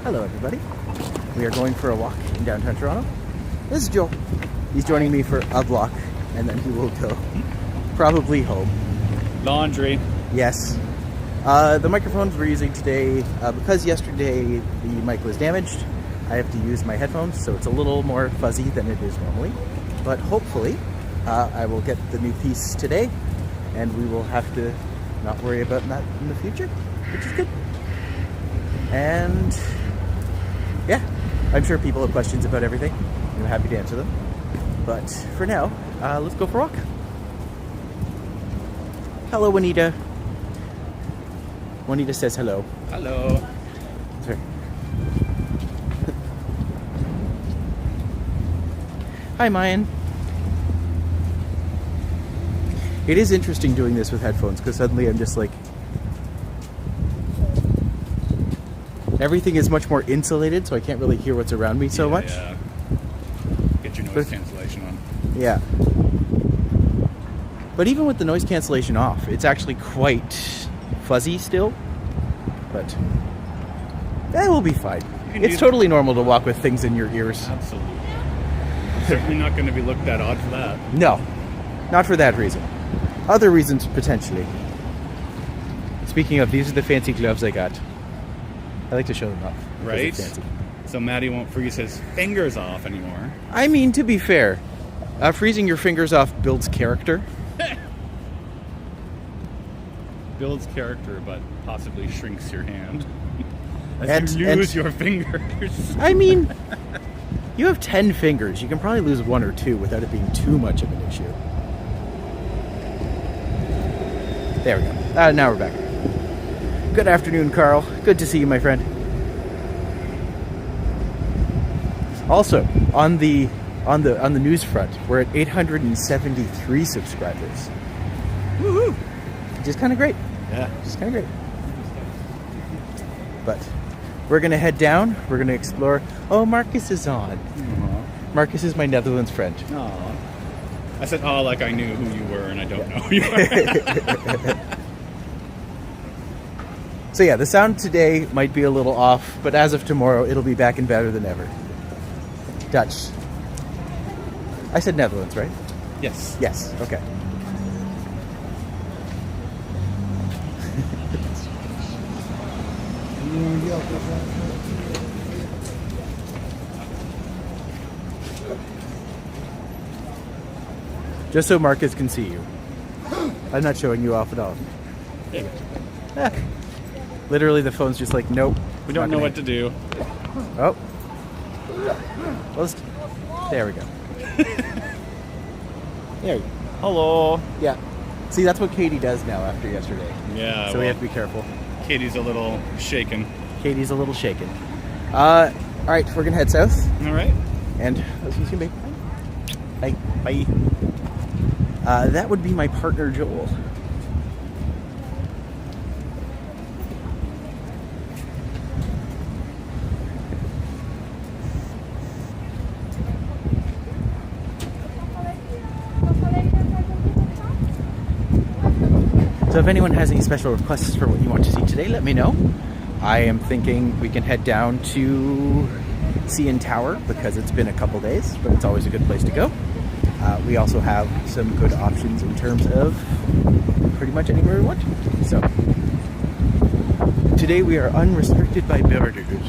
Hello everybody. We are going for a walk in downtown Toronto. This is Joel. He's joining me for a block and then he will go probably home. Laundry. Yes. The microphones we're using today, because yesterday the mic was damaged, I have to use my headphones, so it's a little more fuzzy than it is normally. But hopefully I will get the new piece today and we will have to not worry about that in the future, which is good. And yeah, I'm sure people have questions about everything. I'm happy to answer them. But for now, let's go for a walk. Hello, Juanita. Juanita says hello. Hello. Sorry. Hi, Mayan. It is interesting doing this with headphones because suddenly I'm just like, everything is much more insulated, so I can't really hear what's around me so much. Yeah. Get your noise cancellation on. Yeah. But even with the noise cancellation off, it's actually quite fuzzy still. But that will be fine. It's totally normal to walk with things in your ears. Absolutely. Certainly not going to be looked at odd for that. No, not for that reason. Other reasons potentially. Speaking of, these are the fancy gloves I got. I like to show them off. Right? So Matti won't freeze his fingers off anymore. I mean, to be fair, freezing your fingers off builds character. Builds character, but possibly shrinks your hand. As you lose your fingers. I mean, you have 10 fingers. You can probably lose 1 or 2 without it being too much of an issue. There we go. Now we're back. Good afternoon, Carl. Good to see you, my friend. Also, on the news front, we're at 873 subscribers. Woohoo! Just kind of great. Yeah. Just kind of great. But we're gonna head down. We're gonna explore. Oh, Marcus is on. Aww. Marcus is my Netherlands friend. Aww. I said, oh, like I knew who you were, and I don't know who you are. So yeah, the sound today might be a little off, but as of tomorrow, it'll be back and better than ever. Dutch. I said Netherlands, right? Yes. Yes, okay. Just so Marcus can see you. I'm not showing you off at all. Ah. Literally, the phone's just like, nope. We don't know what to do. Oh. Well, there we go. There you go. Hello. Yeah. See, that's what Katie does now after yesterday. Yeah. So we have to be careful. Katie's a little shaken. Katie's a little shaken. All right, we're gonna head south. All right. And let's see you, babe. Bye. Bye. That would be my partner, Joel. So if anyone has any special requests for what you want to see today, let me know. I am thinking we can head down to CN Tower because it's been a couple days, but it's always a good place to go. We also have some good options in terms of pretty much anywhere we want. So today we are unrestricted by borders.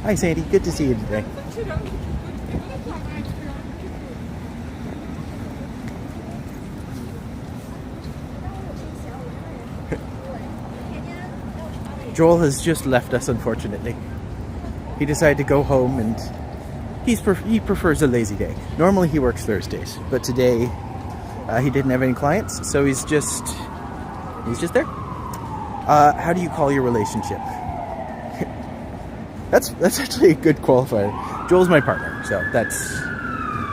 Hi Sandy, good to see you today. Joel has just left us, unfortunately. He decided to go home and he prefers a lazy day. Normally he works Thursdays, but today he didn't have any clients, so he's just there. How do you call your relationship? That's actually a good qualifier. Joel's my partner, so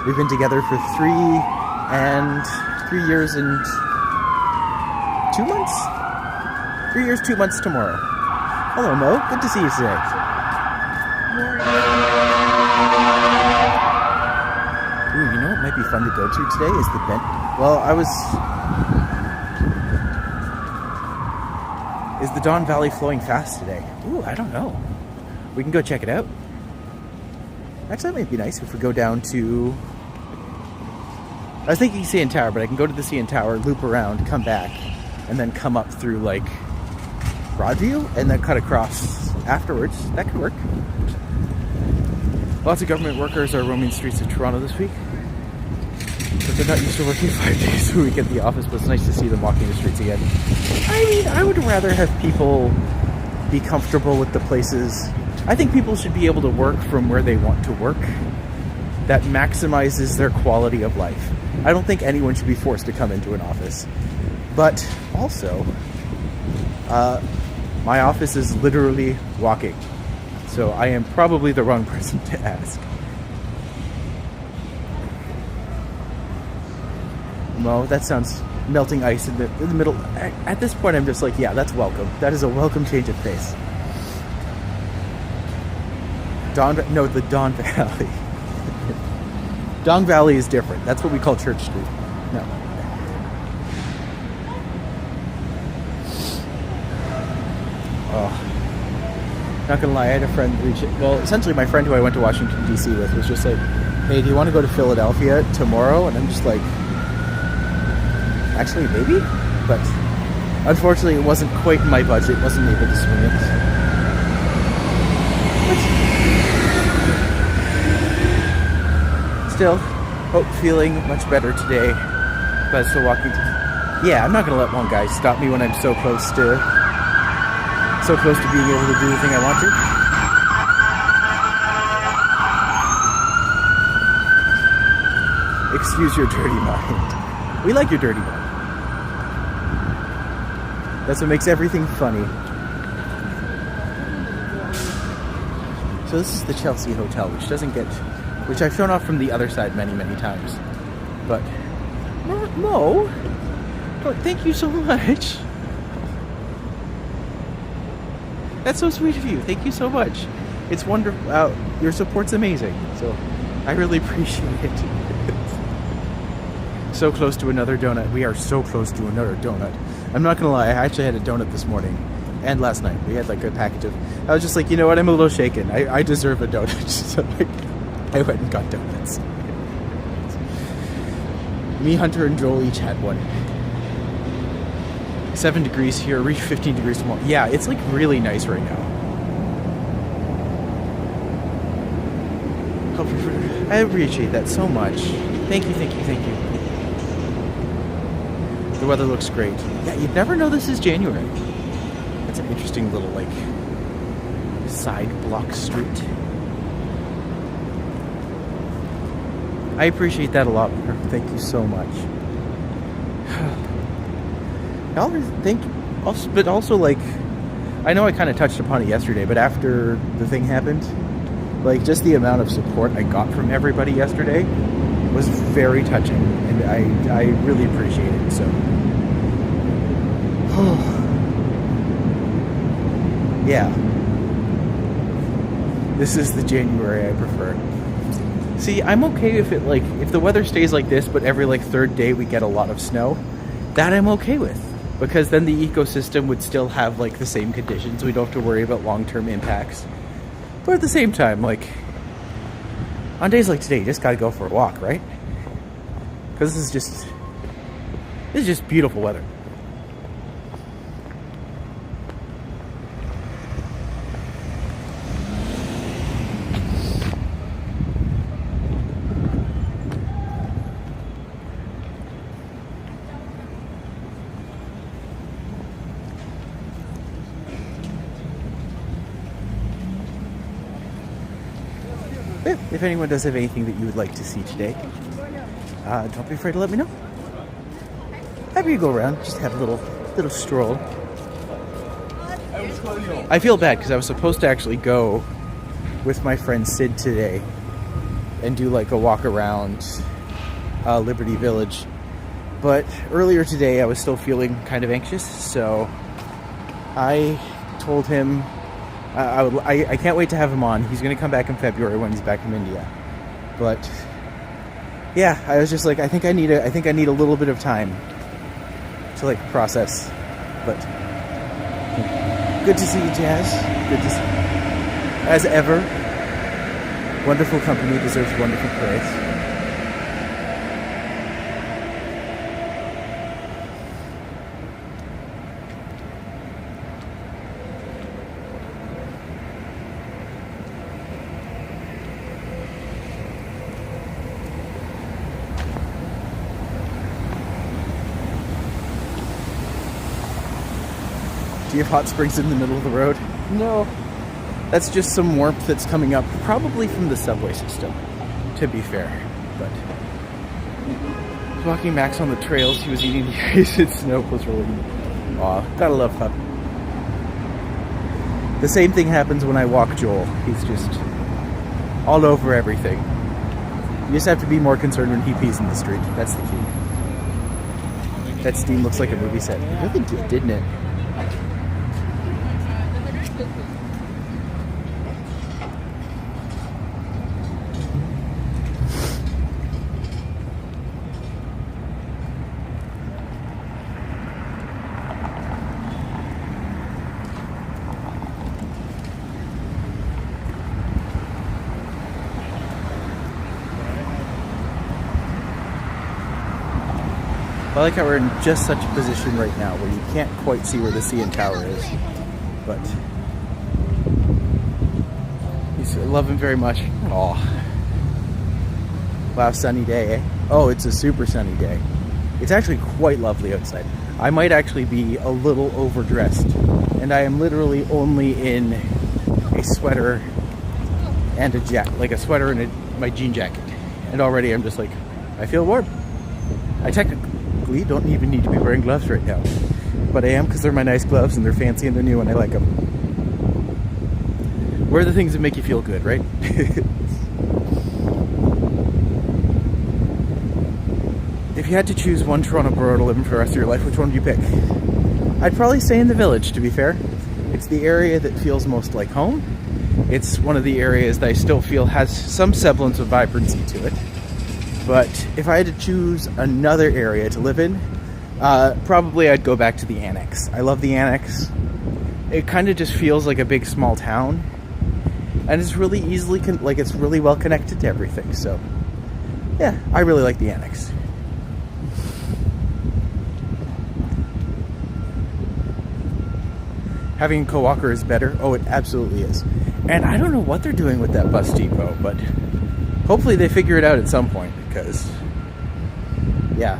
we've been together for 3 years and 2 months? 3 years, 2 months tomorrow. Hello, Mo. Good to see you today. Ooh, you know what might be fun to go to today is the Well, Is the Don Valley flowing fast today? Ooh, I don't know. We can go check it out. Actually, that might be nice if we go down to... I was thinking CN Tower, but I can go to the CN Tower, loop around, come back, and then come up through, like, Broadview, and then cut across afterwards. That could work. Lots of government workers are roaming the streets of Toronto this week. But they're not used to working 5 days a week at the office, but it's nice to see them walking the streets again. I mean, I would rather have people be comfortable with the places. I think people should be able to work from where they want to work. That maximizes their quality of life. I don't think anyone should be forced to come into an office. But also, my office is literally walking. So I am probably the wrong person to ask. No, that sounds melting ice in the middle. At this point, I'm just like, yeah, that's welcome. That is a welcome change of pace. The Don Valley. Don Valley is different. That's what we call Church Street. No. Oh. Not gonna lie, I had a friend reach it. Well, essentially my friend who I went to Washington, D.C. with was just like, hey, do you want to go to Philadelphia tomorrow? And I'm just like, actually, maybe? But unfortunately, it wasn't quite in my budget. Wasn't able to swing it. But still, feeling much better today. But still walking. Yeah, I'm not gonna let one guy stop me when I'm so close to being able to do the thing I want to. Excuse your dirty mind. We like your dirty mind. That's what makes everything funny. So this is the Chelsea Hotel, which I've shown off from the other side many, many times. But, Mo, thank you so much. That's so sweet of you. Thank you so much. It's wonderful. Your support's amazing. So I really appreciate it. So close to another donut. We are so close to another donut. I'm not gonna lie, I actually had a donut this morning and last night. We had like a package of... I was just like, you know what, I'm a little shaken. I deserve a donut. So I went and got donuts. Me, Hunter, and Joel each had one. 7 degrees here, reach 15 degrees tomorrow. Yeah, it's like really nice right now. I appreciate that so much. Thank you, thank you, thank you. The weather looks great. Yeah, you'd never know this is January. That's an interesting little, like, side block street. I appreciate that a lot. Thank you so much. But also, like, I know I kind of touched upon it yesterday, but after the thing happened, like, just the amount of support I got from everybody yesterday was very touching, and I really appreciate it. So, yeah, this is the January I prefer. See, I'm okay if the weather stays like this, but every like third day we get a lot of snow. That I'm okay with, because then the ecosystem would still have like the same conditions. We don't have to worry about long-term impacts. But at the same time, like, on days like today, you just gotta go for a walk, right? Because this is just beautiful weather. If anyone does have anything that you would like to see today, don't be afraid to let me know. Happy to go around, just have a little stroll. I feel bad because I was supposed to actually go with my friend Sid today and do like a walk around Liberty Village. But earlier today I was still feeling kind of anxious, so I told him I can't wait to have him on. He's going to come back in February when he's back from India. But yeah, I was just like, I think I need a little bit of time to like process. But Good to see you, Jazz. Good to see you. As ever, wonderful company deserves wonderful praise. Do you have hot springs in the middle of the road? No. That's just some warmth that's coming up, probably from the subway system, to be fair. But I was walking Max on the trails, he was eating the ice, and Snow was really... Aw, gotta love pup. The same thing happens when I walk Joel. He's just all over everything. You just have to be more concerned when he pees in the street. That's the key. That steam looks like a movie set. It really did, didn't it? I like how we're in just such a position right now where you can't quite see where the CN Tower is. But I love him very much. Aw. Wow, sunny day, eh? Oh, it's a super sunny day. It's actually quite lovely outside. I might actually be a little overdressed. And I am literally only in a sweater and a jacket, like a sweater and my jean jacket. And already I'm just like, I feel warm. I technically don't even need to be wearing gloves right now, but I am because they're my nice gloves and they're fancy and they're new and I like them. Wear the things that make you feel good, right? If you had to choose one Toronto borough to live in for the rest of your life, which one would you pick? I'd probably stay in the Village, to be fair. It's the area that feels most like home. It's one of the areas that I still feel has some semblance of vibrancy to it. But if I had to choose another area to live in, probably I'd go back to the Annex. I love the Annex. It kind of just feels like a big small town. And it's really easily, it's really well connected to everything. So, yeah, I really like the Annex. Having a co-walker is better. Oh, it absolutely is. And I don't know what they're doing with that bus depot, but hopefully they figure it out at some point, because, yeah,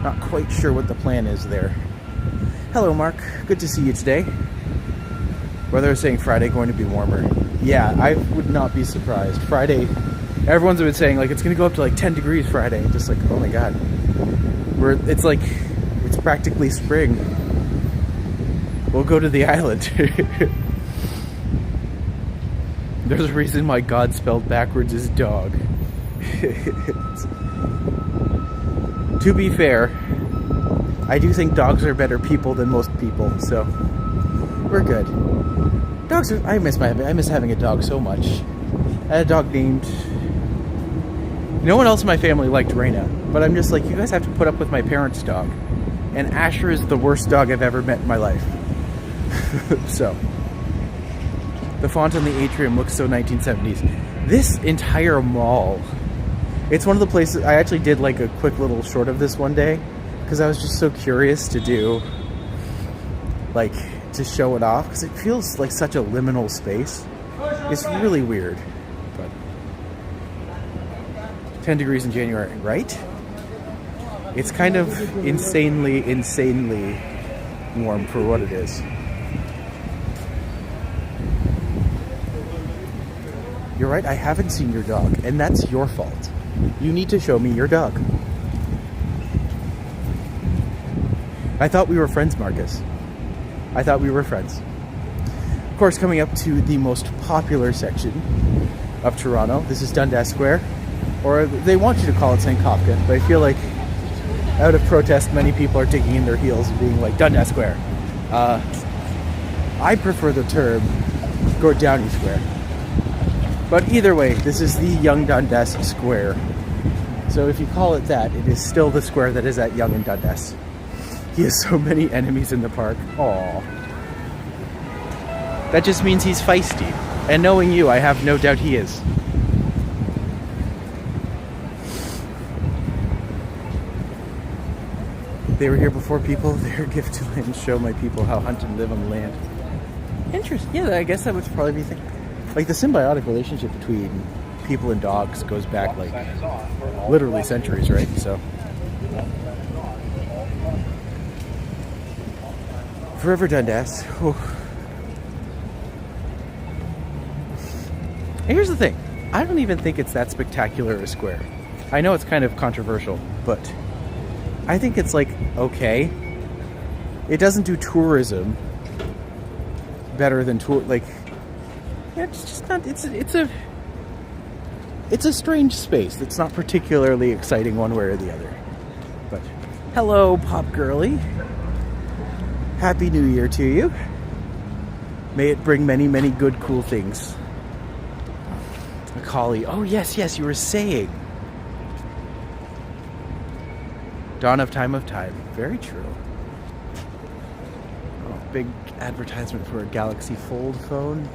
not quite sure what the plan is there. Hello, Mark. Good to see you today. Weather is saying Friday going to be warmer. Yeah, I would not be surprised. Friday, everyone's been saying, like, it's going to go up to, like, 10 degrees Friday. Just like, oh my god. It's like, it's practically spring. We'll go to the island. There's a reason my God spelled backwards is dog. To be fair, I do think dogs are better people than most people, so we're good. Dogs are, I miss having a dog so much. I had a dog named... No one else in my family liked Raina, but I'm just like, you guys have to put up with my parents' dog. And Asher is the worst dog I've ever met in my life. So, the font on the atrium looks so 1970s. This entire mall, it's one of the places, I actually did like a quick little short of this one day, because I was just so curious to do, like, to show it off, because it feels like such a liminal space. It's really weird, but 10 degrees in January, right? It's kind of insanely warm for what it is. You're right, I haven't seen your dog, and that's your fault. You need to show me your dog. I thought we were friends, Marcus. I thought we were friends. Of course, coming up to the most popular section of Toronto, this is Dundas Square, or they want you to call it St. Kafka, but I feel like out of protest, many people are digging in their heels and being like, Dundas Square. I prefer the term Gord Downie Square. But either way, this is the Yonge Dundas Square. So if you call it that, it is still the square that is at Yonge and Dundas. He has so many enemies in the park. Aww. That just means he's feisty. And knowing you, I have no doubt he is. They were here before people. Their gift to land, show my people how hunt and live on the land. Interesting. Yeah, I guess that would probably be the thing. Like the symbiotic relationship between people and dogs goes back like literally centuries, right? So Forever Dundas. Whew. And here's the thing. I don't even think it's that spectacular a square. I know it's kind of controversial, but I think it's like okay. It doesn't do tourism better than tour. Like, yeah, it's just not. It's a strange space. That's not particularly exciting one way or the other. But hello, Pop Girly. Happy New Year to you. May it bring many, many good, cool things. Macaulay. Oh yes, yes. You were saying. Dawn of time. Very true. Oh, big advertisement for a Galaxy Fold phone.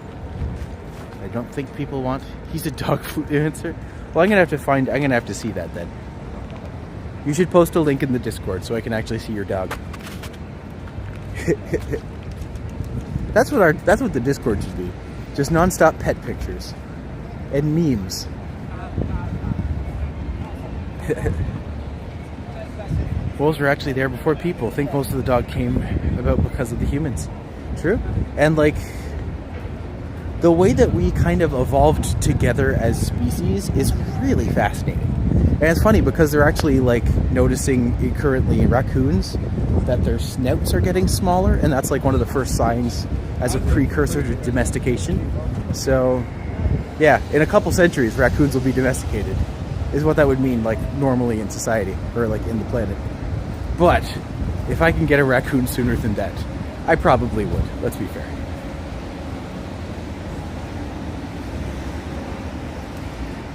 I don't think people want. He's a dog food influencer. Well, I'm gonna have to see that then. You should post a link in the Discord so I can actually see your dog. That's what the Discord should be. Just non-stop pet pictures and memes. Wolves were actually there before people. I think most of the dog came about because of the humans. True. And like the way that we kind of evolved together as species is really fascinating. And it's funny because they're actually like noticing currently in raccoons that their snouts are getting smaller, and that's like one of the first signs as a precursor to domestication. So yeah, in a couple centuries raccoons will be domesticated, is what that would mean, like normally in society or like in the planet. But if I can get a raccoon sooner than that, I probably would. Let's be fair.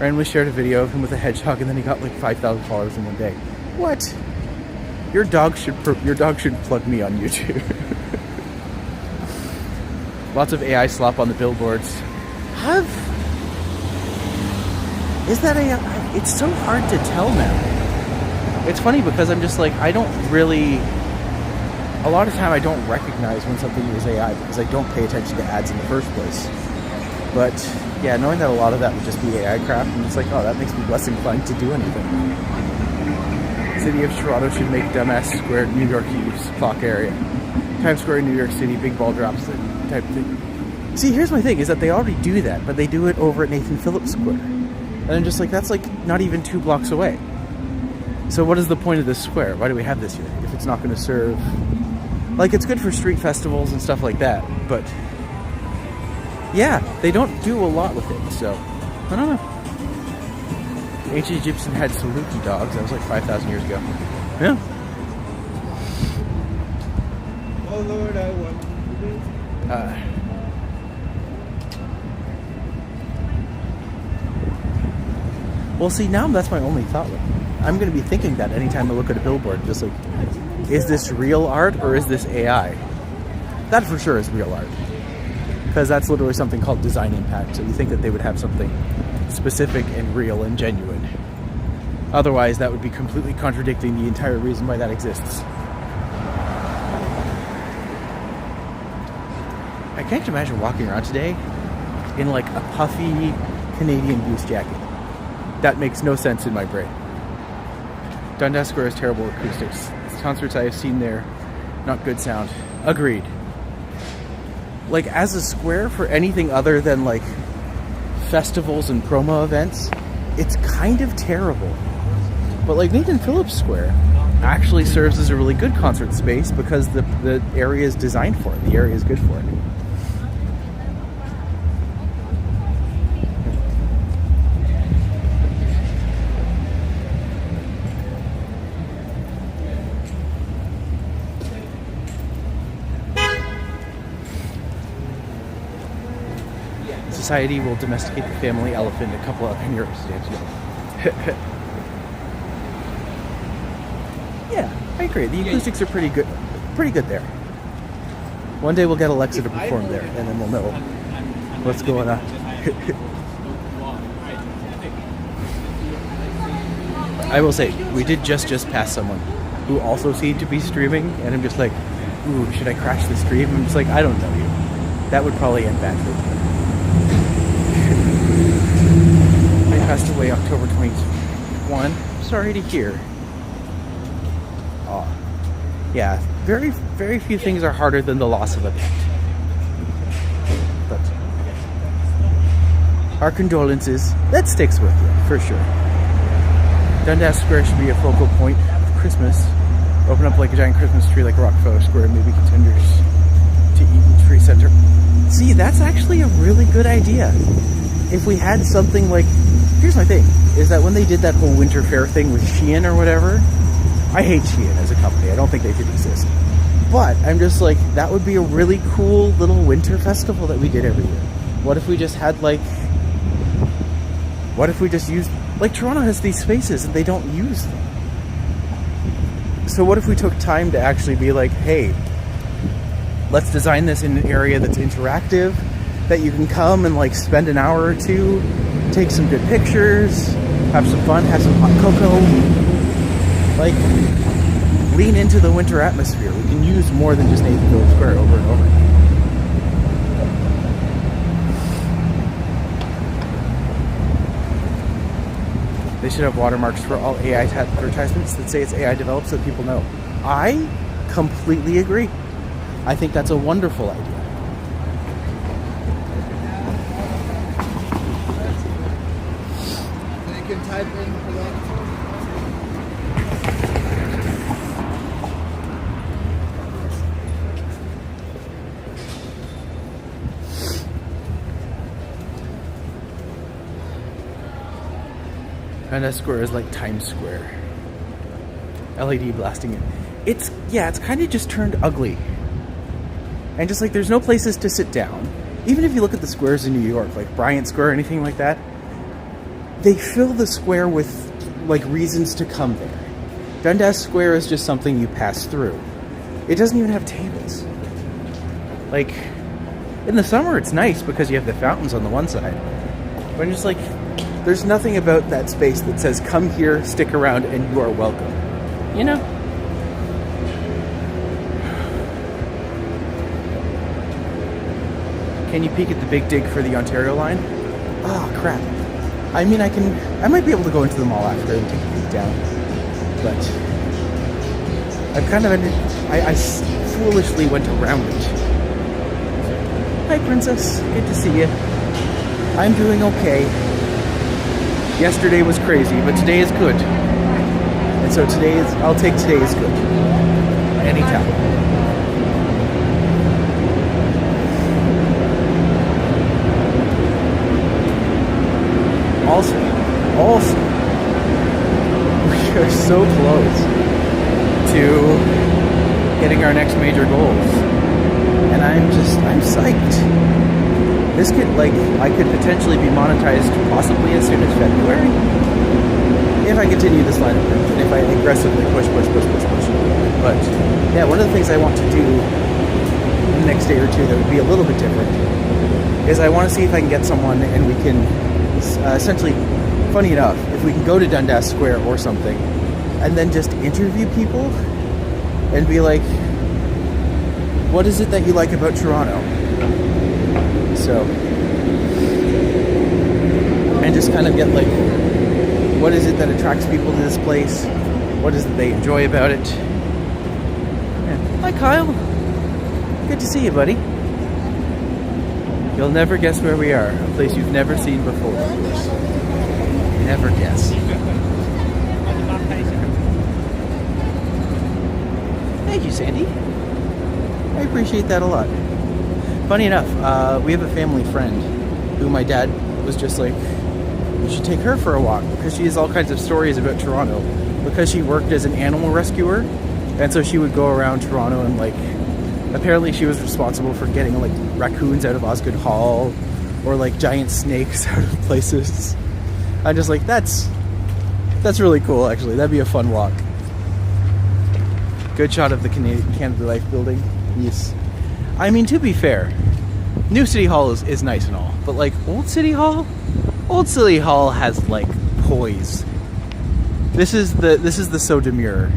Randomly shared a video of him with a hedgehog, and then he got like 5,000 followers in one day. What? Your dog should plug me on YouTube. Lots of AI slop on the billboards. Is that AI? It's so hard to tell now. It's funny because I'm just like, I don't really, a lot of time I don't recognize when something is AI because I don't pay attention to ads in the first place. But yeah, knowing that a lot of that would just be AI crap, and it's like, oh, that makes me less inclined to do anything. City of Toronto should make dumbass square New York Eve's clock area. Times Square in New York City, big ball drops type thing. See, here's my thing, is that they already do that, but they do it over at Nathan Phillips Square. And I'm just like, that's like not even 2 blocks away. So what is the point of this square? Why do we have this here if it's not going to serve? Like, it's good for street festivals and stuff like that, but yeah, they don't do a lot with it, so I don't know. Ancient Egyptian had Saluki dogs. That was like 5,000 years ago. Yeah. Oh Lord, I want to well, see, now that's my only thought. I'm going to be thinking that anytime I look at a billboard, just like, is this real art or is this AI? That for sure is real art. Because that's literally something called design impact. So you think that they would have something specific and real and genuine. Otherwise, that would be completely contradicting the entire reason why that exists. I can't imagine walking around today in like a puffy Canadian Goose jacket. That makes no sense in my brain. Dundas Square has terrible acoustics. Concerts I have seen there, not good sound. Agreed. Like, as a square for anything other than like festivals and promo events, it's kind of terrible. But like Nathan Phillips Square actually serves as a really good concert space because the area is designed for it. The area is good for it. Society will domesticate the family elephant, a couple of in Europe. Yeah, I agree. The acoustics are pretty good there. One day we'll get Alexa to perform there, and then we'll know what's going on. I will say, we did just pass someone who also seemed to be streaming, and I'm just like, ooh, should I crash the stream? I'm just like, I don't know you. That would probably end badly. I passed away October 21. Sorry to hear. Oh, yeah, very, very few things are harder than the loss of a pet. But our condolences. That sticks with you, for sure. Dundas Square should be a focal point of Christmas. Open up like a giant Christmas tree like Rockefeller Square, maybe contenders to Eaton Tree Center. See, that's actually a really good idea. If we had something like... Here's my thing, is that when they did that whole winter fair thing with Shein or whatever, I hate Shein as a company. I don't think they should exist. But I'm just like, that would be a really cool little winter festival that we did every year. What if we just had like... What if we just used... Like, Toronto has these spaces and they don't use them. So what if we took time to actually be like, hey, let's design this in an area that's interactive, that you can come and like spend an hour or two, take some good pictures, have some fun, have some hot cocoa, like lean into the winter atmosphere. We can use more than just Nathan Phillips Square over and over. They should have watermarks for all AI advertisements that say it's AI developed so that people know. I completely agree. I think that's a wonderful idea. They can type in for that. Dundas Square is like Times Square. LED blasting it. It's kind of just turned ugly. And just like there's no places to sit down. Even if you look at the squares in New York, like Bryant Square or anything like that, they fill the square with like reasons to come there. Dundas Square is just something you pass through. It doesn't even have tables. Like, in the summer it's nice because you have the fountains on the one side. But I'm just like, there's nothing about that space that says, come here, stick around, and you are welcome. You know? Can you peek at the big dig for the Ontario line? Oh, crap. I mean, I might be able to go into the mall after and take a peek down. But I've kind of, I foolishly went around it. Hi, Princess. Good to see you. I'm doing okay. Yesterday was crazy, but today is good. And so I'll take today as good. Anytime. Also, we are so close to hitting our next major goals. And I'm psyched. This could, I could potentially be monetized possibly as soon as February. If I continue this line of work, and if I aggressively push. But, yeah, one of the things I want to do in the next day or two that would be a little bit different is I want to see if I can get someone and we can, essentially, funny enough, if we can go to Dundas Square or something, and then just interview people and be like, what is it that you like about Toronto? So, and just kind of get like, what is it that attracts people to this place? What is it they enjoy about it? Yeah. Hi, Kyle. Good to see you, buddy. You'll never guess where we are. A place you've never seen before. Never guess. Thank you, Sandy. I appreciate that a lot. Funny enough, we have a family friend who my dad was just like, you should take her for a walk because she has all kinds of stories about Toronto because she worked as an animal rescuer, and so she would go around Toronto and like, apparently she was responsible for getting like raccoons out of Osgoode Hall or like giant snakes out of places. I'm just like, that's really cool actually. That'd be a fun walk. Good shot of the Canada Life building. Yes. I mean, to be fair, New City Hall is nice and all, but like Old City Hall has like poise. This is the so demure.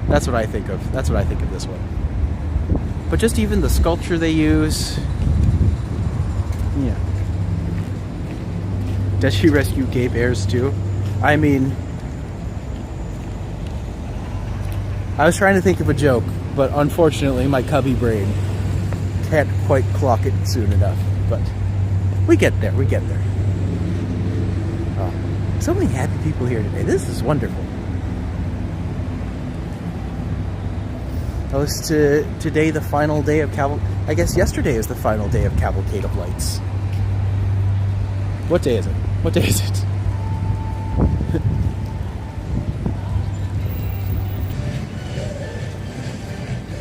That's what I think of. That's what I think of this one. But just even the sculpture they use. Yeah. Does she rescue gay bears too? I mean, I was trying to think of a joke, but unfortunately my cubby brain can't quite clock it soon enough. But we get there, we get there. Oh, so many happy people here today. This is wonderful. Today the final day of I guess yesterday is the final day of Cavalcade of Lights. What day is it? What day is it?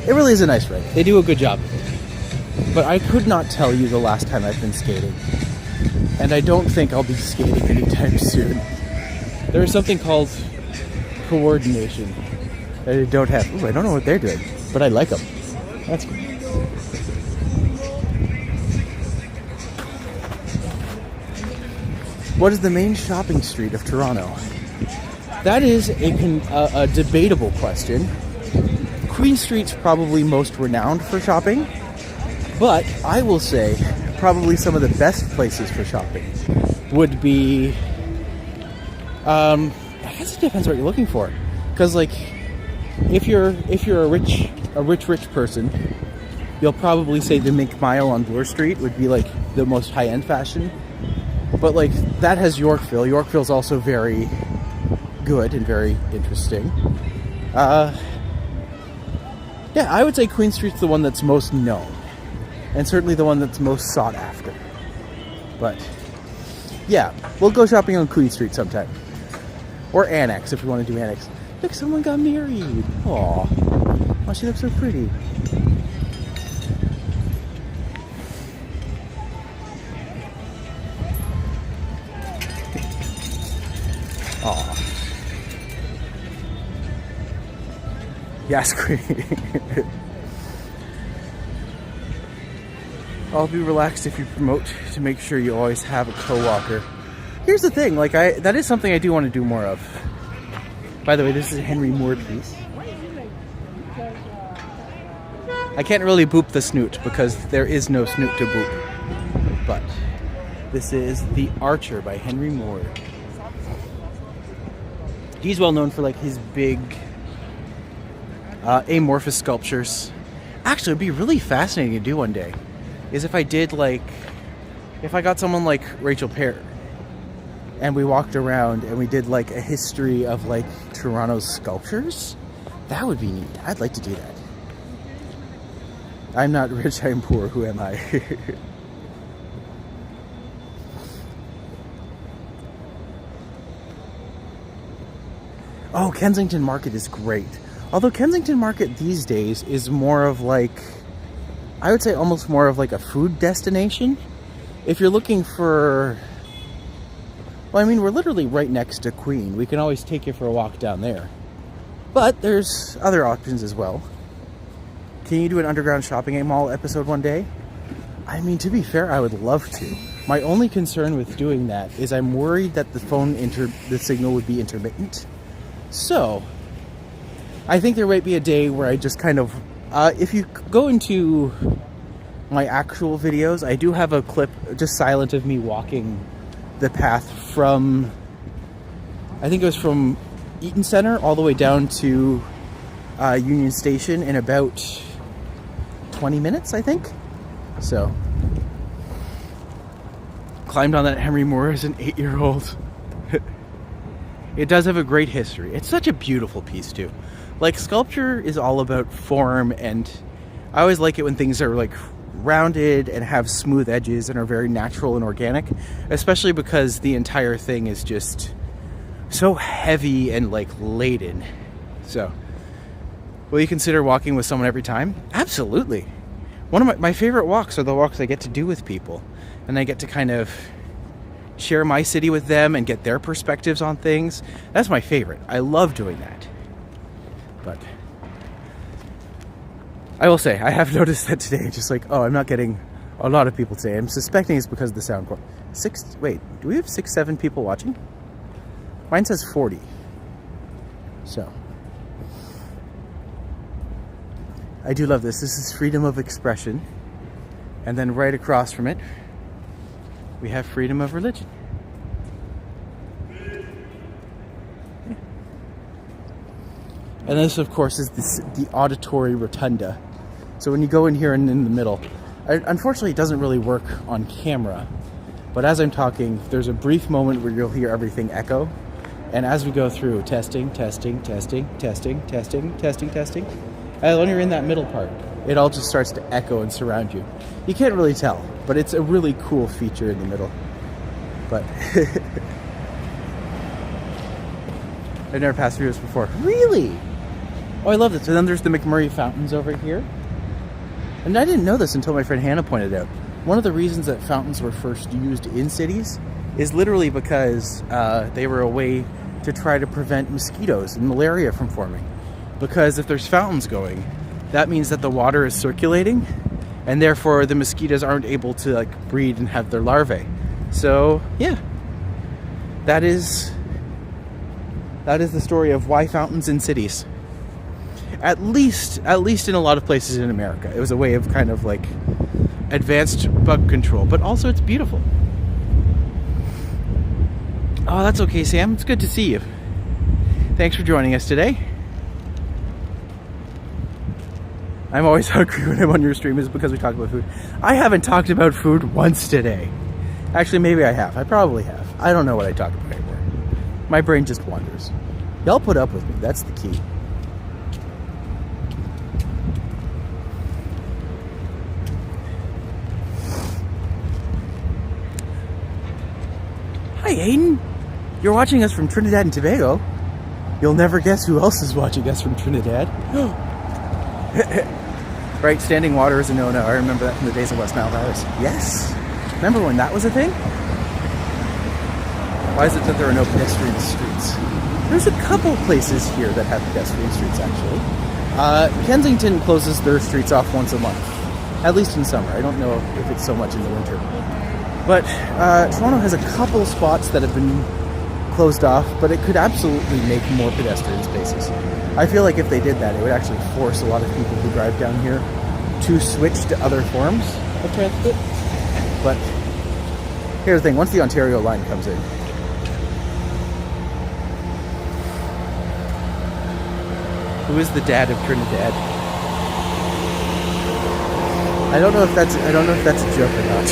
It really is a nice ride. They do a good job of it. But I could not tell you the last time I've been skating. And I don't think I'll be skating anytime soon. There is something called coordination that I don't have. Ooh, I don't know what they're doing, but I like them. That's good. What is the main shopping street of Toronto? That is a debatable question. Queen Street's probably most renowned for shopping, but I will say probably some of the best places for shopping would be, I guess it depends what you're looking for. Because like, if you're a rich person, you'll probably say the Mink Mile on Bloor Street would be like the most high-end fashion. But like, that has Yorkville. Yorkville's also very good and very interesting. Yeah, I would say Queen Street's the one that's most known. And certainly the one that's most sought after. But yeah, we'll go shopping on Queen Street sometime. Or Annex, if you want to do Annex. Look, someone got married. Aw. Oh, she looks so pretty. Aw. Yes, great. I'll be relaxed if you promote to make sure you always have a co-walker. Here's the thing, like that is something I do want to do more of. By the way, this is a Henry Moore piece. I can't really boop the snoot because there is no snoot to boop. But this is The Archer by Henry Moore. He's well known for like his big amorphous sculptures. Actually, it'd be really fascinating to do one day. Is if I did like, if I got someone like Rachel Pear and we walked around and we did like a history of like Toronto's sculptures, that would be neat. I'd like to do that. I'm not rich, I'm poor, who am I? Oh, Kensington Market is great. Although Kensington Market these days is more of like, I would say almost more of like a food destination. If you're looking for, well, I mean, we're literally right next to Queen. We can always take you for a walk down there. But there's other options as well. Can you do an underground shopping mall episode one day? I mean, to be fair, I would love to. My only concern with doing that is I'm worried that the signal would be intermittent. So, I think there might be a day where I just kind of, if you go into my actual videos, I do have a clip just silent of me walking the path from, I think it was from Eaton Center all the way down to Union Station in about 20 minutes, I think. So, climbed on that Henry Moore as an 8-year-old. It does have a great history. It's such a beautiful piece too. Like, sculpture is all about form, and I always like it when things are like rounded and have smooth edges and are very natural and organic, especially because the entire thing is just so heavy and like laden. So, will you consider walking with someone every time? Absolutely. One of my favorite walks are the walks I get to do with people, and I get to kind of share my city with them and get their perspectives on things. That's my favorite. I love doing that. But I will say, I have noticed that today, just like, oh, I'm not getting a lot of people today. I'm suspecting it's because of the sound quality. Wait, do we have 6, 7 people watching? Mine says 40. So, I do love this. This is freedom of expression. And then right across from it, we have freedom of religion. And this, of course, is the auditory rotunda. So when you go in here and in the middle, unfortunately it doesn't really work on camera, but as I'm talking, there's a brief moment where you'll hear everything echo. And as we go through, testing, testing, testing, testing, testing, testing, testing, and when you're in that middle part, it all just starts to echo and surround you. You can't really tell, but it's a really cool feature in the middle. But I've never passed through this before. Really? Oh, I love this. So then there's the McMurray fountains over here. And I didn't know this until my friend Hannah pointed out. One of the reasons that fountains were first used in cities is literally because they were a way to try to prevent mosquitoes and malaria from forming. Because if there's fountains going, that means that the water is circulating, and therefore the mosquitoes aren't able to like breed and have their larvae. So yeah, that is the story of why fountains in cities. At least in a lot of places in America, it was a way of kind of like advanced bug control, but also it's beautiful. Oh, that's okay, Sam. It's good to see you. Thanks for joining us today. I'm always hungry when I'm on your stream is because we talk about food. I haven't talked about food once today. Actually, maybe I have. I probably have. I don't know what I talk about anymore. My brain just wanders. Y'all put up with me. That's the key. Hi, Aiden. You're watching us from Trinidad and Tobago. You'll never guess who else is watching us from Trinidad. Right, standing water is a no-no. I remember that from the days of West Nile virus. Yes. Remember when that was a thing? Why is it that there are no pedestrian streets? There's a couple places here that have pedestrian streets, actually. Kensington closes their streets off once a month, at least in summer. I don't know if it's so much in the winter. But Toronto has a couple spots that have been closed off, but it could absolutely make more pedestrian spaces. I feel like if they did that, it would actually force a lot of people who drive down here to switch to other forms of transport. But here's the thing, once the Ontario line comes in, who is the dad of Trinidad? I don't know if that's a joke or not.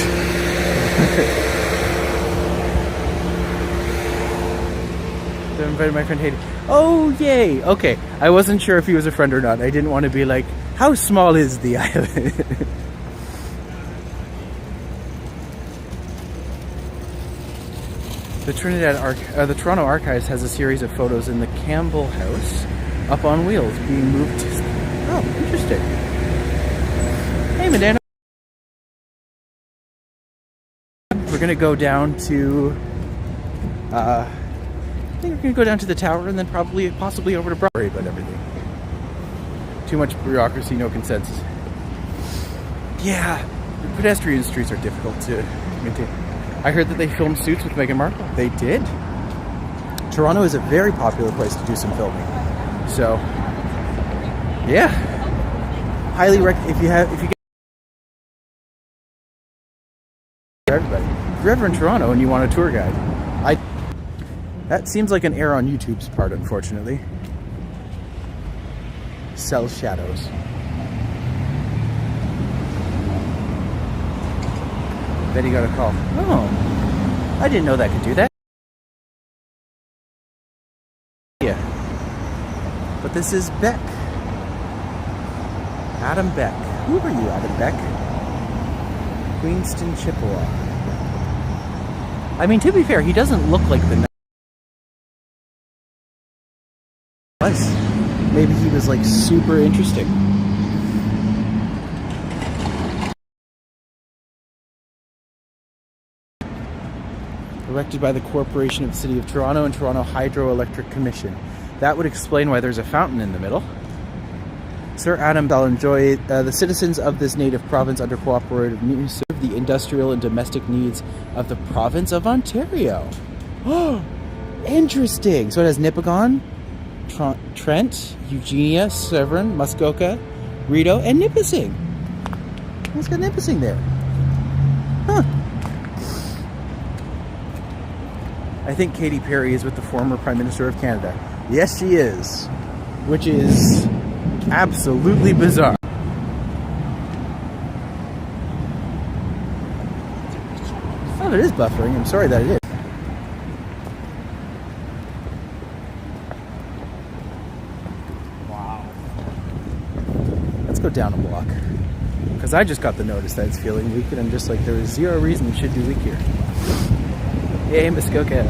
So I invited my friend Hayden. Oh, yay! Okay, I wasn't sure if he was a friend or not. I didn't want to be like, how small is the island? The Toronto Archives has a series of photos in the Campbell House up on wheels being moved to... Oh, interesting. Hey, Madonna. We're gonna go down to... I think we're going to go down to the tower and then possibly over to Broadway about everything. Too much bureaucracy, no consensus. Yeah, the pedestrian streets are difficult to maintain. I heard that they filmed Suits with Meghan Markle. They did. Toronto is a very popular place to do some filming. So, yeah. Highly recommend if you get everybody. If you're ever in Toronto and you want a tour guide, that seems like an error on YouTube's part, unfortunately. Cell shadows. Betty got a call. Oh, I didn't know that could do that. Yeah. But this is Beck. Adam Beck. Who are you, Adam Beck? Queenston, Chippewa. I mean, to be fair, he doesn't look like the... Maybe he was like super interesting. Elected by the Corporation of the City of Toronto and Toronto Hydroelectric Commission. That would explain why there's a fountain in the middle. Sir Adam Ballanjoy, the citizens of this native province under cooperative means serve the industrial and domestic needs of the province of Ontario. Oh, interesting. So it has Nipigon, Trent, Eugenia, Severn, Muskoka, Rideau, and Nipissing. It's got Nipissing there. Huh. I think Katy Perry is with the former Prime Minister of Canada. Yes, she is. Which is absolutely bizarre. Oh, it is buffering. I'm sorry that it is. Wow. Let's go down a block. Because I just got the notice that it's feeling weak, and I'm just like, there is zero reason it should be weak here. Yay, Muskoka.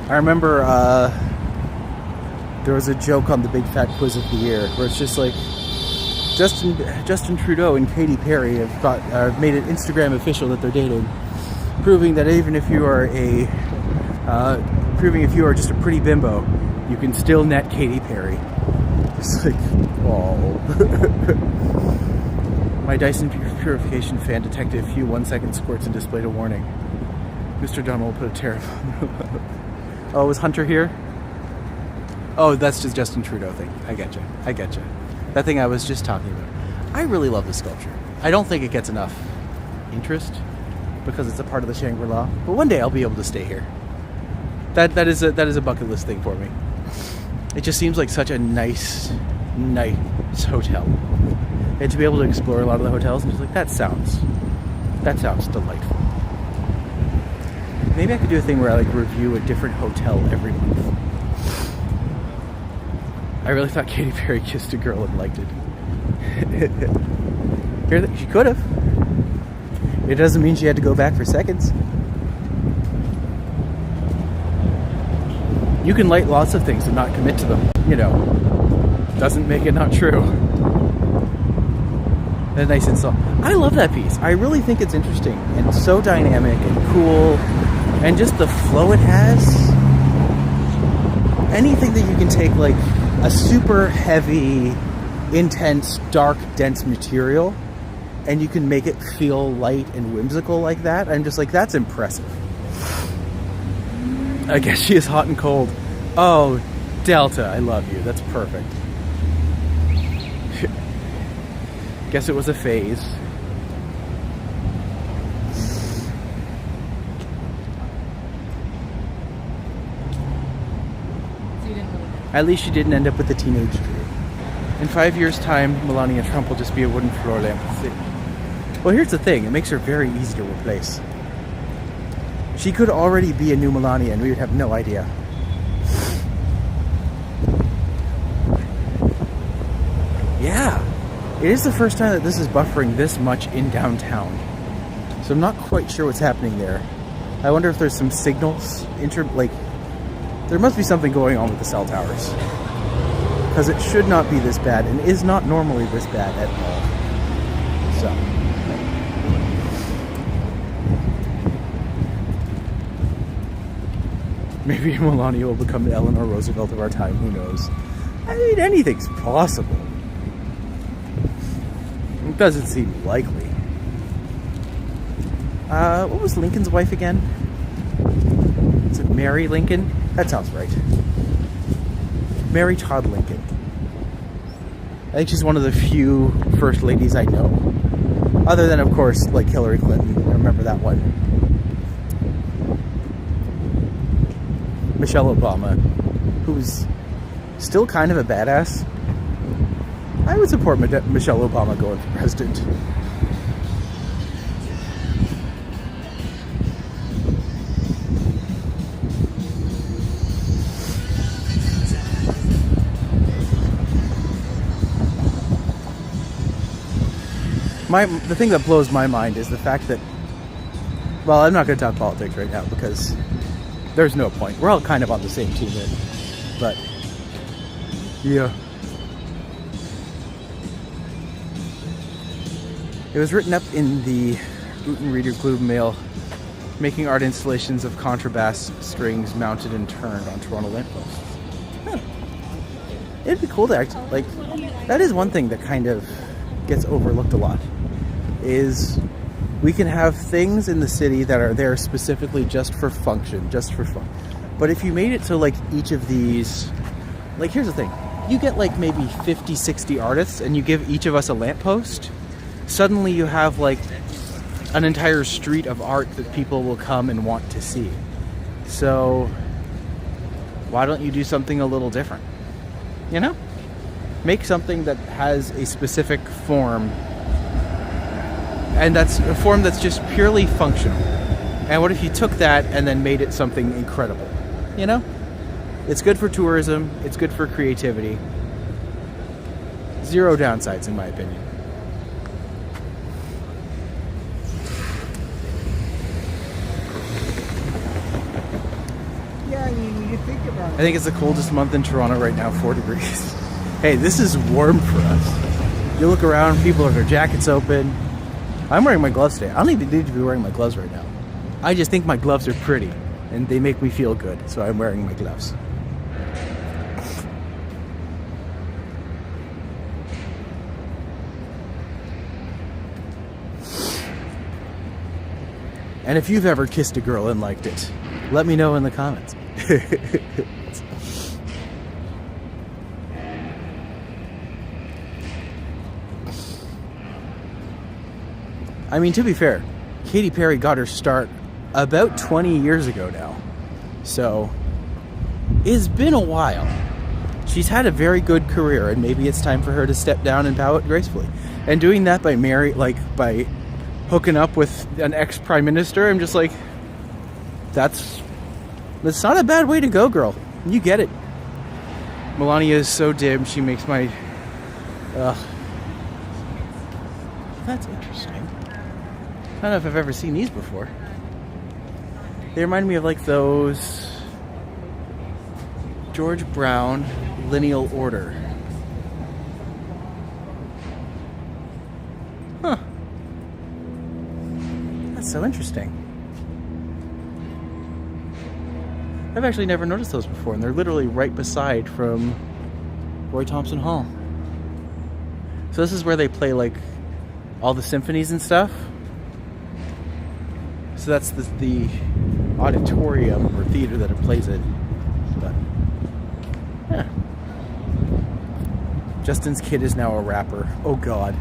I remember there was a joke on the Big Fat Quiz of the Year where it's just like Justin Trudeau and Katy Perry have made it Instagram official that they're dating, proving that even if you are just a pretty bimbo, you can still net Katy Perry. It's like, oh. My Dyson purification fan detected a few 1-second squirts and displayed a warning. Mr. Donald put a tariff on. Oh, was Hunter here? Oh, that's just Justin Trudeau thing. I getcha. That thing I was just talking about. I really love this sculpture. I don't think it gets enough interest because it's a part of the Shangri-La. But one day I'll be able to stay here. That is a bucket list thing for me. It just seems like such a nice hotel. And to be able to explore a lot of the hotels and just like that sounds delightful. Maybe I could do a thing where I like review a different hotel every month. I really thought Katy Perry kissed a girl and liked it. She could have. It doesn't mean she had to go back for seconds. You can like lots of things and not commit to them. You know, doesn't make it not true. A nice install. I love that piece. I really think it's interesting and so dynamic and cool. And just the flow it has. Anything that you can take like a super heavy, intense, dark, dense material and you can make it feel light and whimsical like that. I'm just like, that's impressive. I guess she is hot and cold. Oh, Delta, I love you. That's perfect. Guess it was a phase. At least she didn't end up with a teenage Drew. In 5 years' time, Melania Trump will just be a wooden floor lamp. Well, here's the thing. It makes her very easy to replace. She could already be a new Melania and we would have no idea. Yeah. It is the first time that this is buffering this much in downtown. So I'm not quite sure what's happening there. I wonder if there's some signals, there must be something going on with the cell towers. Because it should not be this bad, and is not normally this bad at all. So. Maybe Melania will become the Eleanor Roosevelt of our time, who knows. I mean, anything's possible. It doesn't seem likely. What was Lincoln's wife again? Is it Mary Lincoln? That sounds right. Mary Todd Lincoln. I think she's one of the few first ladies I know. Other than, of course, like Hillary Clinton. I remember that one. Michelle Obama, who's still kind of a badass. I would support Michelle Obama going for president. The thing that blows my mind is the fact that, well, I'm not going to talk politics right now because there's no point. We're all kind of on the same team then. But, yeah. It was written up in the Uten Reader Globe Mail making art installations of contrabass strings mounted and turned on Toronto lampposts. Huh. It'd be cool to actually, like, that is one thing that kind of gets overlooked a lot, is we can have things in the city that are there specifically just for function, just for fun. But if you made it so like each of these, like here's the thing, you get like maybe 50, 60 artists and you give each of us a lamppost, suddenly you have like an entire street of art that people will come and want to see. So why don't you do something a little different? You know? Make something that has a specific form, and that's a form that's just purely functional. And what if you took that and then made it something incredible? You know? It's good for tourism, it's good for creativity. Zero downsides in my opinion. Yeah, I mean, when you think about I think it's the coldest month in Toronto right now, 4 degrees. Hey, this is warm for us. You look around, people have their jackets open. I'm wearing my gloves today. I don't even need to be wearing my gloves right now. I just think my gloves are pretty and they make me feel good, so I'm wearing my gloves. And if you've ever kissed a girl and liked it, let me know in the comments. I mean, to be fair, Katy Perry got her start about 20 years ago now. So, it's been a while. She's had a very good career, and maybe it's time for her to step down and bow out gracefully. And doing that by by hooking up with an ex-prime minister, I'm just like, that's not a bad way to go, girl. You get it. Melania is so dim, she makes my... That's interesting. I don't know if I've ever seen these before. They remind me of like those George Brown lineal order. Huh. That's so interesting. I've actually never noticed those before, and they're literally right beside from Roy Thompson Hall. So this is where they play like all the symphonies and stuff. So that's the auditorium or theater that it plays in. But yeah. Justin's kid is now a rapper. Oh God.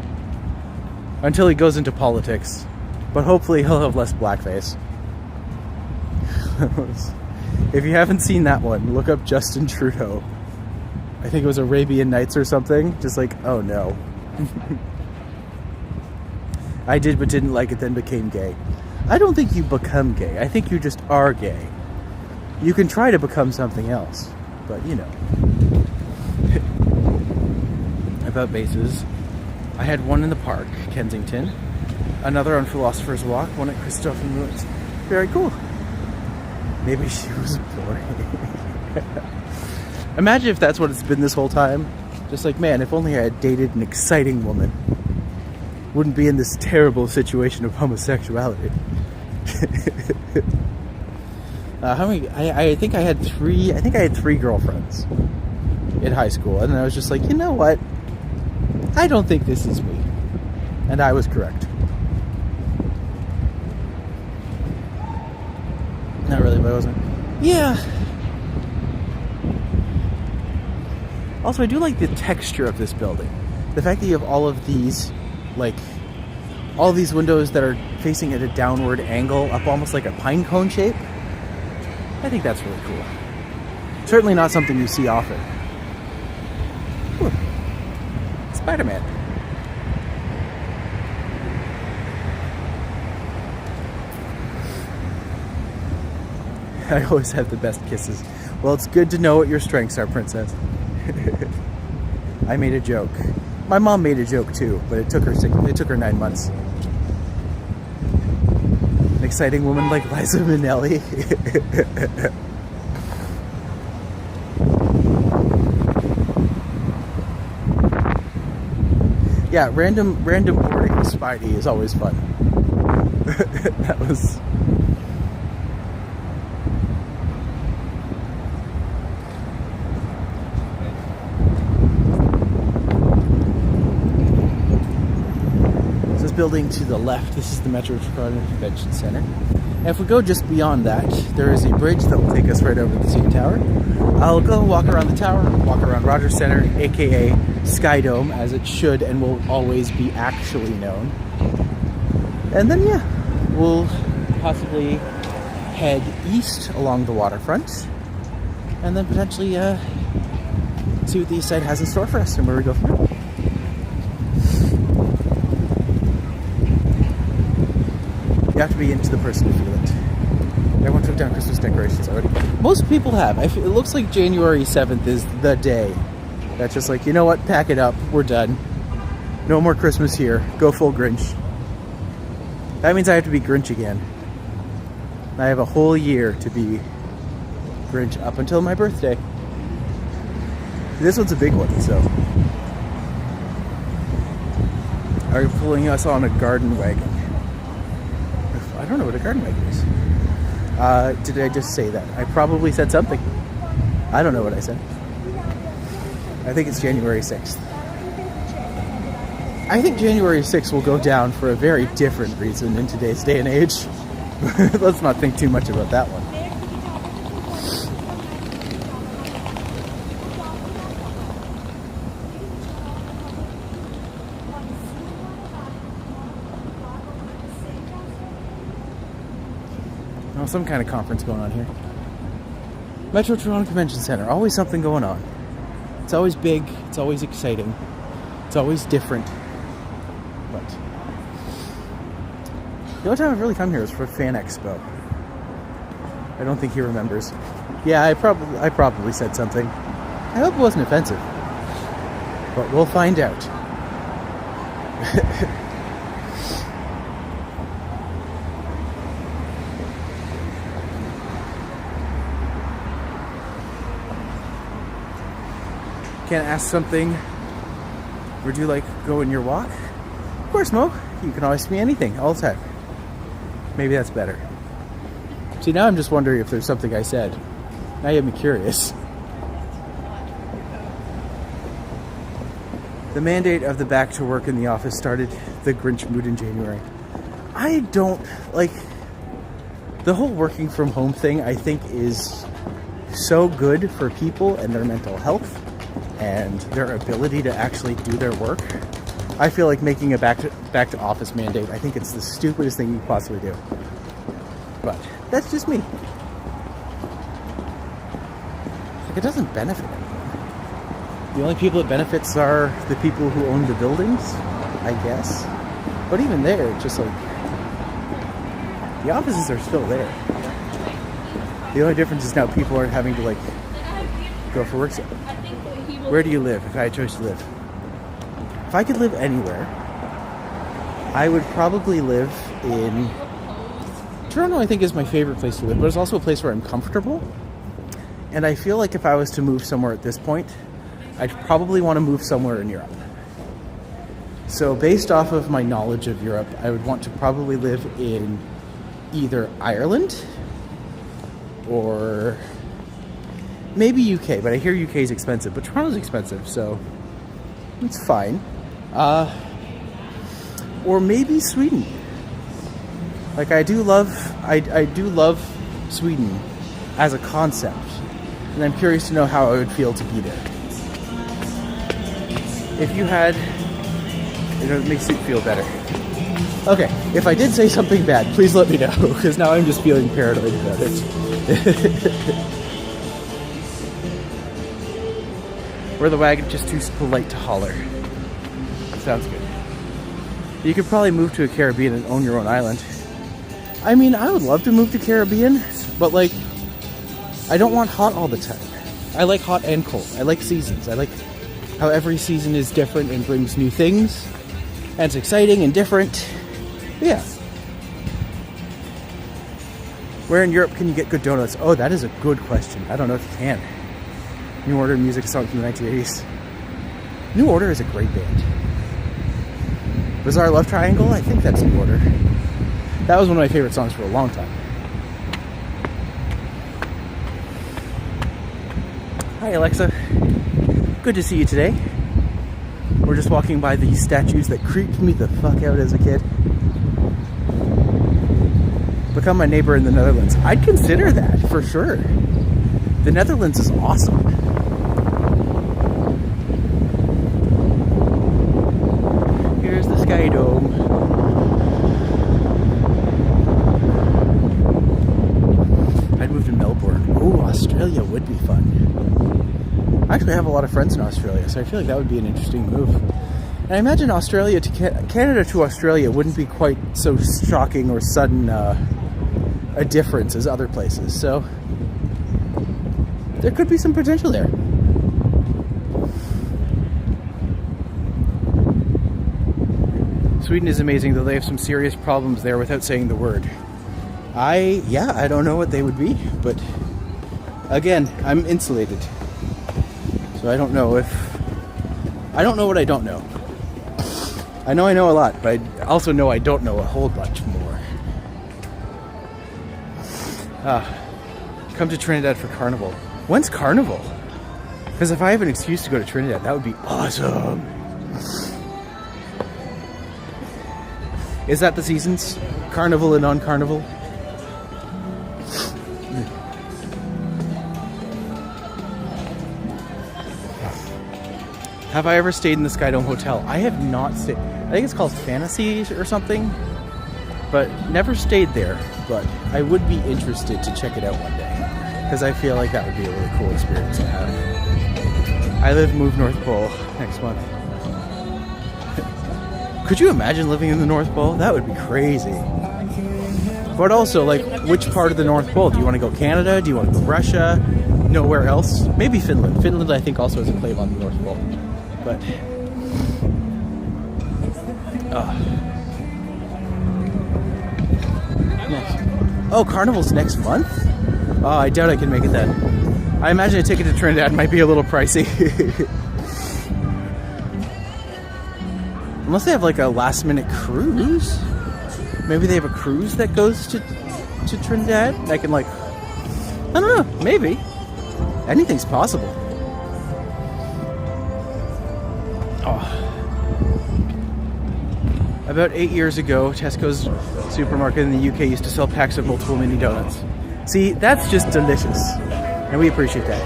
Until he goes into politics. But hopefully he'll have less blackface. If you haven't seen that one, look up Justin Trudeau. I think it was Arabian Nights or something. Just like, oh no. I did but didn't like it, then became gay. I don't think you become gay. I think you just are gay. You can try to become something else, but you know. About bases, I had one in the park, Kensington, another on Philosopher's Walk, one at Christophe and Ruins. Very cool. Maybe she was boring. Imagine if that's what it's been this whole time. Just like, man, if only I had dated an exciting woman. Wouldn't be in this terrible situation of homosexuality. How many? I think I had three. I think I had 3 girlfriends in high school, and I was just like, you know what? I don't think this is me, and I was correct. Not really, but I wasn't. Yeah. Also, I do like the texture of this building. The fact that you have all of these, like, all these windows that are facing at a downward angle, up almost like a pine cone shape. I think that's really cool. Certainly not something you see often. Ooh. Spider-Man. I always have the best kisses. Well, it's good to know what your strengths are, princess. I made a joke. My mom made a joke too, but it took her 9 months. An exciting woman like Liza Minnelli. Yeah, random boarding with Spidey is always fun. That was building to the left, this is the TOURonno Convention Center. And if we go just beyond that, there is a bridge that will take us right over the CN Tower. I'll go walk around the tower, walk around Rogers Center, aka Sky Dome, as it should and will always be actually known. And then, yeah, we'll possibly head east along the waterfront, and then potentially see what the east side has in store for us and where we go from there. You have to be into the person to feel it. Everyone took down Christmas decorations already. Most people have. It looks like January 7th is the day that's just like, you know what, pack it up, we're done. No more Christmas here. Go full Grinch. That means I have to be Grinch again. I have a whole year to be Grinch up until my birthday. This one's a big one, so. Are you pulling us on a garden wagon? I don't know what a garden wagon is. Did I just say that? I probably said something. I don't know what I said. I think it's January 6th. I think January 6th will go down for a very different reason in today's day and age. Let's not think too much about that one. Oh, some kind of conference going on here. TOURonno Convention Center. Always something going on. It's always big. It's always exciting. It's always different. But the only time I've really come here is for Fan Expo. I don't think he remembers. Yeah, I probably said something. I hope it wasn't offensive. But we'll find out. Can I ask something? Would you like go in your walk? Of course, Mo. You can always ask me anything, all the time. Maybe that's better. See, now I'm just wondering if there's something I said. Now you have me curious. The mandate of the back to work in the office started the Grinch mood in January. I don't, like, the whole working from home thing, I think, is so good for people and their mental health and their ability to actually do their work. I feel like making a back to office mandate, I think it's the stupidest thing you could possibly do. But that's just me. Like, it doesn't benefit anyone. The only people it benefits are the people who own the buildings, I guess. But even there, it's just like, the offices are still there. The only difference is now people aren't having to, like, go for work. Where do you live if I had choice to live? If I could live anywhere, I would probably live in Toronto. I think is my favorite place to live, but it's also a place where I'm comfortable. And I feel like if I was to move somewhere at this point, I'd probably want to move somewhere in Europe. So based off of my knowledge of Europe, I would want to probably live in either Ireland or maybe UK, but I hear UK is expensive, but Toronto's expensive, so it's fine. Or maybe Sweden. Like, I do love Sweden as a concept, and I'm curious to know how I would feel to be there. If you had, it makes you feel better. Okay, if I did say something bad, please let me know, because now I'm just feeling paranoid about it. Where the wagon just too polite to holler. Sounds good. You could probably move to a Caribbean and own your own island. I mean, I would love to move to Caribbean, but like, I don't want hot all the time. I like hot and cold. I like seasons. I like how every season is different and brings new things. And it's exciting and different. Yeah. Where in Europe can you get good donuts? Oh, that is a good question. I don't know if you can. New Order music song from the 1980s. New Order is a great band. Bizarre Love Triangle? I think that's New Order. That was one of my favorite songs for a long time. Hi, Alexa. Good to see you today. We're just walking by these statues that creeped me the fuck out as a kid. Become my neighbor in the Netherlands. I'd consider that for sure. The Netherlands is awesome. Here's the Sky Dome. I'd move to Melbourne. Oh, Australia would be fun. I actually have a lot of friends in Australia, so I feel like that would be an interesting move. And I imagine Australia to Canada to Australia wouldn't be quite so shocking or sudden a difference as other places. So there could be some potential there. Sweden is amazing, though they have some serious problems there without saying the word. I don't know what they would be, but again, I'm insulated. So I don't know what I don't know. I know a lot, but I also know I don't know a whole bunch more. Come to Trinidad for Carnival. When's Carnival? Because if I have an excuse to go to Trinidad, that would be awesome. Is that the seasons? Carnival and non-carnival? Have I ever stayed in the Skydome Hotel? I have not stayed. I think it's called Fantasy or something, but never stayed there. But I would be interested to check it out one day, because I feel like that would be a really cool experience to have. I move North Pole next month. Could you imagine living in the North Pole? That would be crazy. But also, like, which part of the North Pole? Do you want to go Canada? Do you want to go Russia? Nowhere else? Maybe Finland. Finland, I think, also has a claim on the North Pole. But next. Oh, Carnival's next month? Oh, I doubt I can make it then. I imagine a ticket to Trinidad might be a little pricey. Unless they have like a last minute cruise. Maybe they have a cruise that goes to Trinidad. I can I don't know, maybe. Anything's possible. About 8 years ago, Tesco's supermarket in the UK used to sell packs of multiple mini donuts. See, that's just delicious. And we appreciate that.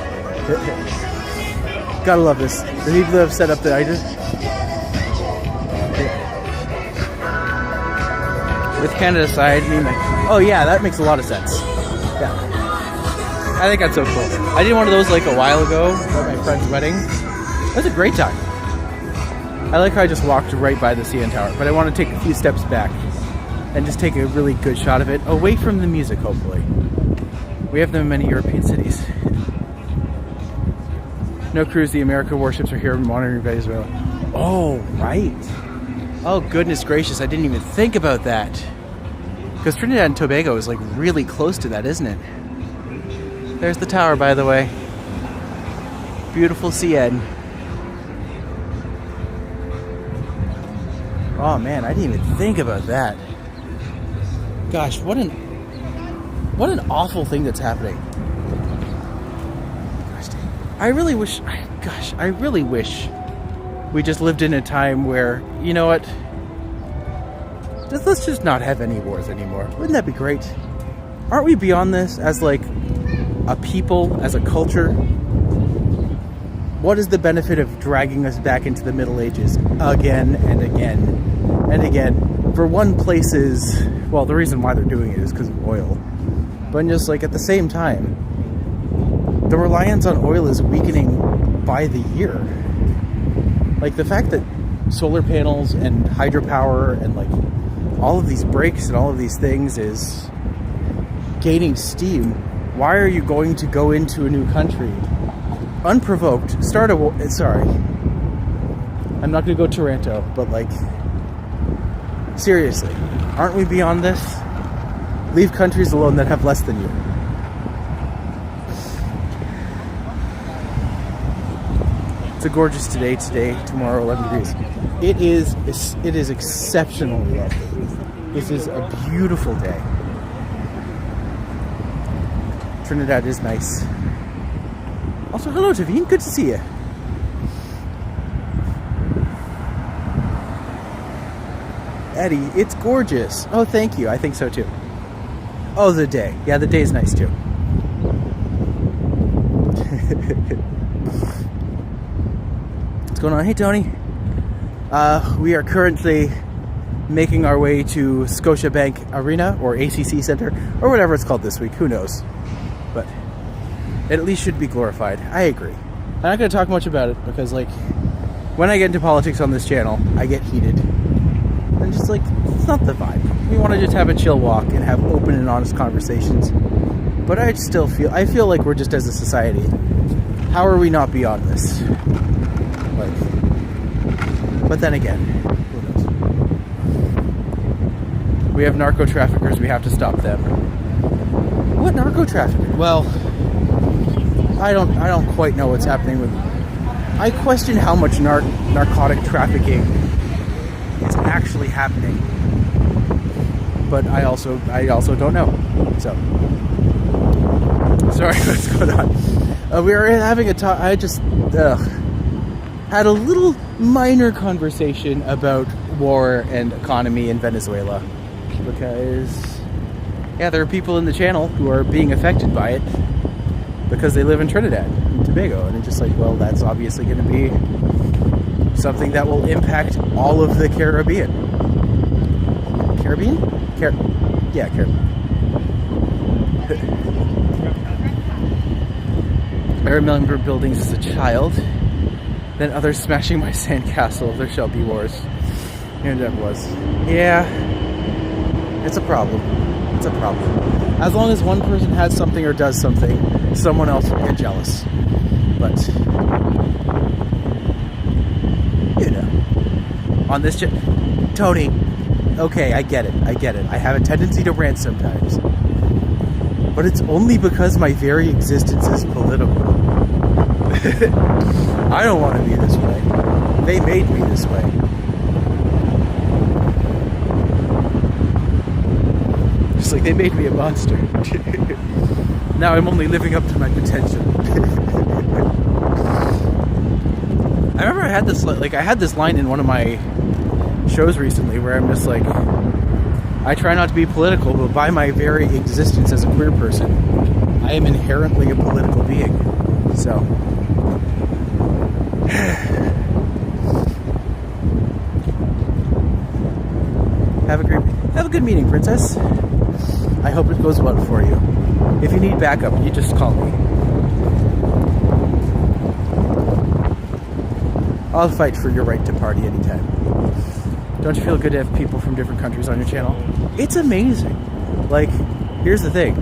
Gotta love this. The people that have set up the idea. With Canada aside, oh yeah, that makes a lot of sense. Yeah. I think that's so cool. I did one of those like a while ago at my friend's wedding. It was a great time. I like how I just walked right by the CN Tower, but I want to take a few steps back and just take a really good shot of it, away from the music, hopefully. We have them in many European cities. No cruise, the American warships are here monitoring Venezuela. Oh, right. Oh, goodness gracious, I didn't even think about that. Because Trinidad and Tobago is like really close to that, isn't it? There's the tower, by the way. Beautiful CN. Oh man, I didn't even think about that. Gosh, what an awful thing that's happening. Gosh, I really wish we just lived in a time where, you know what? Let's just not have any wars anymore. Wouldn't that be great? Aren't we beyond this as like a people, as a culture? What is the benefit of dragging us back into the Middle Ages again and again and again? For one, places, well, the reason why they're doing it is because of oil. But just like at the same time, the reliance on oil is weakening by the year. Like the fact that solar panels and hydropower and like all of these breaks and all of these things is gaining steam. Why are you going to go into a new country unprovoked, start a war? Sorry, I'm not going to go Toronto, but like, seriously, aren't we beyond this? Leave countries alone that have less than you. It's a gorgeous day today, tomorrow 11 degrees. It is exceptionally lovely. This is a beautiful day. Trinidad is nice. Also, hello Tavine, good to see you. Eddie, it's gorgeous. Oh, thank you. I think so too. Oh, the day. Yeah, the day's nice too. What's going on? Hey, Tony. We are currently making our way to Scotiabank Arena or ACC Center or whatever it's called this week. Who knows? But it at least should be glorified. I agree. I'm not going to talk much about it because, like, when I get into politics on this channel, I get heated. And just, like, it's not the vibe. We want to just have a chill walk and have open and honest conversations. But I feel like we're just as a society. How are we not beyond this? Like, but then again, who knows? We have narco traffickers, we have to stop them. What narco trafficker? Well, I don't quite know what's happening with. I question how much narcotic trafficking is actually happening, but I also don't know. So, sorry, what's going on? We are having a talk. I just had a little minor conversation about war and economy in Venezuela because, yeah, there are people in the channel who are being affected by it because they live in Trinidad and Tobago, and it's just like, well, that's obviously going to be something that will impact all of the Caribbean. Caribbean? Yeah, Caribbean. I remember buildings as a child, then others smashing my sandcastle. There shall be wars. And that was. Yeah, it's a problem. It's a problem. As long as one person has something or does something, someone else will get jealous. But, you know, on this Tony, okay, I get it. I have a tendency to rant sometimes. But it's only because my very existence is political. I don't want to be this way. They made me this way. Just like they made me a monster. Now I'm only living up to my potential. I remember I had this line in one of my shows recently where I'm just like, I try not to be political, but by my very existence as a queer person, I am inherently a political being. So, have a good meeting, princess. I hope it goes well for you. If you need backup, you just call me. I'll fight for your right to party anytime. Don't you feel good to have people from different countries on your channel? It's amazing. Like, here's the thing.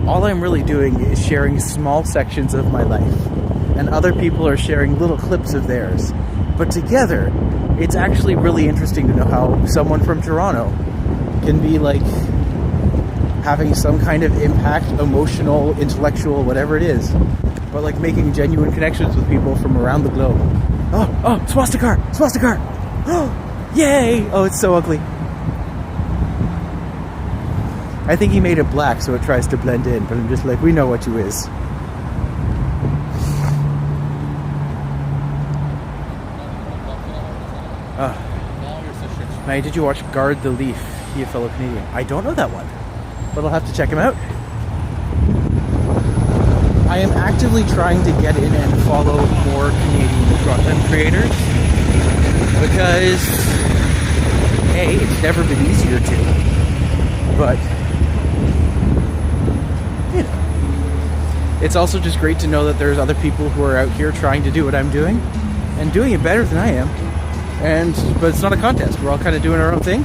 All I'm really doing is sharing small sections of my life, and other people are sharing little clips of theirs. But together, it's actually really interesting to know how someone from Toronto can be, like, having some kind of impact, emotional, intellectual, whatever it is, but, like, making genuine connections with people from around the globe. Oh, swastika! Oh, yay! Oh, it's so ugly. I think he made it black so it tries to blend in, but I'm just like, we know what you is. Now, did you watch Guard the Leaf? He a fellow Canadian. I don't know that one, but I'll have to check him out. I am actively trying to get in and follow more Canadian content creators because, A, it's never been easier to, but, you know, it's also just great to know that there's other people who are out here trying to do what I'm doing and doing it better than I am. But it's not a contest. We're all kind of doing our own thing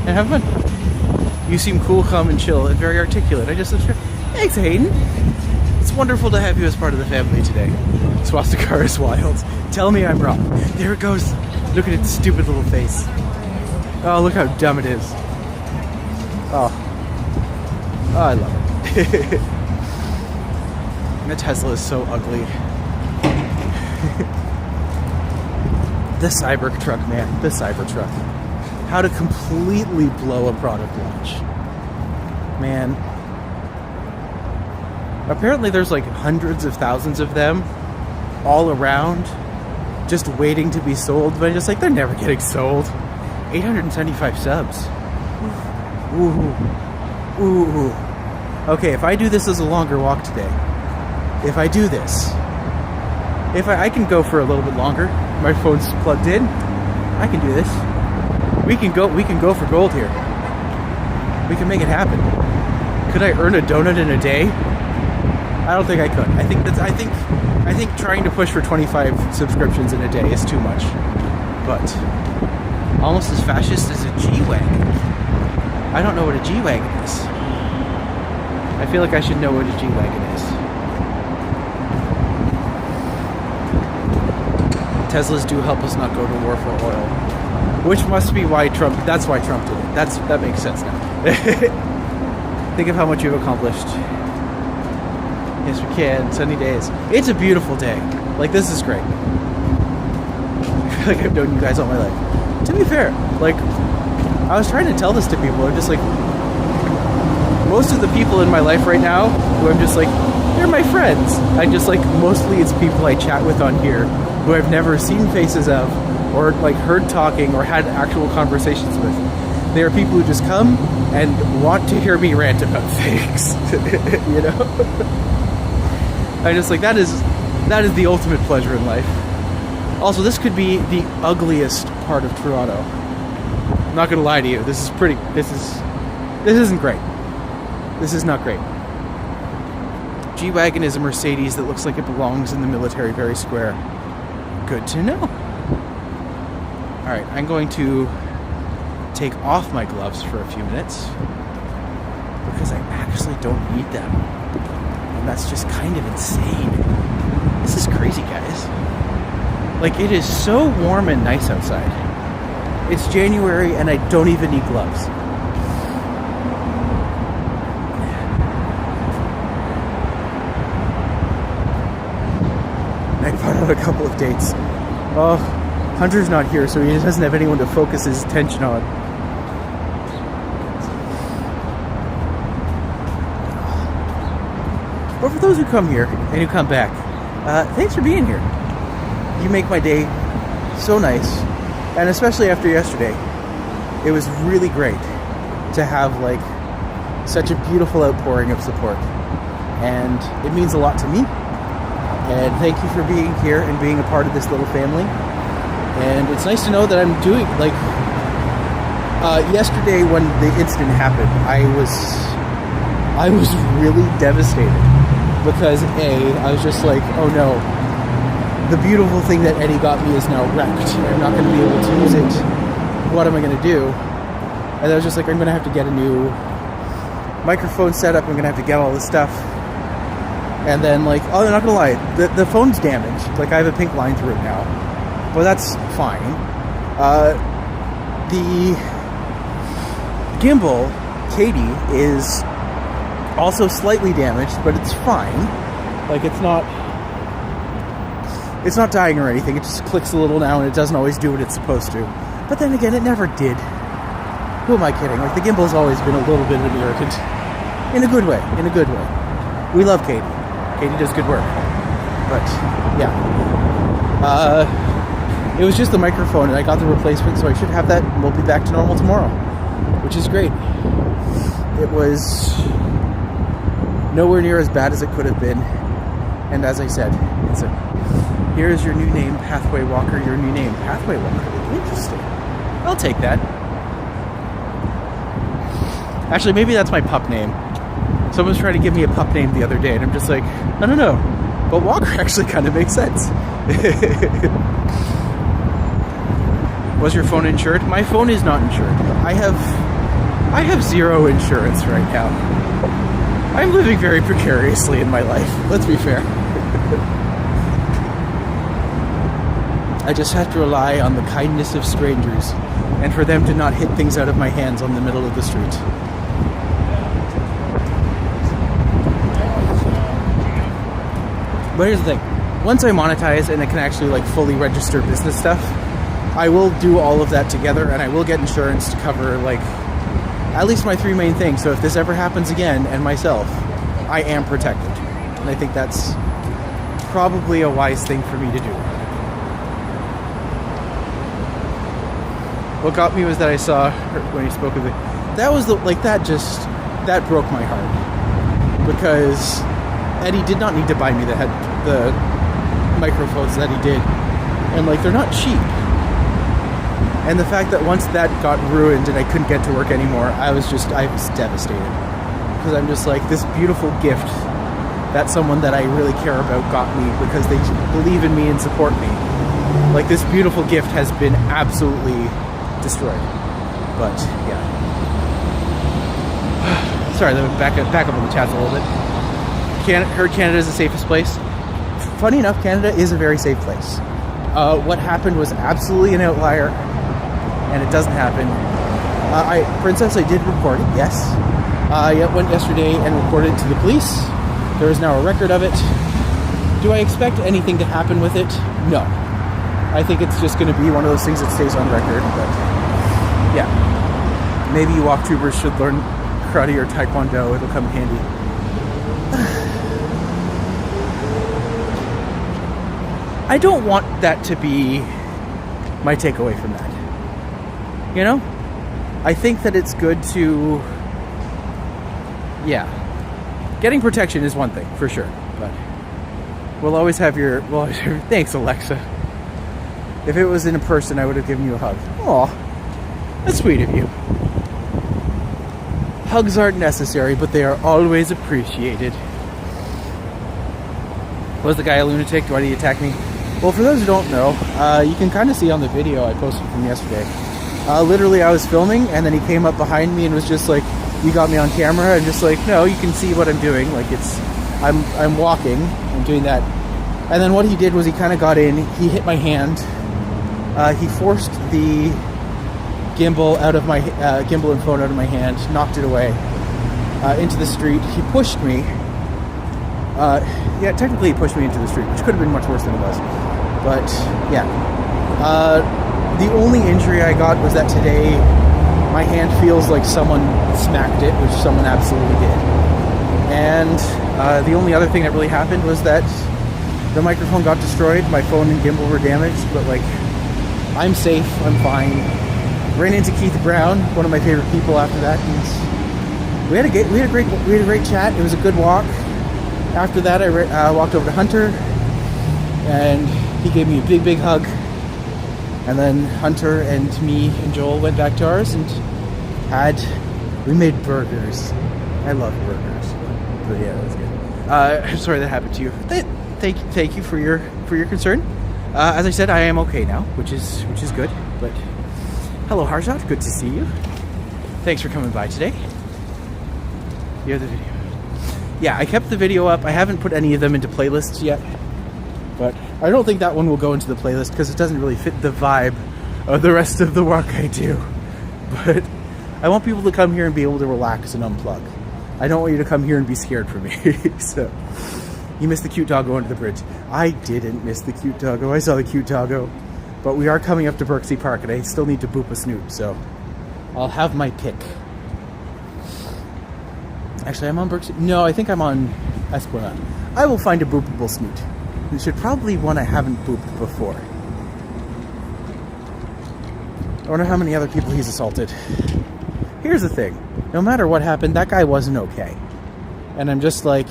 and having fun. You seem cool, calm, and chill, and very articulate. Thanks, Hayden. It's wonderful to have you as part of the family today. Swastika is wild. Tell me I'm wrong. There it goes. Look at its stupid little face. Oh, look how dumb it is. Oh, I love it. The Tesla is so ugly. The Cybertruck, man. The Cybertruck. How to completely blow a product launch. Man. Apparently there's like hundreds of thousands of them all around just waiting to be sold, but just like they're never getting sold. 875 subs. Ooh. Ooh. Okay, if I do this as a longer walk today, if I do this, if I can go for a little bit longer. My phone's plugged in. I can do this. We can go for gold here. We can make it happen. Could I earn a donut in a day? I don't think I could. I think trying to push for 25 subscriptions in a day is too much. But almost as fascist as a G-Wagon. I don't know what a G-Wagon is. I feel like I should know what a G-Wagon is. Teslas do help us not go to war for oil. Which must be why Trump, that's why Trump did it. That makes sense now. Think of how much you've accomplished. Yes, we can. Sunny days. It's a beautiful day. Like, this is great. I feel like I've known you guys all my life. To be fair, like, I was trying to tell this to people. I'm just like, most of the people in my life right now, who I'm just like, they're my friends. I just like, mostly it's people I chat with on here, who I've never seen faces of, or like heard talking, or had actual conversations with. They are people who just come and want to hear me rant about things. You know? I just like, that is the ultimate pleasure in life. Also, this could be the ugliest part of TOURonno. I'm not gonna lie to you. This isn't great. This is not great. G-Wagon is a Mercedes that looks like it belongs in the military, very square. Good to know. Alright, I'm going to take off my gloves for a few minutes because I actually don't need them. And that's just kind of insane. This is crazy, guys. Like, it is so warm and nice outside. It's January and I don't even need gloves. I found out a couple of dates. Oh, Hunter's not here, so he doesn't have anyone to focus his attention on. But for those who come here and who come back, thanks for being here. You make my day so nice, and especially after yesterday, it was really great to have like such a beautiful outpouring of support, and it means a lot to me. And thank you for being here and being a part of this little family. And it's nice to know that I'm doing, like, yesterday when the incident happened, I was really devastated because I was just like, oh no, the beautiful thing that Eddie got me is now wrecked. I'm not going to be able to use it. What am I going to do? And I was just like, I'm going to have to get a new microphone setup. I'm going to have to get all this stuff. And then, like, oh, I'm not gonna lie, the phone's damaged. Like, I have a pink line through it now. Well, that's fine. The gimbal, Katie, is also slightly damaged, but it's fine. Like, it's not dying or anything. It just clicks a little now, and it doesn't always do what it's supposed to. But then again, it never did. Who am I kidding? Like, the gimbal's always been a little bit of an irritant. In a good way. In a good way. We love Katie. Katie does good work. But, yeah. It was just the microphone, and I got the replacement, so I should have that, and we'll be back to normal tomorrow. Which is great. It was nowhere near as bad as it could have been. And as I said, here's your new name, Pathway Walker. Your new name, Pathway Walker. Interesting. I'll take that. Actually, maybe that's my pup name. Someone was trying to give me a pup name the other day, and I'm just like, no. But Walker actually kind of makes sense. Was your phone insured? My phone is not insured. I have zero insurance right now. I'm living very precariously in my life. Let's be fair. I just have to rely on the kindness of strangers, and for them to not hit things out of my hands on the middle of the street. But here's the thing, once I monetize and I can actually like fully register business stuff, I will do all of that together, and I will get insurance to cover like at least my three main things. So if this ever happens again, and myself, I am protected. And I think that's probably a wise thing for me to do. what got me was that I saw her when he spoke of it. That was that broke my heart, because Eddie did not need to buy me the microphones that he did, and like, they're not cheap. And the fact that once that got ruined and I couldn't get to work anymore, I was devastated, because I'm just like, this beautiful gift that someone that I really care about got me because they believe in me and support me. Like, this beautiful gift has been absolutely destroyed. But yeah. Sorry, let me back up on the chat a little bit. Heard Canada is the safest place. Funny enough, Canada is a very safe place. What happened was absolutely an outlier, and it doesn't happen. Princess, I did report it, yes. I went yesterday and reported it to the police. There is now a record of it. Do I expect anything to happen with it? No. I think it's just going to be one of those things that stays on record, but yeah. Maybe you walk troopers should learn karate or taekwondo. It'll come in handy. I don't want that to be my takeaway from that. You know? I think that it's good to... Yeah. Getting protection is one thing, for sure. But we'll always have your... Thanks, Alexa. If it was in person, I would have given you a hug. Aw. That's sweet of you. Hugs aren't necessary, but they are always appreciated. Was the guy a lunatic? Why did he attack me? Well, for those who don't know, you can kind of see on the video I posted from yesterday. Literally, I was filming, and then he came up behind me and was just like, "You got me on camera?" And just like, "No, you can see what I'm doing. Like, I'm walking, I'm doing that." And then what he did was he kind of got in, he hit my hand, he forced the gimbal gimbal and phone out of my hand, knocked it away into the street. He pushed me. Yeah, technically he pushed me into the street, which could have been much worse than it was. But yeah, the only injury I got was that today my hand feels like someone smacked it, which someone absolutely did. And the only other thing that really happened was that the microphone got destroyed, my phone and gimbal were damaged, but like, I'm safe, I'm fine. Ran into Keith Brown, one of my favorite people after that, and we had a great chat. It was a good walk. After that, I walked over to Hunter, and he gave me a big hug. And then Hunter and me and Joel went back to ours and we made burgers. I love burgers, but yeah, that was good. I'm sorry that happened to you. Thank you for your concern. As I said, I am okay now, which is good. But hello, Harjot, good to see you. Thanks for coming by today. You have the video. Yeah, I kept the video up. I haven't put any of them into playlists yet, but I don't think that one will go into the playlist because it doesn't really fit the vibe of the rest of the work I do. But I want people to come here and be able to relax and unplug. I don't want you to come here and be scared for me. So, you missed the cute doggo under the bridge. I didn't miss the cute doggo. I saw the cute doggo. But we are coming up to Berksea Park, and I still need to boop a snoot, so I'll have my pick. Actually, I'm on Berksea. No, I think I'm on Esplanade. I will find a boopable snoot. You should probably one I haven't booped before. I wonder how many other people he's assaulted. Here's the thing. No matter what happened, that guy wasn't okay. And I'm just like,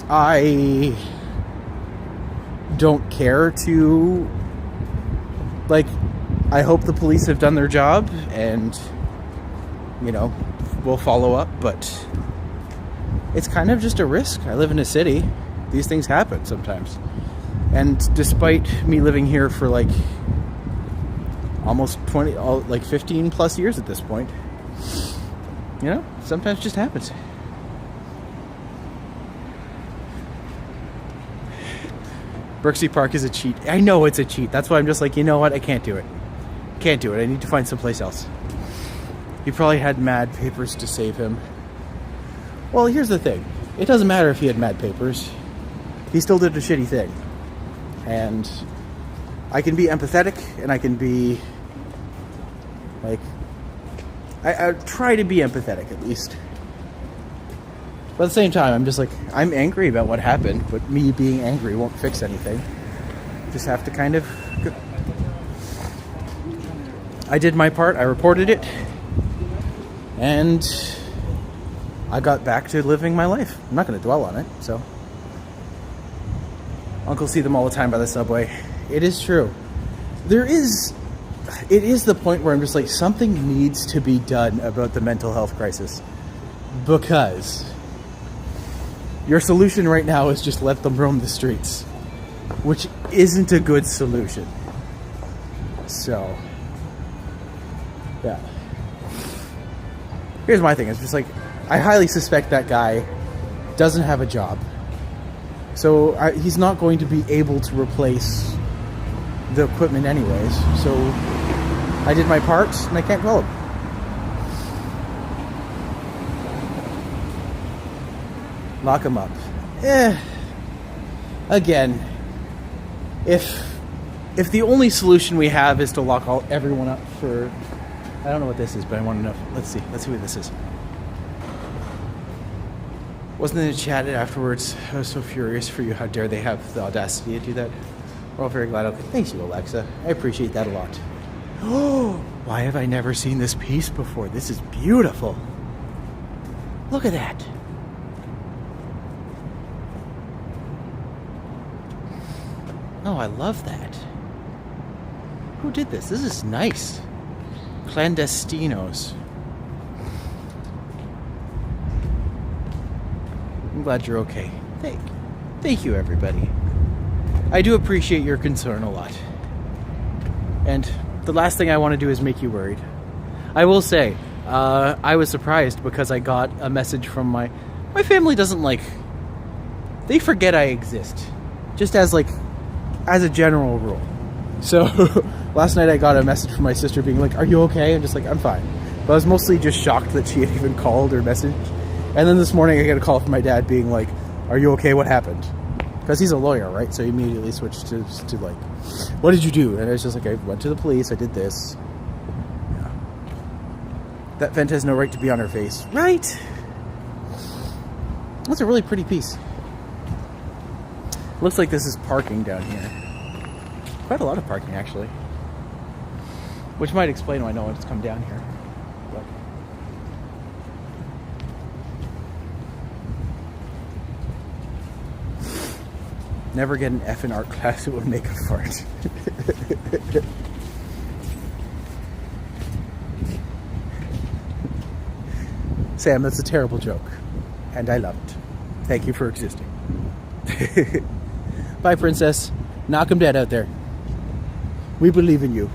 I don't care to, like, I hope the police have done their job and, you know, we'll follow up, but it's kind of just a risk. I live in a city. These things happen sometimes. And despite me living here for like almost 15 plus years at this point, you know, sometimes it just happens. Berksea Park is a cheat. I know it's a cheat. That's why I'm just like, you know what? I can't do it. Can't do it. I need to find someplace else. He probably had mad papers to save him. Well, here's the thing. It doesn't matter if he had mad papers. He still did a shitty thing. And I can be empathetic, and I can be, like, I try to be empathetic, at least. But at the same time, I'm just like, I'm angry about what happened, but me being angry won't fix anything. Just have to kind of... I did my part. I reported it. And I got back to living my life. I'm not going to dwell on it, so. Uncle see them all the time by the subway. It is true. It is the point where I'm just like, something needs to be done about the mental health crisis. Because your solution right now is just let them roam the streets, which isn't a good solution. So, yeah. Here's my thing. It's just like, I highly suspect that guy doesn't have a job. So he's not going to be able to replace the equipment anyways. So I did my part and I can't dwell him. Lock him up. Again, if the only solution we have is to lock everyone up for, I don't know what this is, but I want to know. Let's see what this is. Wasn't in the chat afterwards. I was so furious for you. How dare they have the audacity to do that? We're all very glad. Okay, thanks you, Alexa. I appreciate that a lot. Oh, why have I never seen this piece before? This is beautiful. Look at that. Oh, I love that. Who did this? This is nice. Clandestinos. I'm glad you're okay. Thank you, everybody. I do appreciate your concern a lot. And the last thing I want to do is make you worried. I will say, I was surprised because I got a message from my family doesn't they forget I exist. Just as a general rule. So, last night I got a message from my sister being like, are you okay? I'm just like, I'm fine. But I was mostly just shocked that she had even called or messaged. And then this morning I got a call from my dad being like, are you okay? What happened? Because he's a lawyer, right? So he immediately switched to what did you do? And I was just like, I went to the police, I did this. Yeah. That vent has no right to be on her face. Right? That's a really pretty piece. Looks like this is parking down here. Quite a lot of parking, actually. Which might explain why no one's come down here. But never get an F in art class, it would make a fart. Sam, that's a terrible joke. And I love it. Thank you for existing. Bye, princess. Knock him dead out there. We believe in you.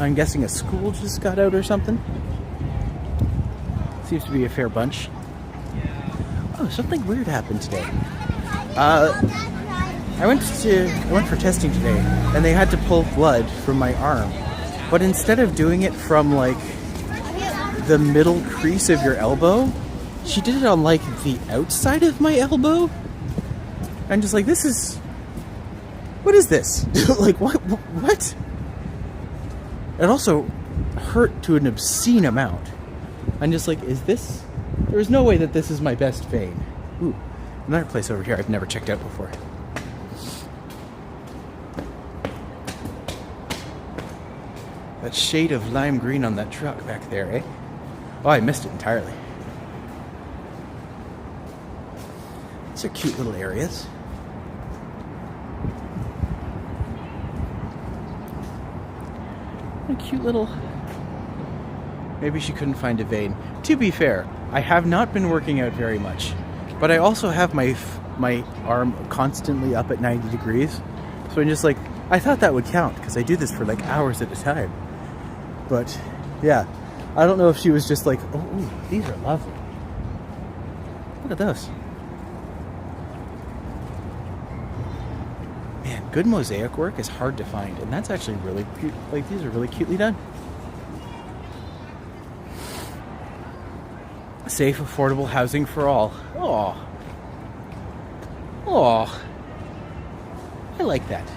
I'm guessing a school just got out or something. Seems to be a fair bunch. Oh, something weird happened today. I went for testing today, and they had to pull blood from my arm. But instead of doing it from the middle crease of your elbow, she did it on the outside of my elbow. I'm just like, this is, what is this? What? It also hurt to an obscene amount. I'm just like, is this? There's no way that this is my best vein. Ooh, another place over here I've never checked out before. That shade of lime green on that truck back there, eh? Oh, I missed it entirely. These are cute little areas. A cute little... Maybe she couldn't find a vein. To be fair, I have not been working out very much. But I also have my arm constantly up at 90 degrees. So I'm just like, I thought that would count, because I do this for hours at a time. But, yeah. I don't know if she was just like, oh, ooh, these are lovely. Look at those. Man. man, good mosaic work is hard to find, and that's actually really cute. Like, these are really cutely done. Safe, affordable housing for all. Oh. Oh. I like that.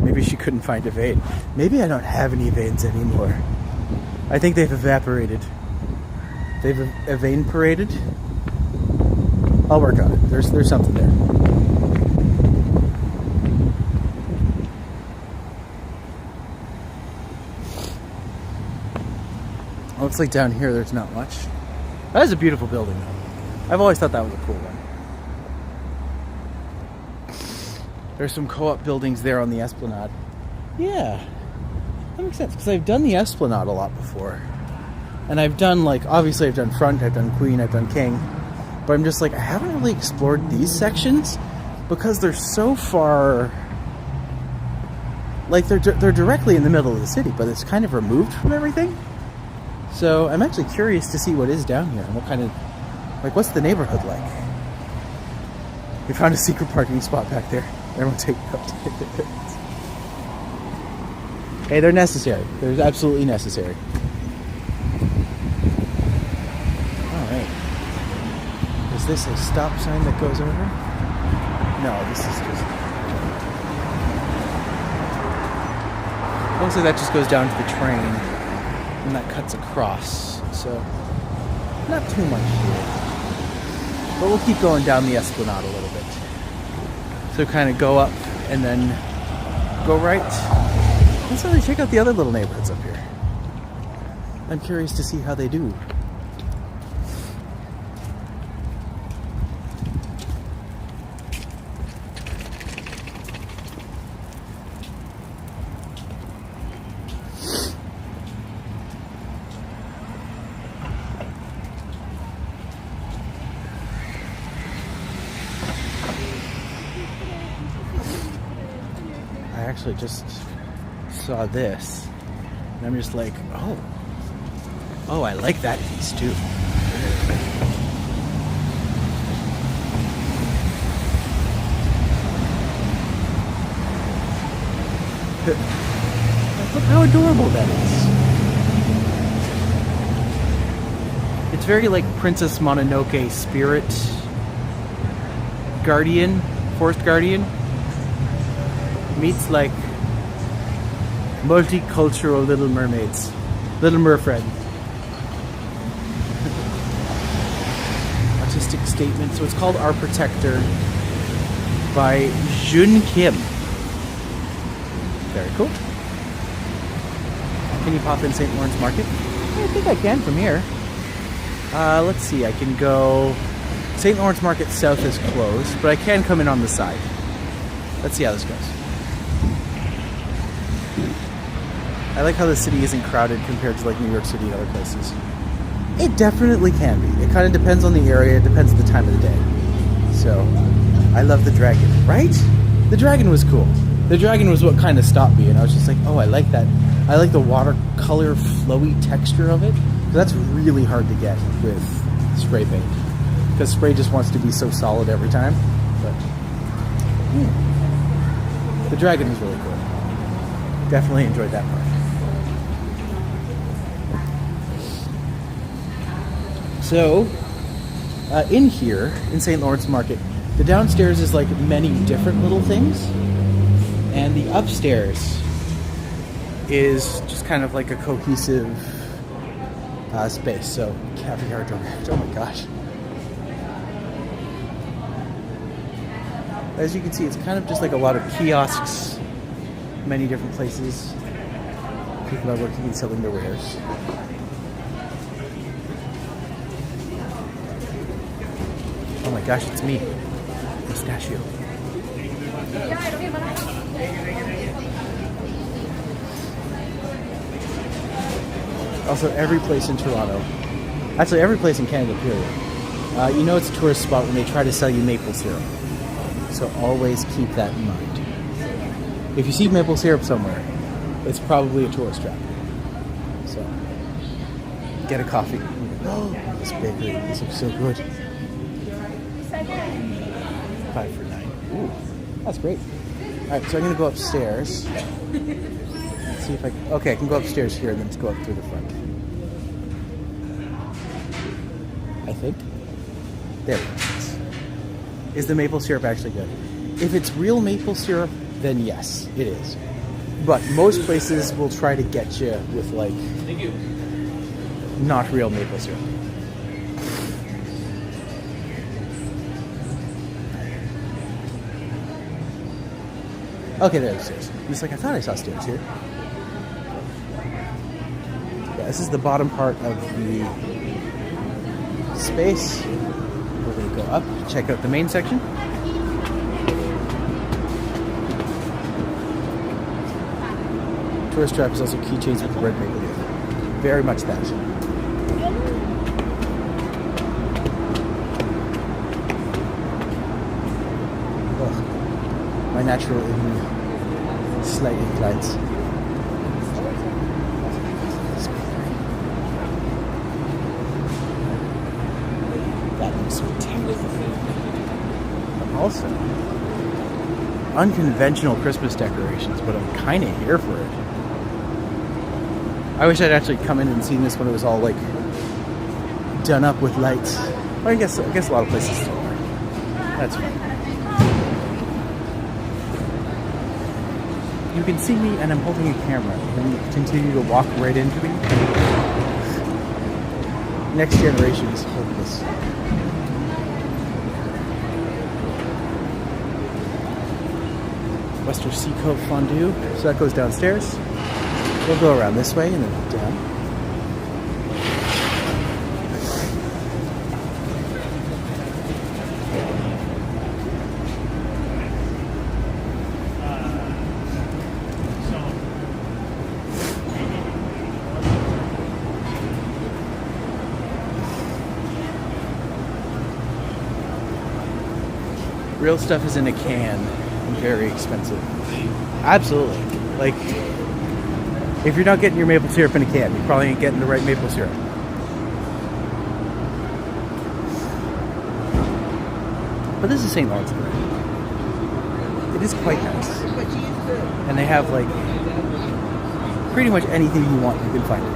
Maybe she couldn't find a vein. Maybe I don't have any veins anymore. I think they've evaporated. They've evaporated. I'll work on it. There's something there. Looks like down here there's not much. That is a beautiful building though. I've always thought that was a cool one. There's some co-op buildings there on the Esplanade. Yeah, that makes sense because I've done the Esplanade a lot before. And I've done, like, obviously I've done Front, I've done Queen, I've done King. But I'm just like, I haven't really explored these sections because they're so far, like they're directly in the middle of the city, but it's kind of removed from everything. So I'm actually curious to see what is down here and what kind of, like, what's the neighborhood like? We found a secret parking spot back there. Everyone take notes. Hey, they're necessary. They're absolutely necessary. Alright. Is this a stop sign that goes over? No, this is just... Looks like that just goes down to the train. And that cuts across. So, not too much here. But we'll keep going down the Esplanade a little bit. So kind of go up and then go right. Let's really check out the other little neighborhoods up here. I'm curious to see how they do. I actually just saw this and I'm just like, oh, I like that piece too. Look how adorable that is. It's very like Princess Mononoke Spirit Guardian, Forest Guardian. Meets like multicultural Little Mermaids. Little Merfred. Artistic statement. So it's called Our Protector by Jun Kim. Very cool. Can you pop in St. Lawrence Market? I think I can from here. Let's see. I can go... St. Lawrence Market South is closed, but I can come in on the side. Let's see how this goes. I like how the city isn't crowded compared to like New York City and other places. It definitely can be. It kind of depends on the area. It depends on the time of the day. So, I love the dragon, right? The dragon was cool. The dragon was what kind of stopped me, and I was just like, oh, I like that. I like the watercolor flowy texture of it. That's really hard to get with spray paint because spray just wants to be so solid every time. But the dragon was really cool. Definitely enjoyed that part. So, in here, in St. Lawrence Market, the downstairs is like many different little things, and the upstairs is just kind of like a cohesive space. So, caviar donut, oh my gosh. As you can see, it's kind of just like a lot of kiosks, many different places. People are working and selling their wares. Oh my gosh, it's me. Pistachio. Also, every place in Toronto, actually every place in Canada, period, you know it's a tourist spot when they try to sell you maple syrup. So always keep that in mind. If you see maple syrup somewhere, it's probably a tourist trap. So, get a coffee. Oh, this bakery. This looks so good. 5 for 9. Ooh, that's great. Alright, so I'm going to go upstairs. Let's see if I can... Okay, I can go upstairs here and then just go up through the front. I think. There it is. Is the maple syrup actually good? If it's real maple syrup, then yes, it is. But most places will try to get you with, like, not real maple syrup. Okay, there's the stairs. He's like, I thought I saw stairs here. Yeah, this is the bottom part of the space. We're going to go up, check out the main section. Tourist trap is also keychains with red maple leaf. Very much that. Ugh. My natural immune slightly inclines. That looks so terrible. Also, unconventional Christmas decorations, but I'm kind of here for it. I wish I'd actually come in and seen this when it was all like done up with lights. Well, I guess a lot of places still are. That's fine. You can see me and I'm holding a camera and you continue to walk right into me. Next generation is hopeless. Western Sea Cove Fondue. So that goes downstairs. We'll go around this way and then down. Real stuff is in a can and very expensive. Absolutely. Like, if you're not getting your maple syrup in a can, you probably ain't getting the right maple syrup. But this is St. Lawrenceburg. It is quite nice. And they have, like, pretty much anything you want, you can find it.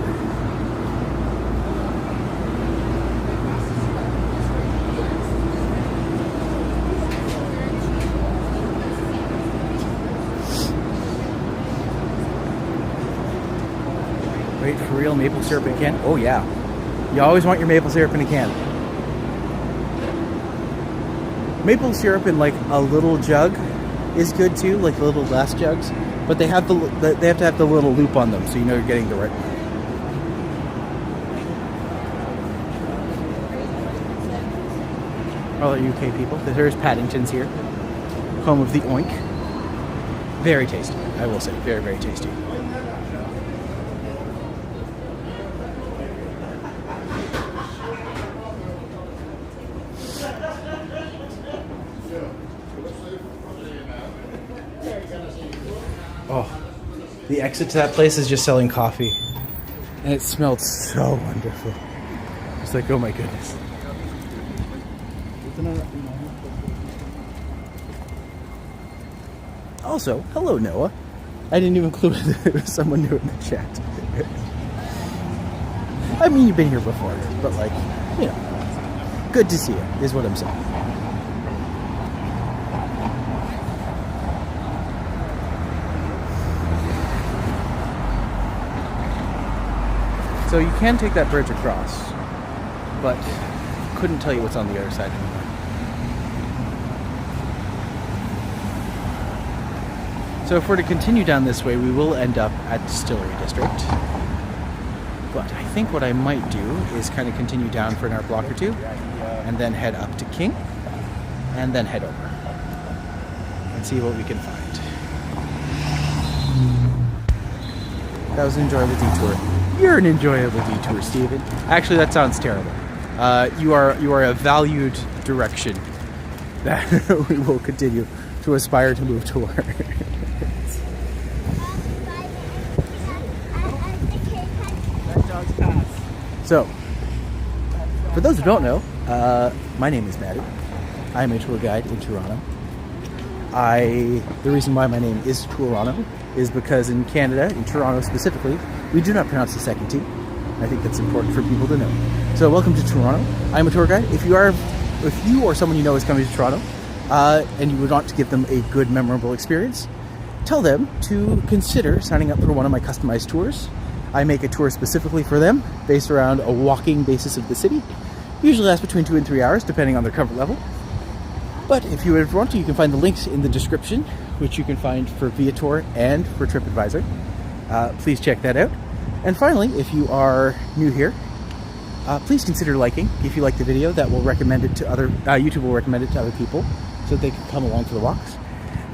Wait for real maple syrup in a can? Oh yeah. You always want your maple syrup in a can. Maple syrup in like a little jug is good too, like the little glass jugs. But they have they have to have the little loop on them, so you know you're getting the right one. All our UK people. There's Paddington's here, home of the oink. Very tasty, I will say, very, very tasty. Oh, the exit to that place is just selling coffee. And it smelled so wonderful. It's like, oh my goodness. Also, hello Noah. I didn't even include that there was someone new in the chat. I mean, you've been here before, but like, you know, good to see you, is what I'm saying. So you can take that bridge across, but couldn't tell you what's on the other side anymore. So if we're to continue down this way, we will end up at Distillery District. But I think what I might do is kind of continue down for another block or two, and then head up to King, and then head over, and see what we can find. That was an enjoyable detour. You're an enjoyable detour, Steven. Actually, that sounds terrible. You are a valued direction that we will continue to aspire to move toward. So, for those who don't know, my name is Matti. I'm a tour guide in TOURonno. The reason why my name is TOURonno is because in Canada, in Toronto specifically, we do not pronounce the second T. I think that's important for people to know. So welcome to TOURonno. I'm a tour guide. If you or someone you know is coming to Toronto, and you would want to give them a good, memorable experience, tell them to consider signing up for one of my customized tours. I make a tour specifically for them, based around a walking basis of the city. Usually lasts between 2 and 3 hours, depending on their comfort level. But if you ever want to, you can find the links in the description, which you can find for VIATOR and for TRIPADVISOR. Please check that out. And finally, if you are new here, please consider liking. If you like the video, that will recommend it to other, YouTube will recommend it to other people so that they can come along for the walks.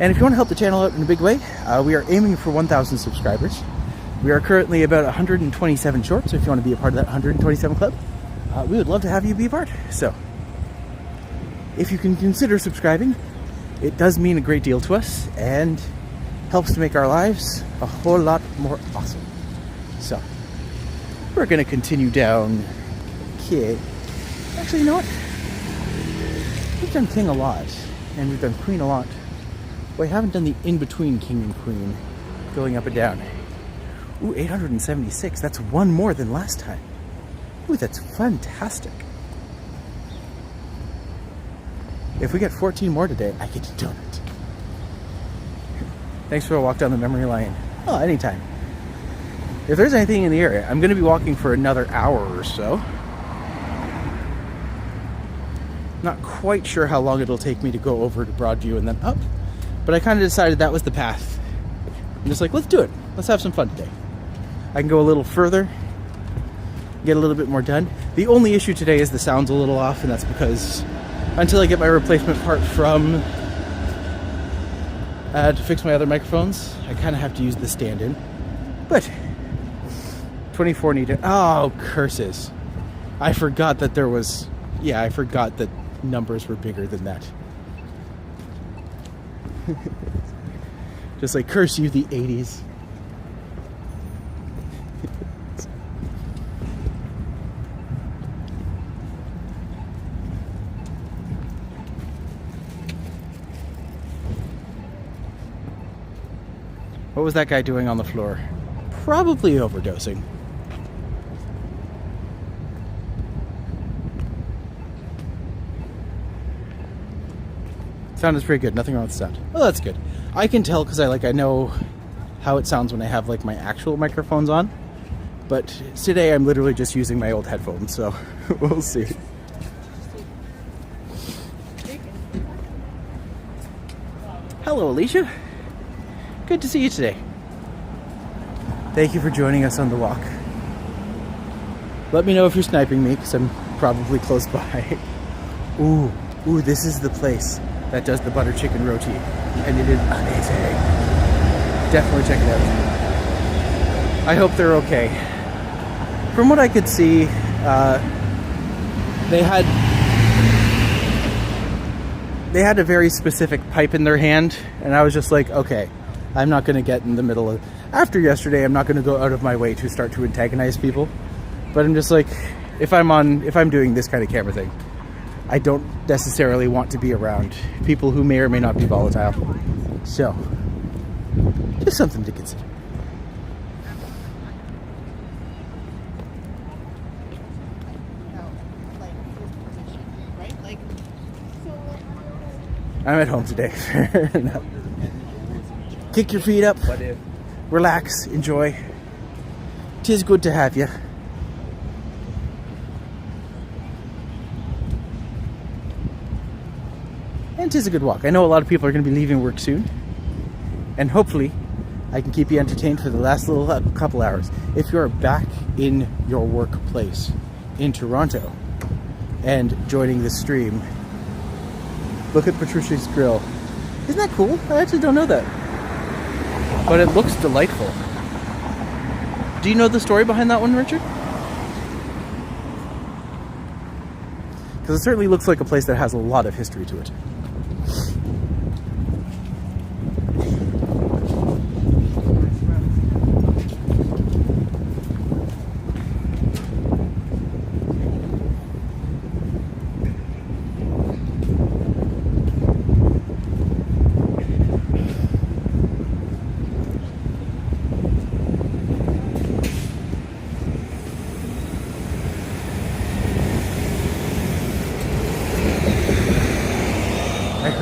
And if you want to help the channel out in a big way, we are aiming for 1,000 subscribers. We are currently about 127 short, so if you want to be a part of that 127 club, we would love to have you be a part. So, if you can consider subscribing, it does mean a great deal to us and helps to make our lives a whole lot more awesome. So, we're going to continue down King. Actually, you know what? We've done King a lot, and we've done Queen a lot. We haven't done the in-between King and Queen, going up and down. Ooh, 876. That's one more than last time. Ooh, that's fantastic. If we get 14 more today, I get to do it. Thanks for a walk down the memory lane. Oh, anytime. If there's anything in the area, I'm going to be walking for another hour or so. Not quite sure how long it'll take me to go over to Broadview and then up, but I kind of decided that was the path. I'm just like, let's do it. Let's have some fun today. I can go a little further, get a little bit more done. The only issue today is the sound's a little off, and that's because until I get my replacement part from to fix my other microphones, I kind of have to use the stand-in. But 24 needed. Oh, curses. I forgot that there was... Yeah, I forgot that numbers were bigger than that. Just like, curse you, the 80s. What was that guy doing on the floor? Probably overdosing. Sound is pretty good. Nothing wrong with the sound. Oh, that's good. I can tell because I know how it sounds when I have like my actual microphones on. But today I'm literally just using my old headphones, so we'll see. Hello, Alicia. Good to see you today. Thank you for joining us on the walk. Let me know if you're sniping me, because I'm probably close by. Ooh, this is the place that does the butter chicken roti, and it is amazing. Definitely check it out. I hope they're okay. From what I could see, they had a very specific pipe in their hand, and I was just like, okay, I'm not going to get in the middle of... After yesterday, I'm not going to go out of my way to start to antagonize people. But I'm just like, if I'm doing this kind of camera thing, I don't necessarily want to be around people who may or may not be volatile. So, just something to consider. I'm at home today. No. Kick your feet up, relax, enjoy. 'Tis good to have you. And 'tis a good walk. I know a lot of people are going to be leaving work soon. And hopefully, I can keep you entertained for the last little couple hours. If you're back in your workplace in Toronto and joining the stream, look at Patricia's grill. Isn't that cool? I actually don't know that. But it looks delightful. Do you know the story behind that one, Richard? Because it certainly looks like a place that has a lot of history to it.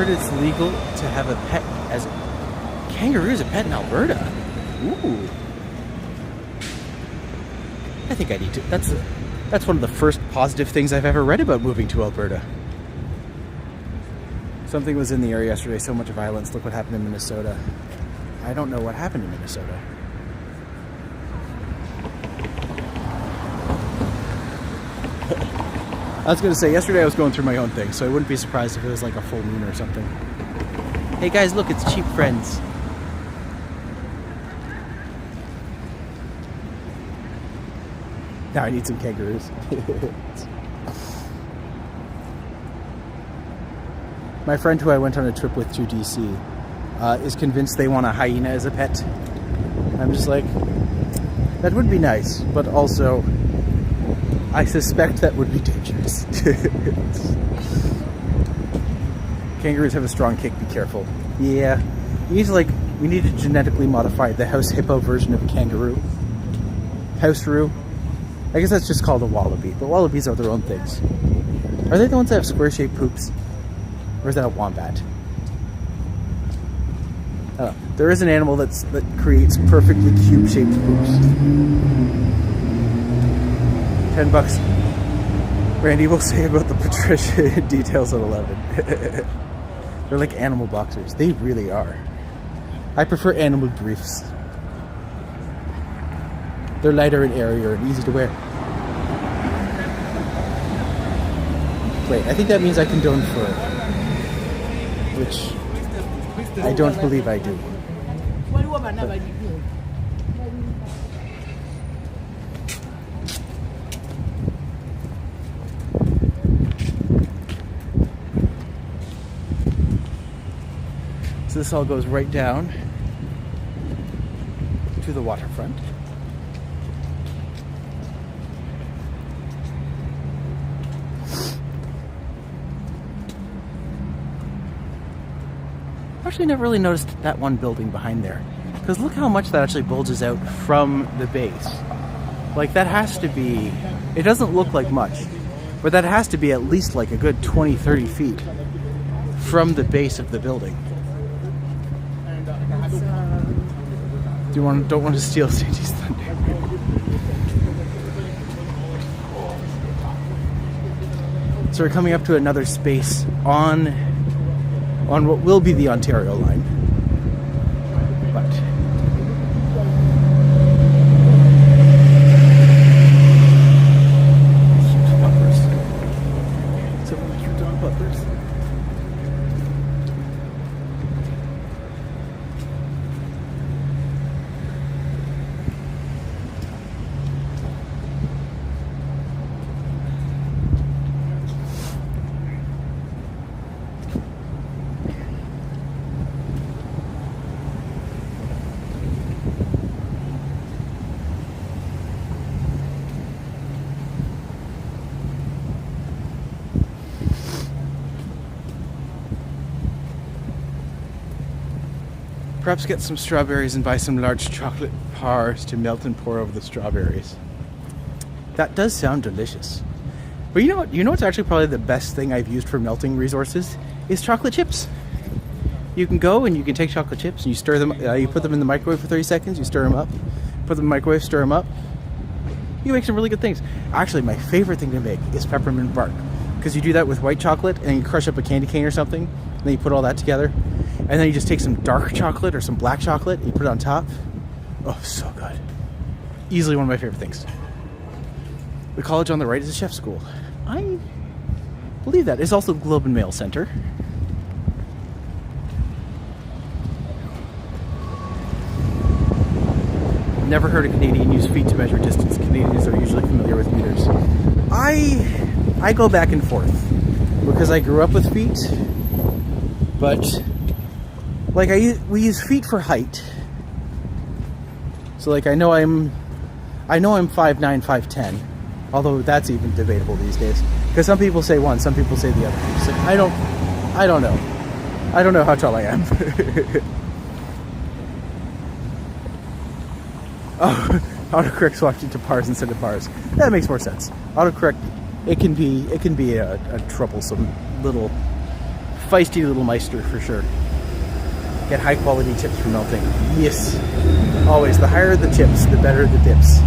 heard it's legal to have a pet as a kangaroo as a pet in Alberta. Ooh. I think I need to. That's one of the first positive things I've ever read about moving to Alberta. Something was in the air yesterday, so much violence. Look what happened in Minnesota. I don't know what happened in Minnesota. I was going to say, yesterday I was going through my own thing, so I wouldn't be surprised if it was like a full moon or something. Hey guys, look, it's Cheap Friends. Now I need some kangaroos. My friend who I went on a trip with to DC is convinced they want a hyena as a pet. I'm just like, that would be nice, but also I suspect that would be dangerous. Kangaroos have a strong kick, be careful. Yeah, we need to genetically modify the house hippo version of kangaroo. House-roo. I guess that's just called a wallaby, but wallabies are their own things. Are they the ones that have square-shaped poops? Or is that a wombat? I don't know. There is an animal that creates perfectly cube-shaped poops. $10 Randy will say about the Patricia details at 11. They're like animal boxers. They really are. I prefer animal briefs. They're lighter and airier and easy to wear. Wait, I think that means I condone fur. Which I don't believe I do. But so this all goes right down to the waterfront. Actually never really noticed that one building behind there, because look how much that actually bulges out from the base. Like, that has to be, it doesn't look like much, but that has to be at least like a good 20-30 feet from the base of the building. Don't want to steal Sandy's thunder. So we're coming up to another space on what will be the Ontario line. But cute bumpers. So many cute dog bumpers. Perhaps get some strawberries and buy some large chocolate bars to melt and pour over the strawberries. That does sound delicious. But you know what? You know what's actually probably the best thing I've used for melting resources is chocolate chips. You can go and you can take chocolate chips and you stir them. You put them in the microwave for 30 seconds. You stir them up. Put them in the microwave. Stir them up. You can make some really good things. Actually, my favorite thing to make is peppermint bark, because you do that with white chocolate and you crush up a candy cane or something. And then you put all that together. And then you just take some dark chocolate or some black chocolate and you put it on top. Oh, so good. Easily one of my favorite things. The college on the right is a chef school. I believe that. It's also the Globe and Mail Center. Never heard a Canadian use feet to measure distance. Canadians are usually familiar with meters. I go back and forth because I grew up with feet, but like we use feet for height. So like I know I'm 5'9", 5'10", although that's even debatable these days. Because some people say one, some people say the other. It's like, I don't know. I don't know how tall I am. Oh, autocorrect swapped into pars instead of bars. That makes more sense. Autocorrect, it can be a troublesome little feisty little meister for sure. Get high quality chips for melting. Yes. Always, the higher the chips, the better the dips.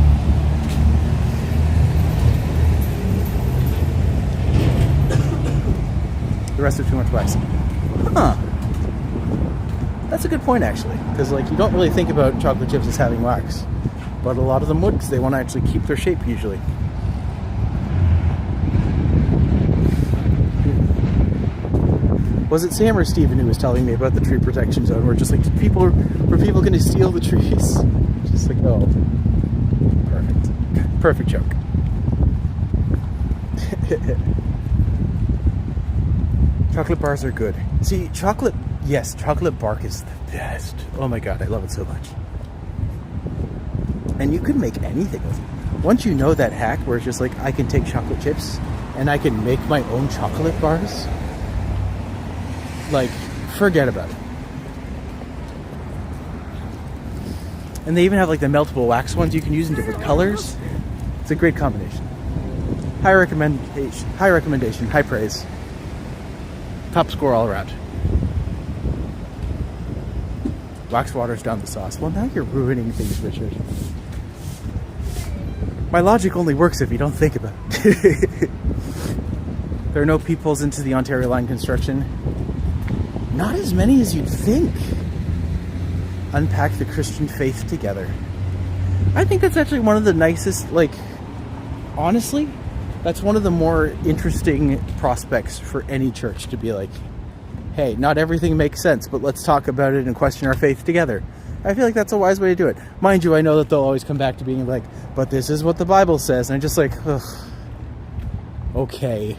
The rest are too much wax. Huh. That's a good point, actually. Because, like, you don't really think about chocolate chips as having wax. But a lot of them would, because they want to actually keep their shape, usually. Was it Sam or Steven who was telling me about the tree protection zone? Where just like, were people going to steal the trees? Just like, oh, perfect joke. Chocolate bars are good. See, chocolate bark is the best. Oh my god, I love it so much. And you can make anything with it. Once you know that hack where it's just like, I can take chocolate chips and I can make my own chocolate bars. Like, forget about it. And they even have like the meltable wax ones you can use in different colors. It's a great combination. High recommendation, high praise. Top score all around. Wax waters down the sauce. Well, now you're ruining things, Richard. My logic only works if you don't think about it. There are no peepholes into the Ontario line construction. Not as many as you'd think. Unpack the Christian faith together. I think that's actually one of the nicest, like, honestly, that's one of the more interesting prospects for any church to be like, hey, not everything makes sense, but let's talk about it and question our faith together. I feel like that's a wise way to do it. Mind you, I know that they'll always come back to being like, but this is what the Bible says. And I'm just like, ugh, okay.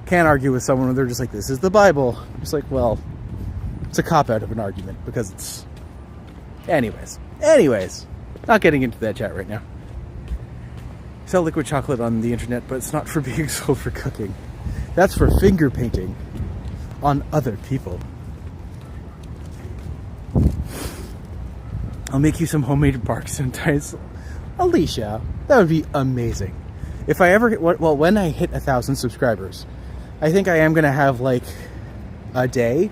Can't argue with someone when they're just like, this is the Bible. I'm just like, well, it's a cop-out of an argument because it's... Anyways, not getting into that chat right now. Sell liquid chocolate on the internet, but it's not for being sold for cooking. That's for finger painting on other people. I'll make you some homemade bark sometimes. Alicia, that would be amazing. If I ever hit, well, when I hit 1,000 subscribers, I think I am going to have like a day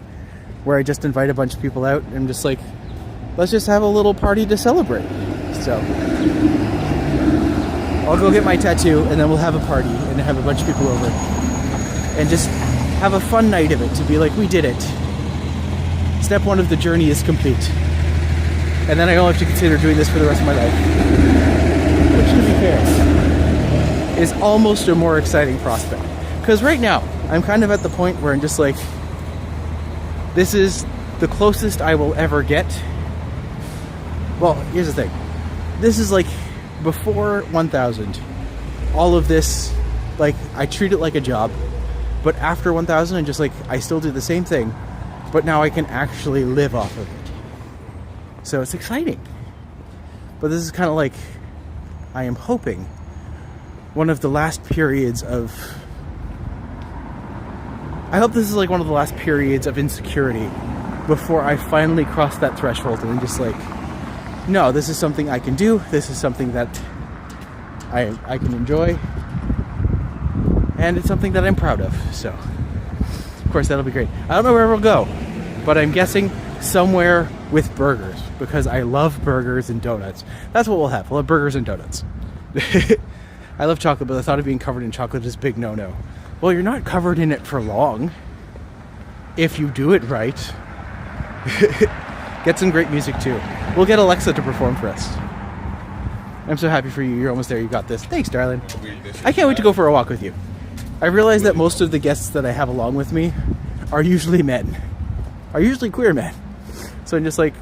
where I just invite a bunch of people out and just like, let's just have a little party to celebrate. So I'll go get my tattoo and then we'll have a party and have a bunch of people over and just have a fun night of it to be like, we did it. Step one of the journey is complete. And then I don't have to consider doing this for the rest of my life. Which, to be fair, is almost a more exciting prospect. Because right now, I'm kind of at the point where I'm just like, this is the closest I will ever get. Well, here's the thing. This is like, before 1,000, all of this, like, I treat it like a job. But after 1,000, I'm just like, I still do the same thing. But now I can actually live off of it. So it's exciting. But this is kind of like, I am hoping, one of the last periods of... I hope this is like one of the last periods of insecurity before I finally cross that threshold and I'm just like, no, this is something I can do. This is something that I can enjoy. And it's something that I'm proud of. So, of course, that'll be great. I don't know where it'll go, but I'm guessing somewhere with burgers because I love burgers and donuts. That's what we'll have. We'll have burgers and donuts. I love chocolate, but the thought of being covered in chocolate is a big no-no. Well, you're not covered in it for long if you do it right. Get some great music too. We'll get Alexa to perform for us. I'm so happy for you. You're almost there. You got this. Thanks, darling. I can't wait to go for a walk with you. I realize that most of the guests that I have along with me are usually men. Are usually queer men. So I'm just like,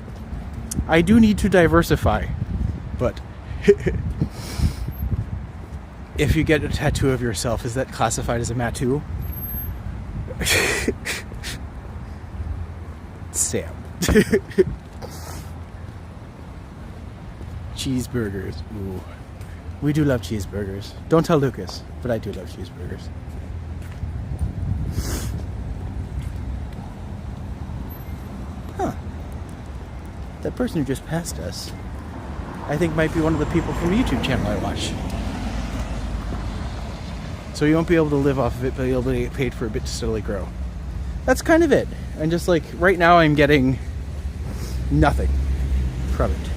I do need to diversify. But if you get a tattoo of yourself, is that classified as a mattoo? Sam. Cheeseburgers. Ooh. We do love cheeseburgers. Don't tell Lucas, but I do love cheeseburgers. Huh. That person who just passed us, I think might be one of the people from the YouTube channel I watch. So you won't be able to live off of it, but you'll be able to get paid for a bit to steadily grow. that's kind of it. And just like right now I'm getting nothing from it,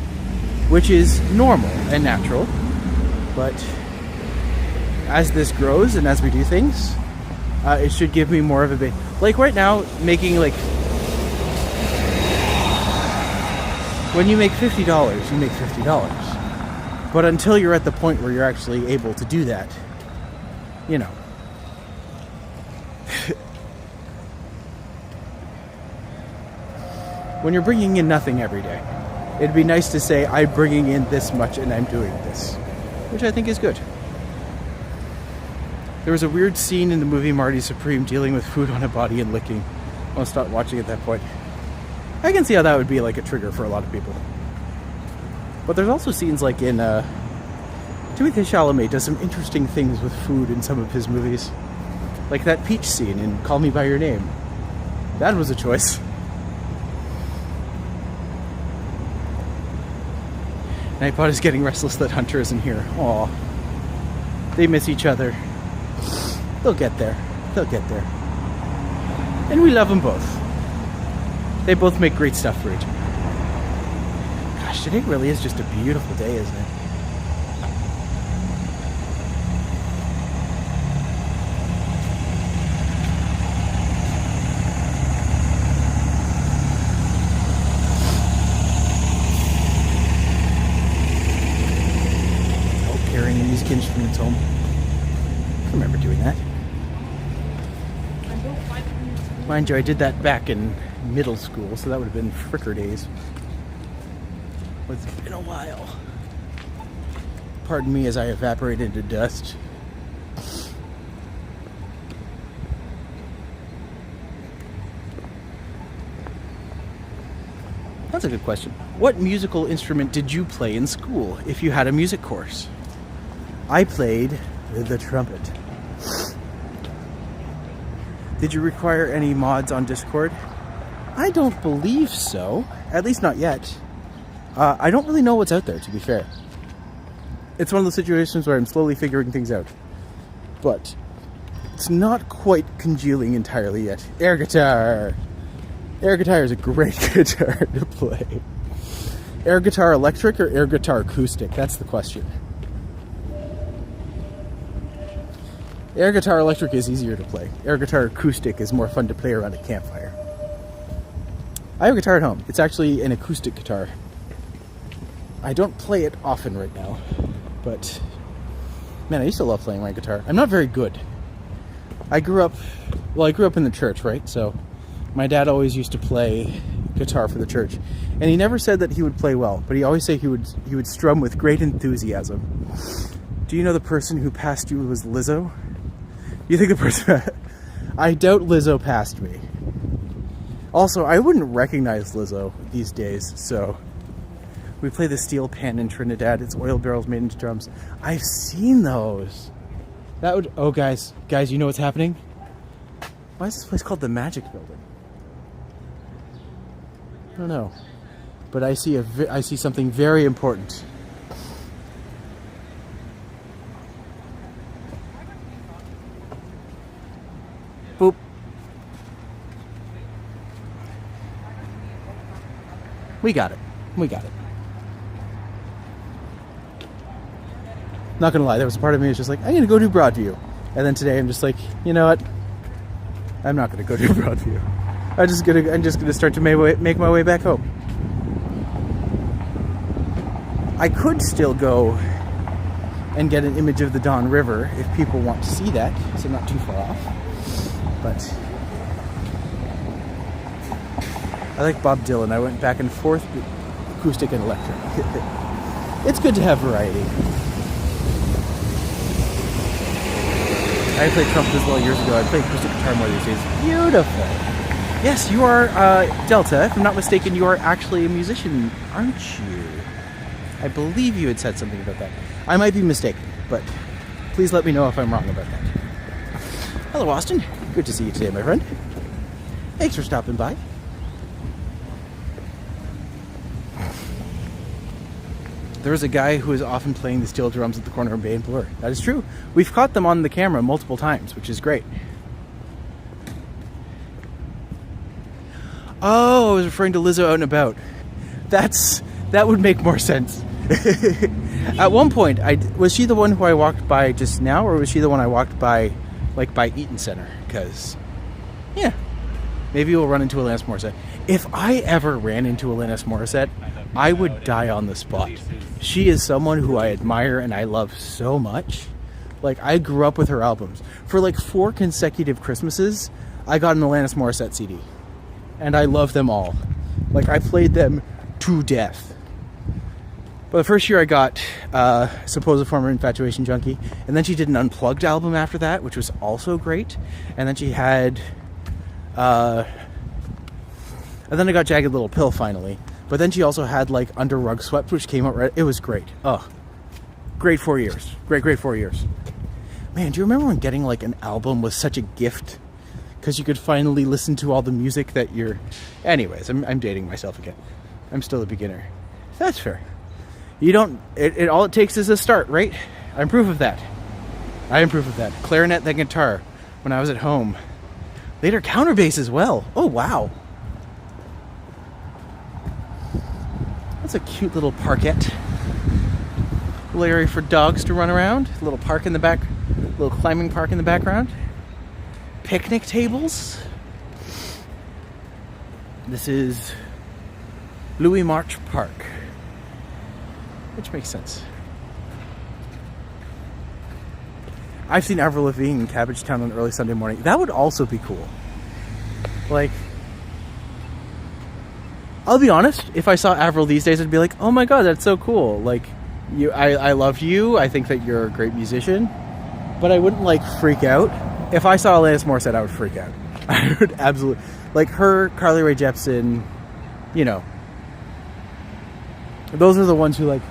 which is normal and natural. But as this grows and as we do things, it should give me more of a bit. Like right now, making like, when you make $50, you make $50. But until you're at the point where you're actually able to do that, you know. When you're bringing in nothing every day, it'd be nice to say, I'm bringing in this much and I'm doing this, which I think is good. There was a weird scene in the movie Marty Supreme dealing with food on a body and licking. I'll stop watching at that point. I can see how that would be like a trigger for a lot of people. But there's also scenes like in Timothée Chalamet does some interesting things with food in some of his movies. Like that peach scene in Call Me By Your Name. That was a choice. Nightbot is getting restless that Hunter isn't here. Aw. They miss each other. They'll get there. They'll get there. And we love them both. They both make great stuff for each other. Gosh, today really is just a beautiful day, isn't it? Oh, carrying music instruments home. I remember doing that. Mind you, I did that back in middle school, so that would have been fricker days. It's been a while. Pardon me as I evaporate into dust. That's a good question. What musical instrument did you play in school if you had a music course? I played the trumpet. Did you require any mods on Discord? I don't believe so. At least not yet. I don't really know what's out there, to be fair. It's one of those situations where I'm slowly figuring things out. But it's not quite congealing entirely yet. Air guitar! Air guitar is a great guitar to play. Air guitar electric or air guitar acoustic? That's the question. Air guitar electric is easier to play. Air guitar acoustic is more fun to play around a campfire. I have a guitar at home. It's actually an acoustic guitar. I don't play it often right now, but man, I used to love playing my guitar. I'm not very good. I grew up in the church, right? So my dad always used to play guitar for the church, and he never said that he would play well, but he always said he would strum with great enthusiasm. Do you know the person who passed you was Lizzo? You think the person... I doubt Lizzo passed me. Also, I wouldn't recognize Lizzo these days, so... We play the steel pan in Trinidad. It's oil barrels made into drums. I've seen those. That would... Oh, guys, you know what's happening? Why is this place called the Magic Building? I don't know. But I see something very important. Boop. We got it. Not gonna lie, there was a part of me that was just like, I'm gonna go do Broadview. And then today I'm just like, you know what? I'm not gonna go do Broadview. I'm just gonna start to make my way back home. I could still go and get an image of the Don River if people want to see that, so not too far off. But I like Bob Dylan. I went back and forth, acoustic and electric. It's good to have variety. I played trumpet as well years ago. I played acoustic guitar more these days. Beautiful. Yes, you are Delta. If I'm not mistaken, you are actually a musician, aren't you? I believe you had said something about that. I might be mistaken, but please let me know if I'm wrong about that. Hello, Austin. Good to see you today, my friend. Thanks for stopping by. There was a guy who is often playing the steel drums at the corner of Bay and Bloor. That is true. We've caught them on the camera multiple times, which is great. Oh, I was referring to Lizzo Out and About. That would make more sense. At one point, was she the one who I walked by just now, or was she the one I walked by, like by Eaton Center? Because, yeah, maybe we'll run into Alanis Morissette. If I ever ran into Alanis Morissette, I would die on the spot. She is someone who I admire and I love so much. Like, I grew up with her albums. For like 4 consecutive Christmases, I got an Alanis Morissette CD. And I love them all. Like, I played them to death. But the first year I got Supposed Former Infatuation Junkie. And then she did an Unplugged album after that, which was also great. And then she had... and then I got Jagged Little Pill finally. But then she also had like Under Rug Swept, which came out right... It was great. Oh, great 4 years. Great 4 years. Man, do you remember when getting like an album was such a gift? Because you could finally listen to all the music that you're... Anyways, I'm dating myself again. I'm still a beginner. That's fair. You don't... It all it takes is a start, right? I'm proof of that. I am proof of that. Clarinet, then guitar. When I was at home. Later counterbass as well. Oh, wow. That's a cute little parkette. Little area for dogs to run around. A little park in the back. Little climbing park in the background. Picnic tables. This is Louis March Park. Which makes sense. I've seen Avril Lavigne in Cabbagetown on early Sunday morning. That would also be cool. Like... I'll be honest, if I saw Avril these days, I'd be like, oh my god, that's so cool. Like, I love you, I think that you're a great musician, but I wouldn't, like, freak out. If I saw Alanis Morissette, I would freak out. I would absolutely... Like, her, Carly Rae Jepsen, you know. Those are the ones who, like,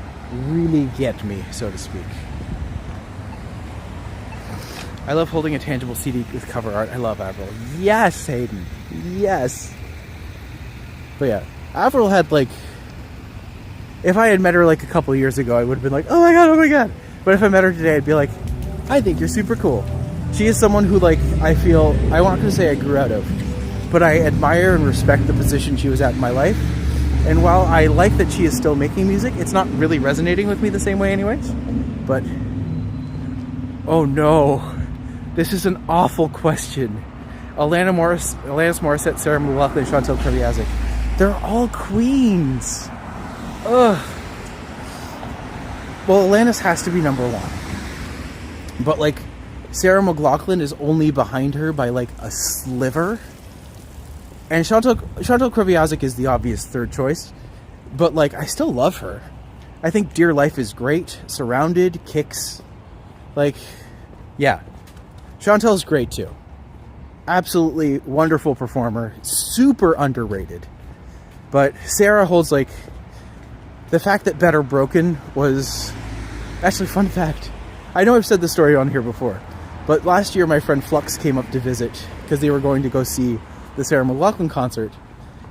really get me, so to speak. I love holding a tangible CD with cover art. I love Avril. Yes, Hayden. Yes. But yeah. Avril had, like... If I had met her, like, a couple years ago, I would have been like, oh my god. But if I met her today, I'd be like, I think you're super cool. She is someone who, like, I feel... I want to say I grew out of. But I admire and respect the position she was at in my life. And while I like that she is still making music, it's not really resonating with me the same way anyways. But... Oh no. This is an awful question. Alanis Morissette, Sarah McLachlan, Chantal Kreviazek. They're all queens. Ugh. Well, Alanis has to be number one. But, like, Sarah McLachlan is only behind her by, like, a sliver. And Chantal Kreviazek is the obvious third choice. But, like, I still love her. I think Dear Life is great. Surrounded, Kicks. Like, yeah. Chantal's great, too. Absolutely wonderful performer. Super underrated. But Sarah holds, like... The fact that Better Broken was... Actually, fun fact. I know I've said this story on here before. But last year, my friend Flux came up to visit because they were going to go see the Sarah McLachlan concert.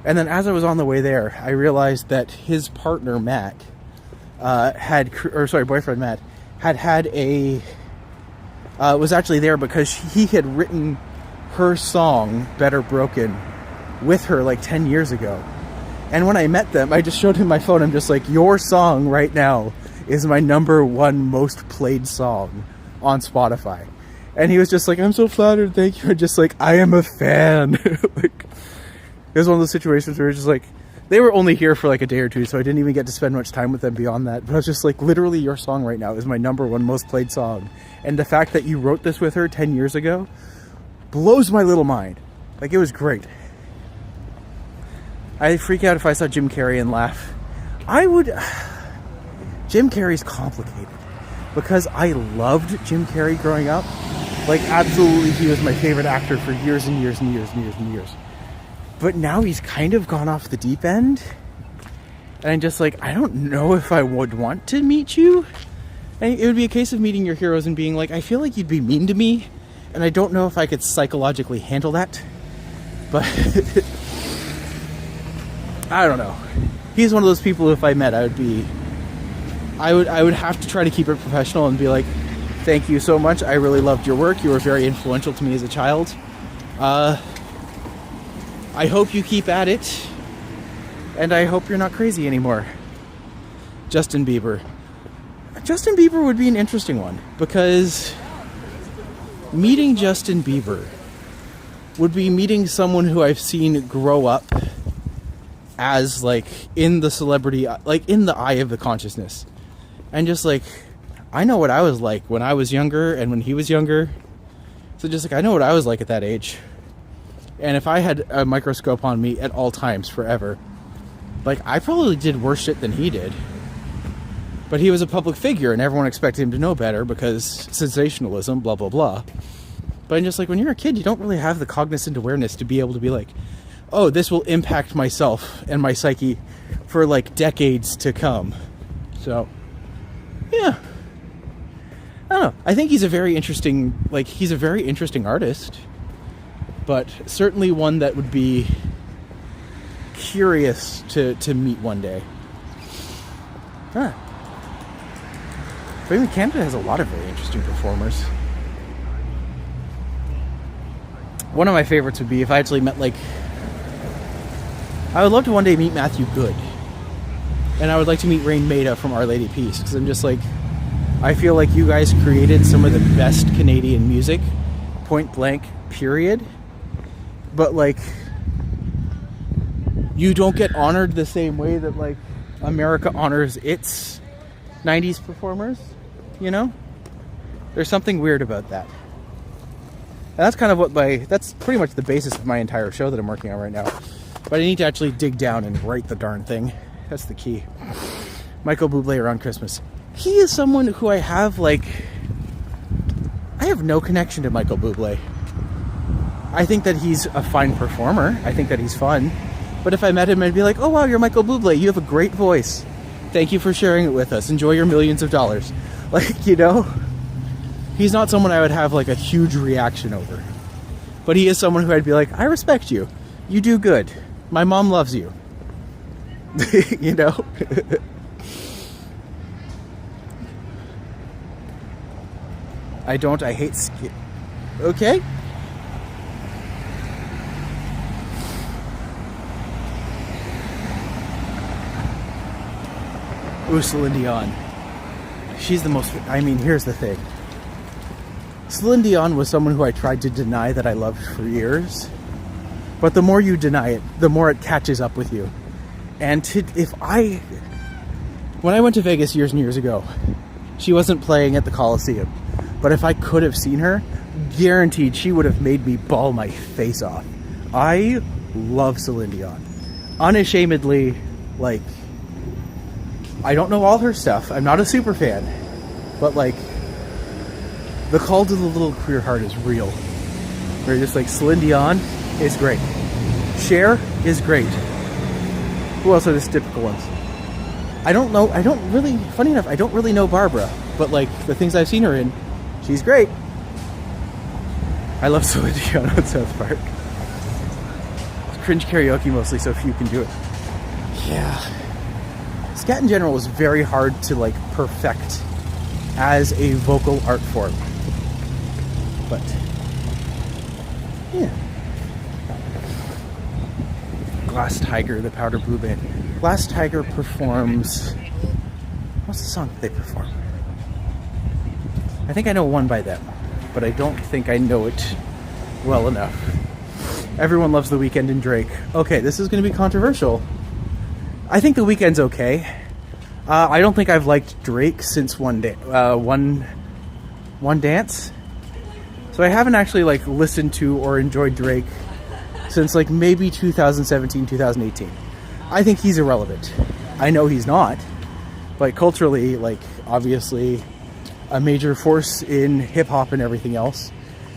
And then as I was on the way there, I realized that his partner, Matt, boyfriend Matt, had a... was actually there because he had written her song, Better Broken, with her like 10 years ago. And when I met them, I just showed him my phone. I'm just like, your song right now is my #1 most played song on Spotify. And he was just like, I'm so flattered, thank you. And just like, I am a fan. Like, it was one of those situations where it was just like, they were only here for like a day or two, so I didn't even get to spend much time with them beyond that. But I was just like, literally your song right now is my #1 most played song. And the fact that you wrote this with her 10 years ago blows my little mind. Like, it was great. I'd freak out if I saw Jim Carrey and laugh. Jim Carrey's complicated. Because I loved Jim Carrey growing up. Like, absolutely, he was my favorite actor for years and years and years and years and years. But now he's kind of gone off the deep end. And I'm just like, I don't know if I would want to meet you. And it would be a case of meeting your heroes and being like, I feel like you'd be mean to me. And I don't know if I could psychologically handle that. But... I don't know. He's one of those people who if I met, I would have to try to keep it professional and be like, thank you so much. I really loved your work. You were very influential to me as a child. I hope you keep at it, and I hope you're not crazy anymore. Justin Bieber. Justin Bieber would be an interesting one, because meeting Justin Bieber would be meeting someone who I've seen grow up as, like, in the celebrity, like, in the eye of the consciousness. And just, like, I know what I was like when I was younger and when he was younger. So just, like, I know what I was like at that age. And if I had a microscope on me at all times forever, like, I probably did worse shit than he did. But he was a public figure, and everyone expected him to know better because sensationalism, blah, blah, blah. But I'm just like, when you're a kid, you don't really have the cognizant awareness to be able to be like, oh, this will impact myself and my psyche for, like, decades to come. So, yeah. I don't know. I think he's a very interesting, like, he's a very interesting artist. But certainly one that would be curious to meet one day. Huh. But even Canada has a lot of very interesting performers. One of my favorites would be if I actually met, like, I would love to one day meet Matthew Good. And I would like to meet Rain Maida from Our Lady Peace, because I'm just like, I feel like you guys created some of the best Canadian music, point blank, period. But, like, you don't get honored the same way that, like, America honors its 90s performers, you know? There's something weird about that. And that's kind of what that's pretty much the basis of my entire show that I'm working on right now. But I need to actually dig down and write the darn thing. That's the key. Michael Bublé around Christmas. He is someone who I have, like, I have no connection to Michael Bublé. I think that he's a fine performer. I think that he's fun. But if I met him, I'd be like, oh wow, you're Michael Bublé. You have a great voice. Thank you for sharing it with us. Enjoy your millions of dollars. Like, you know? He's not someone I would have, like, a huge reaction over. But he is someone who I'd be like, I respect you. You do good. My mom loves you. You know? I hate skip. Okay? Ooh, Celine Dion. She's the most... I mean, here's the thing. Celine Dion was someone who I tried to deny that I loved for years. But the more you deny it, the more it catches up with you. And when I went to Vegas years and years ago, she wasn't playing at the Coliseum. But if I could have seen her, guaranteed she would have made me bawl my face off. I love Celine Dion. Unashamedly, like... I don't know all her stuff. I'm not a super fan. But, like, the call to the little queer heart is real. Where just, like, Celine Dion is great. Cher is great. Who else are the typical ones? I don't really, funny enough, I don't really know Barbara. But, like, the things I've seen her in, she's great. I love Celine Dion on South Park. It's cringe karaoke mostly, so few can do it. Yeah. Scat in general is very hard to, like, perfect as a vocal art form. But, yeah. Glass Tiger, the Powder Blue Band. Glass Tiger performs... What's the song they perform? I think I know one by them, but I don't think I know it well enough. Everyone loves The Weeknd and Drake. Okay, this is going to be controversial. I think The Weeknd's okay. I don't think I've liked Drake since One Dance. So I haven't actually, like, listened to or enjoyed Drake since, like, maybe 2017, 2018. I think he's irrelevant. I know he's not. But culturally, like, obviously a major force in hip-hop and everything else.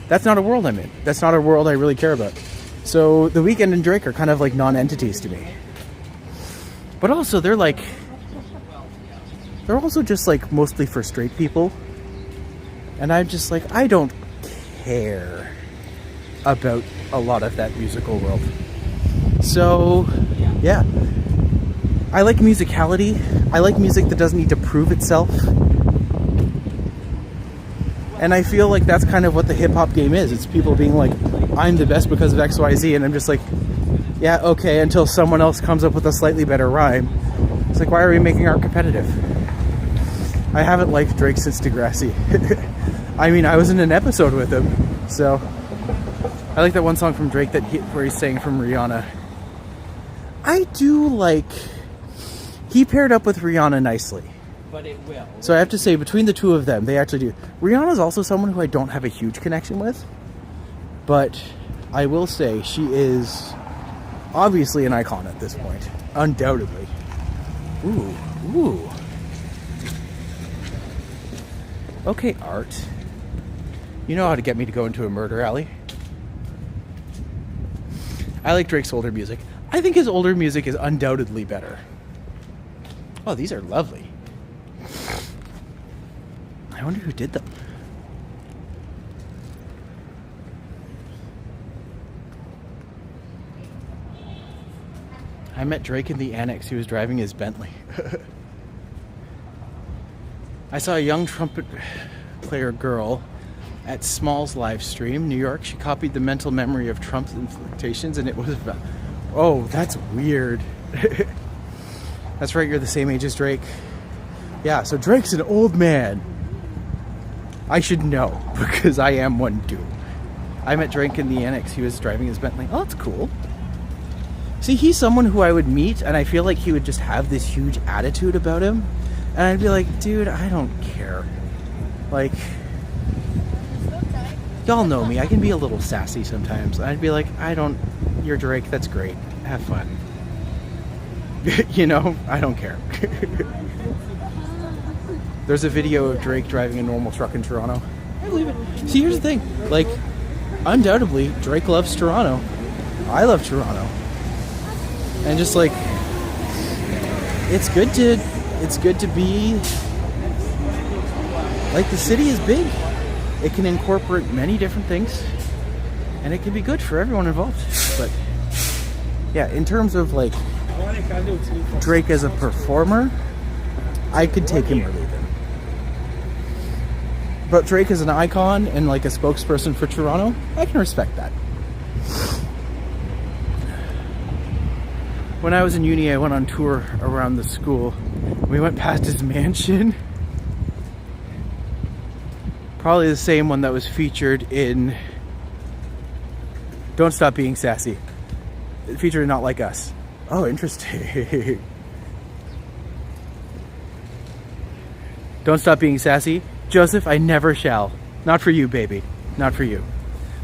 That's not a world I'm in. That's not a world I really care about. So The Weeknd and Drake are kind of like non-entities to me. But also, they're also just, like, mostly for straight people. And I'm just like, I don't care about a lot of that musical world. So, yeah. I like musicality. I like music that doesn't need to prove itself. And I feel like that's kind of what the hip-hop game is. It's people being like, I'm the best because of XYZ. And I'm just like, Yeah, okay, until someone else comes up with a slightly better rhyme. It's like, why are we making art competitive? I haven't liked Drake since Degrassi. I mean, I was in an episode with him, so... I like that one song from Drake where he's sang from Rihanna. I do like... He paired up with Rihanna nicely. But it will. So I have to say, between the two of them, they actually do. Rihanna's also someone who I don't have a huge connection with. But I will say, she is obviously an icon at this point. Undoubtedly. Ooh, ooh. Okay, Art. You know how to get me to go into a murder alley. I like Drake's older music. I think his older music is undoubtedly better. Oh, these are lovely. I wonder who did them. I met Drake in the annex. He was driving his Bentley. I saw a young trumpet player girl at Small's live stream, New York. She copied the mental memory of Trump's inflections, and it was... Oh, that's weird. That's right, you're the same age as Drake. Yeah, so Drake's an old man. I should know, because I am one too. I met Drake in the annex. He was driving his Bentley. Oh, that's cool. See, he's someone who I would meet, and I feel like he would just have this huge attitude about him. And I'd be like, dude, I don't care. Like, y'all know me. I can be a little sassy sometimes. And I'd be like, you're Drake. That's great. Have fun. You know, I don't care. There's a video of Drake driving a normal truck in Toronto. I believe it. See, here's the thing. Like, undoubtedly, Drake loves Toronto. I love Toronto. And just like, it's good to be, like, the city is big. It can incorporate many different things, and it can be good for everyone involved. But yeah, in terms of like Drake as a performer, I could take him or leave him. But Drake as an icon and like a spokesperson for Toronto, I can respect that. When I was in uni, I went on tour around the school. We went past his mansion. Probably the same one that was featured in Don't Stop Being Sassy. Featured in Not Like Us. Oh, interesting. Don't Stop Being Sassy. Joseph, I never shall. Not for you, baby. Not for you.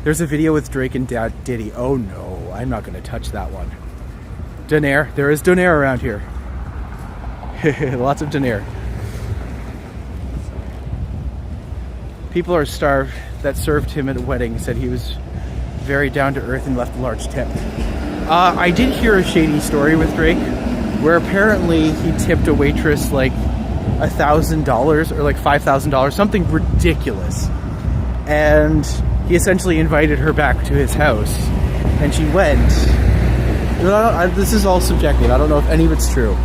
There's a video with Drake and Diddy. Oh no, I'm not going to touch that one. Donaire. There is Donaire around here. Lots of Donaire. People are starved that served him at a wedding said he was very down to earth and left a large tip. I did hear a shady story with Drake where apparently he tipped a waitress like $1,000 or like $5,000, something ridiculous. And he essentially invited her back to his house and she went. This is all subjective. I don't know if any of it's true.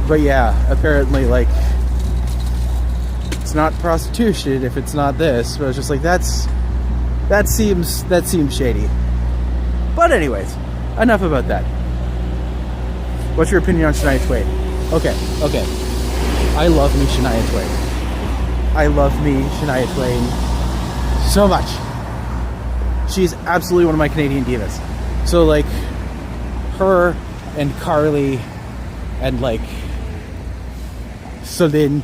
But yeah, apparently like it's not prostitution if it's not this. But it's just like that seems shady. But anyways, enough about that. What's your opinion on Shania Twain? Okay. I love me Shania Twain. I love me Shania Twain so much. She's absolutely one of my Canadian divas. So like her and Carly and like Celine,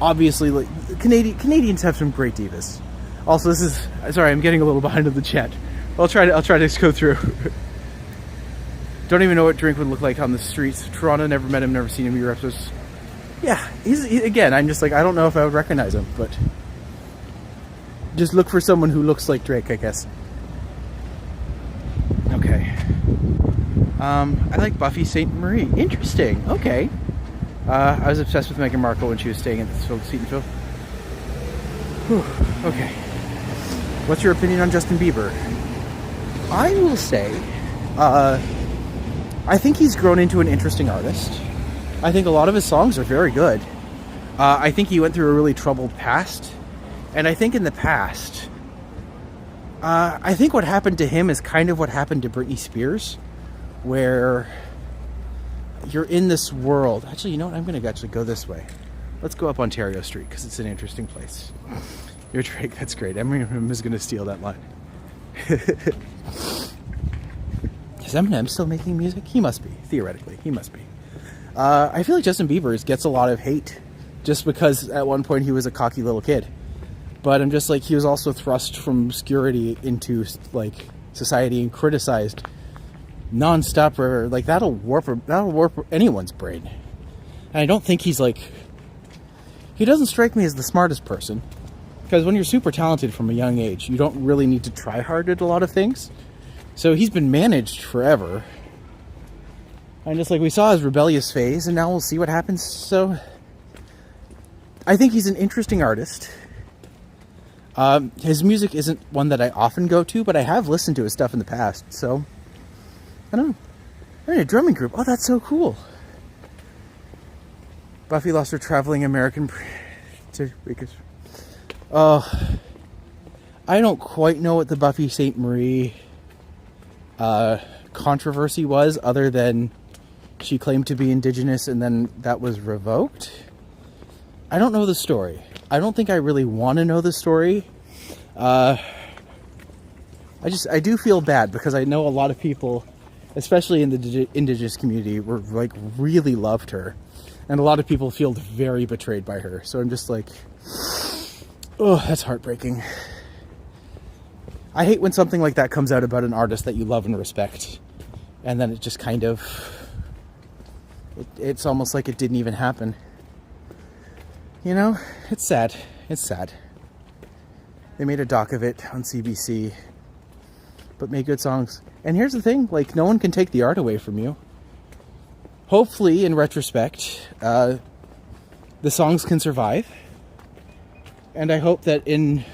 obviously like Canadians have some great divas. Also, this is, sorry, I'm getting a little behind in the chat. I'll try to go through. Don't even know what Drake would look like on the streets. Toronto, never met him, never seen him. Europe was, yeah, again, I'm just like, I don't know if I would recognize him, but just look for someone who looks like Drake, I guess. Okay. I like Buffy St. Marie. Interesting. Okay. I was obsessed with Meghan Markle when she was staying at the Seatonville. Whew. Okay. What's your opinion on Justin Bieber? I will say, I think he's grown into an interesting artist. I think a lot of his songs are very good. I think he went through a really troubled past. And I think in the past, I think what happened to him is kind of what happened to Britney Spears. where you're in this world. Actually, you know what? I'm going to actually go this way. Let's go up Ontario Street because it's an interesting place. Your Drake, that's great. Eminem is going to steal that line. Is Eminem still making music? He must be. Theoretically, he must be. I feel like Justin Bieber gets a lot of hate just because at one point he was a cocky little kid. But I'm just like, he was also thrust from obscurity into like society and criticized non-stop. Like that'll warp anyone's brain. And I don't think he's like, he doesn't strike me as the smartest person, because when you're super talented from a young age, you don't really need to try hard at a lot of things. So he's been managed forever. And just like we saw his rebellious phase, and now we'll see what happens. So I think he's an interesting artist. His music isn't one that I often go to, but I have listened to his stuff in the past. So I don't know. They're in a drumming group. Oh, that's so cool. Buffy lost her traveling American to I don't quite know what the Buffy St. Marie controversy was, other than she claimed to be Indigenous and then that was revoked. I don't know the story. I don't think I really want to know the story. I do feel bad because I know a lot of people, especially in the Indigenous community, were like really loved her. And a lot of people feel very betrayed by her. So I'm just like, oh, that's heartbreaking. I hate when something like that comes out about an artist that you love and respect, and then it just kind of, it's almost like it didn't even happen. You know, it's sad. It's sad. They made a doc of it on CBC, but made good songs. And here's the thing, like, no one can take the art away from you. Hopefully, in retrospect, the songs can survive. And I hope that in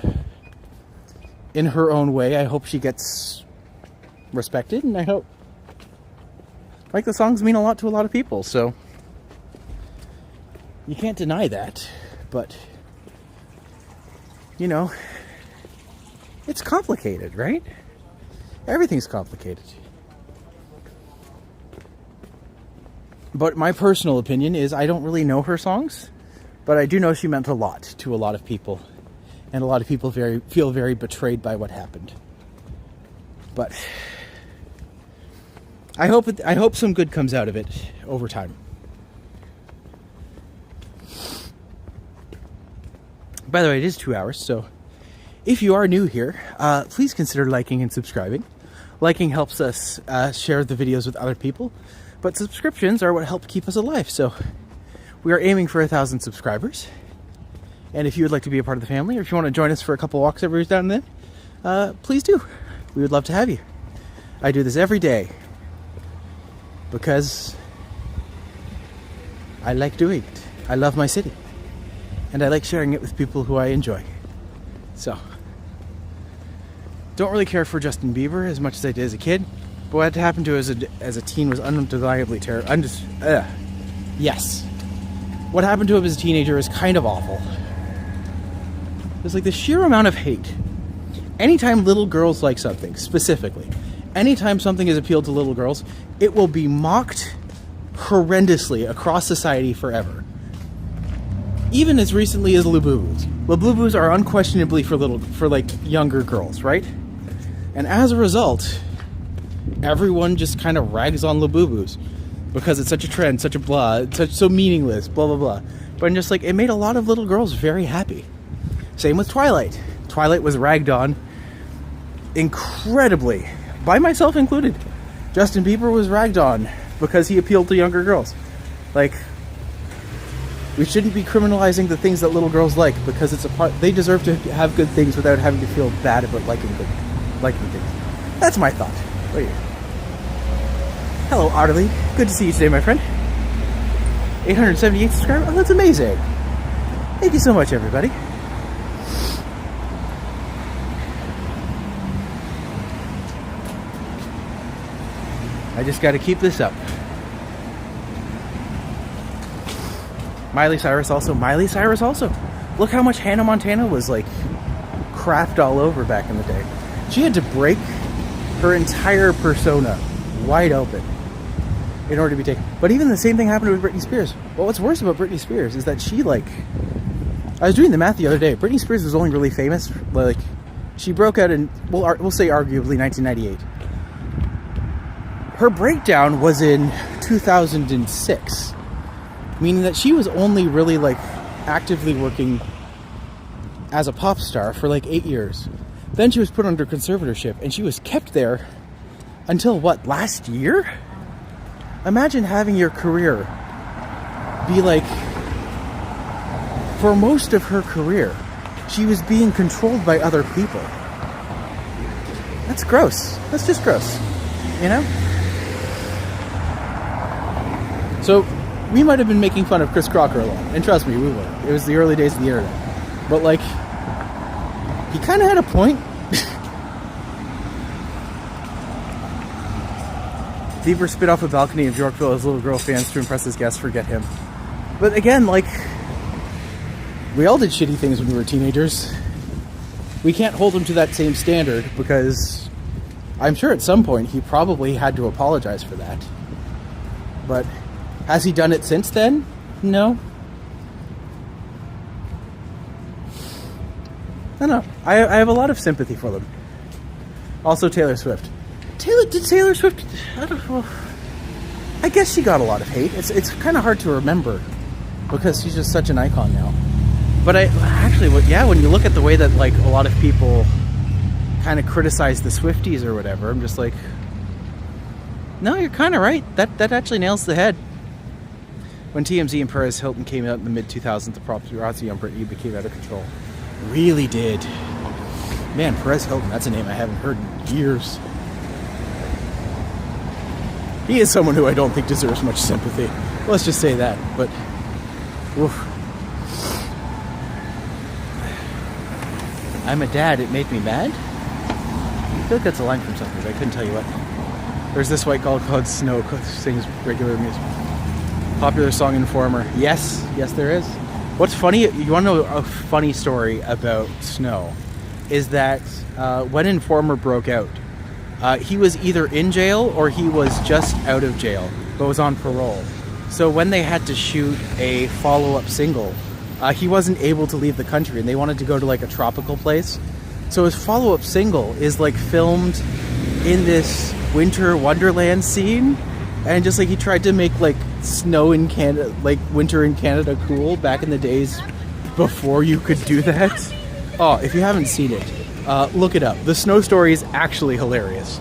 her own way, I hope she gets respected. And I hope, like, the songs mean a lot to a lot of people. So, you can't deny that. But, you know, it's complicated, right? Everything's complicated. But my personal opinion is I don't really know her songs, but I do know she meant a lot to a lot of people, and a lot of people feel very betrayed by what happened. But I hope some good comes out of it over time. By the way, it is 2 hours, so if you are new here, please consider liking and subscribing. Liking helps us share the videos with other people. But subscriptions are what help keep us alive. So we are aiming for 1,000 subscribers. And if you would like to be a part of the family, or if you want to join us for a couple walks every now and then, please do. We would love to have you. I do this every day because I like doing it. I love my city. And I like sharing it with people who I enjoy. So, don't really care for Justin Bieber as much as I did as a kid. But what happened to us as a teen was undeniably terrible. Yes. What happened to him as a teenager is kind of awful. There's like the sheer amount of hate. Anytime little girls like something, specifically, anytime something is appealed to little girls, it will be mocked horrendously across society forever. Even as recently as Labubu's. Labubu's are unquestionably for like younger girls, right? And as a result, everyone just kind of rags on Labubu's because it's such a trend, such a blah, so meaningless, blah, blah, blah. But I'm just like, it made a lot of little girls very happy. Same with Twilight. Twilight was ragged on incredibly, by myself included. Justin Bieber was ragged on because he appealed to younger girls. Like, we shouldn't be criminalizing the things that little girls like, because it's a part, they deserve to have good things without having to feel bad about liking things. That's my thought. What are you? Hello, Otterly. Good to see you today, my friend. 878 subscribers. Oh, that's amazing. Thank you so much, everybody. I just got to keep this up. Miley Cyrus also. Look how much Hannah Montana was like crapped all over back in the day. She had to break her entire persona wide open in order to be taken. But even the same thing happened with Britney Spears. Well, what's worse about Britney Spears is that she, like, I was doing the math the other day. Britney Spears was only really famous, like, she broke out in, we'll say arguably 1998. Her breakdown was in 2006, meaning that she was only really, like, actively working as a pop star for like 8 years. Then she was put under conservatorship, and she was kept there until what, last year? Imagine having your career be like, for most of her career, she was being controlled by other people. That's gross. That's just gross, you know? So, we might have been making fun of Chris Crocker a lot, and trust me, we were. It was the early days of the internet. But, like, he kind of had a point. Bieber spit off a balcony of Yorkville as little girl fans to impress his guests. Forget him. But again, like, we all did shitty things when we were teenagers. We can't hold him to that same standard, because I'm sure at some point he probably had to apologize for that. But has he done it since then? No. I don't know. I have a lot of sympathy for them. Also, Taylor Swift. Did Taylor Swift? I don't know. I guess she got a lot of hate. It's kind of hard to remember because she's just such an icon now. But when you look at the way that, like, a lot of people kind of criticize the Swifties or whatever, I'm just like, no, you're kind of right. That actually nails the head. When TMZ and Perez Hilton came out in the mid-2000s, the paparazzi on Britney became out of control. Really did. Man, Perez Hilton, that's a name I haven't heard in years. He is someone who I don't think deserves much sympathy. Let's just say that, but oof. I'm a dad, it made me mad? I feel like that's a line from something, but I couldn't tell you what. There's this white girl called Snow who sings regular music. Popular song Informer. Yes, there is. What's funny, you want to know a funny story about Snow, is that when Informer broke out, he was either in jail or he was just out of jail, but was on parole. So when they had to shoot a follow-up single, he wasn't able to leave the country, and they wanted to go to, like, a tropical place. So his follow-up single is, like, filmed in this winter wonderland scene, and just, like, he tried to make, like, snow in Canada, like, winter in Canada cool back in the days before you could do that. Oh, if you haven't seen it, look it up. The Snow story is actually hilarious.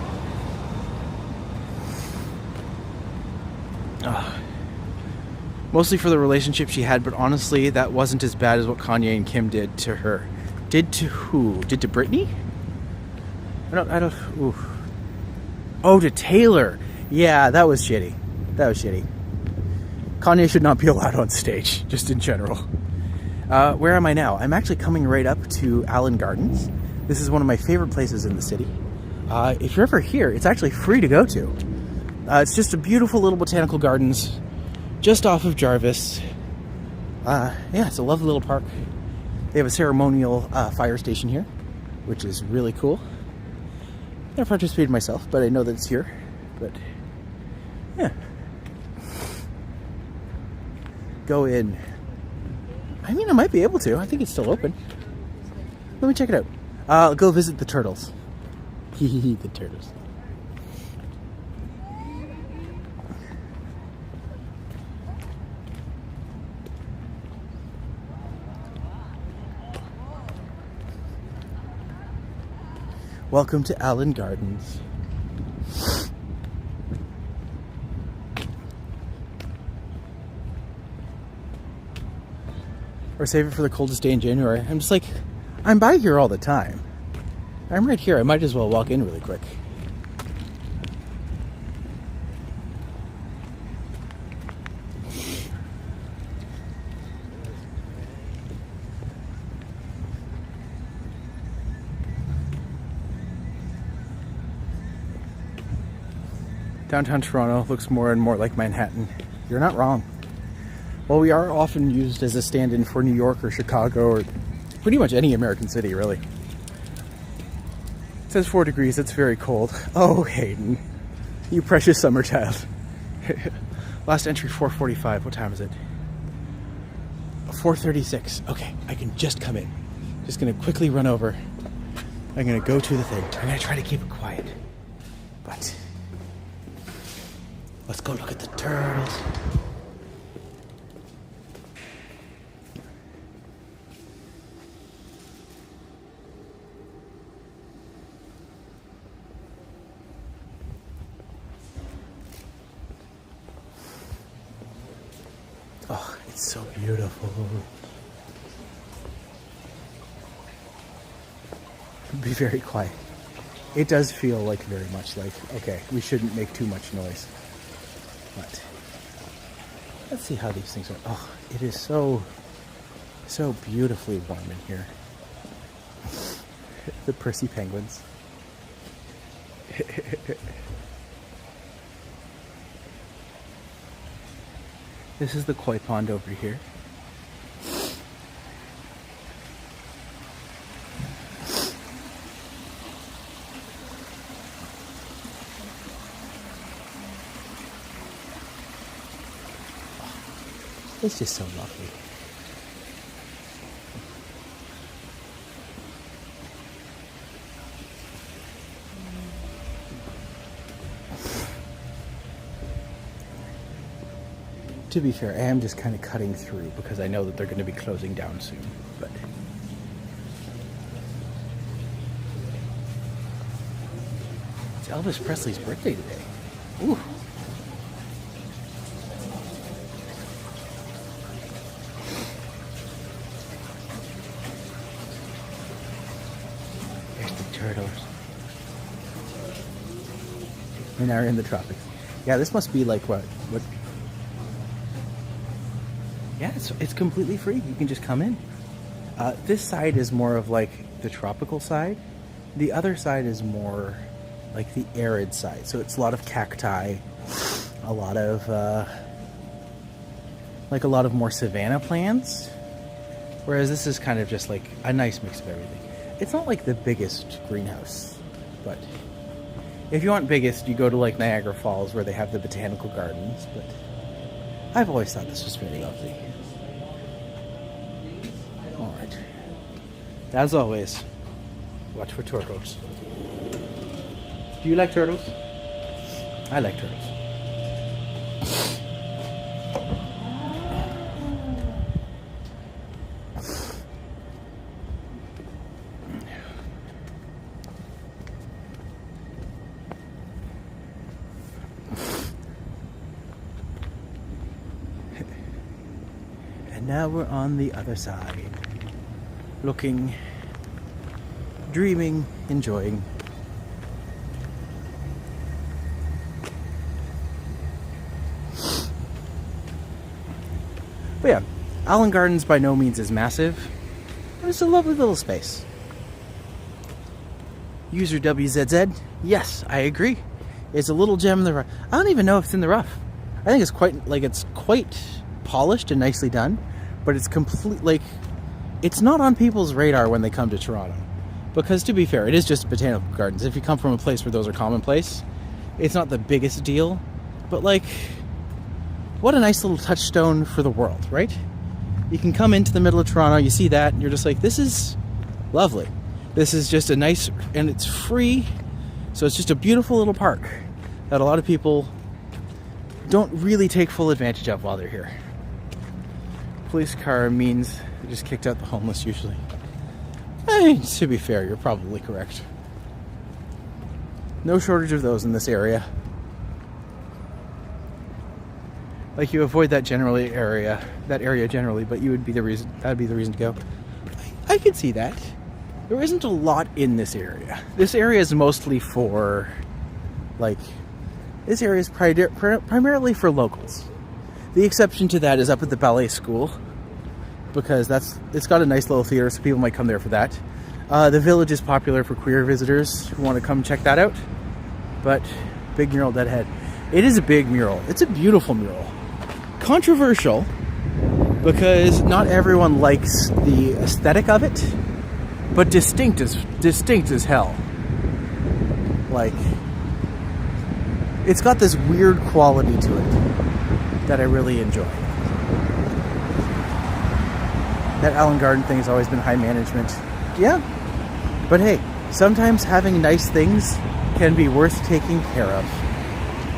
Mostly for the relationship she had, but honestly, that wasn't as bad as what Kanye and Kim did to her. Did to who? Did to Britney? I don't. Ooh. Oh, to Taylor. Yeah, that was shitty. Kanye should not be allowed on stage, just in general. Where am I now? I'm actually coming right up to Allen Gardens. This is one of my favorite places in the city. If you're ever here, it's actually free to go to. It's just a beautiful little botanical gardens just off of Jarvis. Yeah, it's a lovely little park. They have a ceremonial fire station here, which is really cool. I've never participated myself, but I know that it's here. But yeah, go in. I mean, I might be able to. I think it's still open. Let me check it out. I'll go visit the turtles. The turtles. Welcome to Allen Gardens. Or save it for the coldest day in January. I'm just like, I'm by here all the time. I'm right here. I might as well walk in really quick. Downtown Toronto looks more and more like Manhattan. You're not wrong. Well, we are often used as a stand-in for New York or Chicago or pretty much any American city, really. It says 4 degrees. It's very cold. Oh, Hayden. You precious summer child. Last entry 4:45. What time is it? 4:36. Okay, I can just come in. Just gonna quickly run over. I'm gonna go to the thing. I'm gonna try to keep it quiet. But let's go look at the turtles. Oh, it's so beautiful. Be very quiet. It does feel like very much like, okay, we shouldn't make too much noise. But let's see how these things are. Oh, it is so beautifully warm in here. The prissy penguins. This is the koi pond over here. It's just so lovely. To be fair, I am just kind of cutting through because I know that they're going to be closing down soon. But it's Elvis Presley's birthday today. Ooh. Turtles. And now we're in the tropics. Yeah, this must be like what? Yeah, it's completely free. You can just come in. This side is more of like the tropical side. The other side is more like the arid side. So it's a lot of cacti, a lot of more savanna plants. Whereas this is kind of just like a nice mix of everything. It's not like the biggest greenhouse, but if you want biggest, you go to like Niagara Falls where they have the botanical gardens, but I've always thought this was very lovely. Alright. As always, watch for turtles. Do you like turtles? I like turtles. Now we're on the other side, looking, dreaming, enjoying. But yeah, Allen Gardens by no means is massive. It's a lovely little space. User WZZ, yes, I agree. It's a little gem in the rough. I don't even know if it's in the rough. I think it's quite polished and nicely done. But it's it's not on people's radar when they come to Toronto. Because to be fair, it is just botanical gardens. If you come from a place where those are commonplace, it's not the biggest deal. But like, what a nice little touchstone for the world, right? You can come into the middle of Toronto, you see that, and you're just like, this is lovely. This is just a nice, and it's free. So it's just a beautiful little park that a lot of people don't really take full advantage of while they're here. Police car means they just kicked out the homeless usually. I mean, to be fair, you're probably correct. No shortage of those in this area. Like, you avoid that area generally, but that'd be the reason to go. I could see that. There isn't a lot in this area. This area is mostly for, this area is primarily for locals. The exception to that is up at the ballet school, because it's got a nice little theater, so people might come there for that. The village is popular for queer visitors who want to come check that out. But big mural deadhead. It is a big mural. It's a beautiful mural. Controversial, because not everyone likes the aesthetic of it, but distinct as hell. Like, it's got this weird quality to it that I really enjoy. That Allen Garden thing has always been high management. Yeah, but hey, sometimes having nice things can be worth taking care of.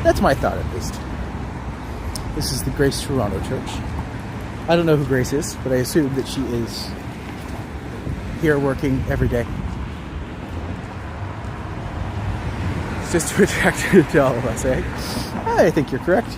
That's my thought, at least. This is the Grace TOURonno Church. I don't know who Grace is, but I assume that she is here working every day. It's just too attractive to all of us, eh? I think you're correct.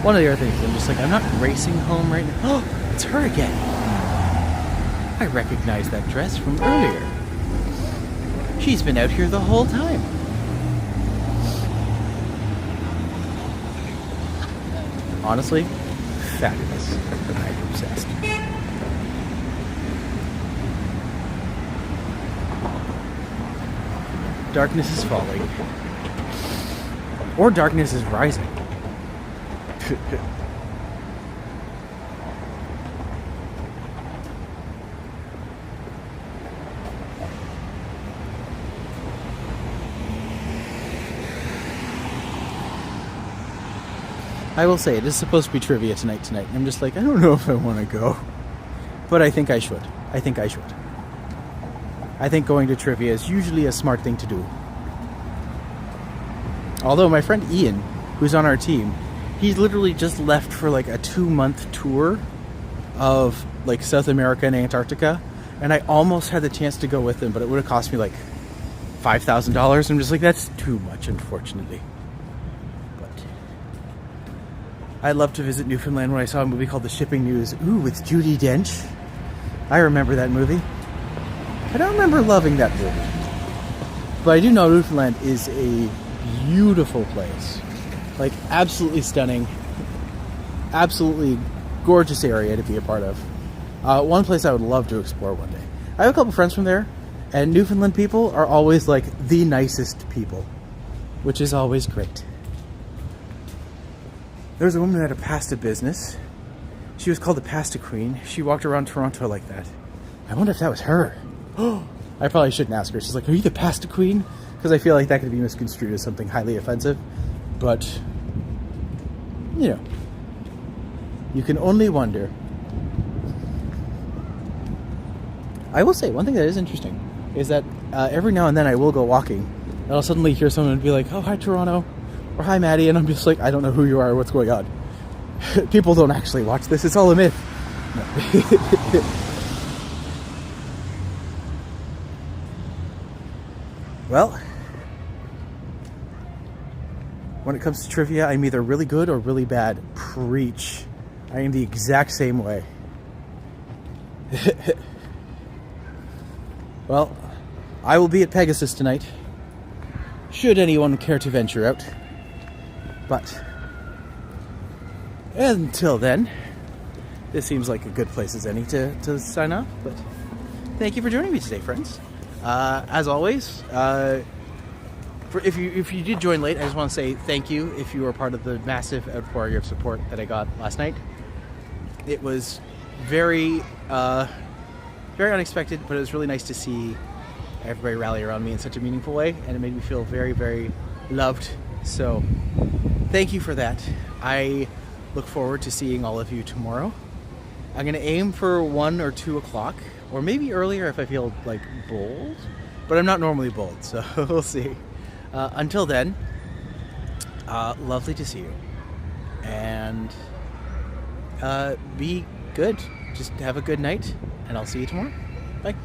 One of the other things, I'm just like, I'm not racing home right now. Oh, it's her again. I recognize that dress from earlier. She's been out here the whole time. Honestly, fabulous. I'm obsessed. Darkness is falling. Or darkness is rising. I will say, it is supposed to be trivia tonight. I'm just like, I don't know if I want to go. But I think I should. I think going to trivia is usually a smart thing to do. Although my friend Ian, who's on our team, he's literally just left for like a 2-month tour of like South America and Antarctica. And I almost had the chance to go with him, but it would have cost me like $5,000. I'm just like, that's too much, unfortunately. I'd love to visit Newfoundland when I saw a movie called The Shipping News. Ooh, with Judi Dench. I remember that movie. I don't remember loving that movie. But I do know Newfoundland is a beautiful place. Like, absolutely stunning. Absolutely gorgeous area to be a part of. One place I would love to explore one day. I have a couple friends from there, and Newfoundland people are always like the nicest people, which is always great. There was a woman who had a pasta business. She was called the Pasta Queen. She walked around Toronto like that. I wonder if that was her. I probably shouldn't ask her. She's like, are you the Pasta Queen? Because I feel like that could be misconstrued as something highly offensive. But, you know, you can only wonder. I will say, one thing that is interesting is that every now and then I will go walking, and I'll suddenly hear someone be like, oh, hi, TOURonno. Or hi, Maddie, and I'm just like, I don't know who you are or what's going on. People don't actually watch this. It's all a myth. No. Well, when it comes to trivia, I'm either really good or really bad. Preach. I am the exact same way. Well, I will be at Pegasus tonight, should anyone care to venture out. But until then, this seems like a good place as any to sign off. But thank you for joining me today, friends. As always, if you did join late, I just want to say thank you if you were part of the massive outpouring of support that I got last night. It was very unexpected, but it was really nice to see everybody rally around me in such a meaningful way, and it made me feel very, very loved. So thank you for that. I look forward to seeing all of you tomorrow. I'm going to aim for 1 or 2 o'clock, or maybe earlier if I feel like bold, but I'm not normally bold, so we'll see. Until then, lovely to see you, and be good. Just have a good night, and I'll see you tomorrow. Bye.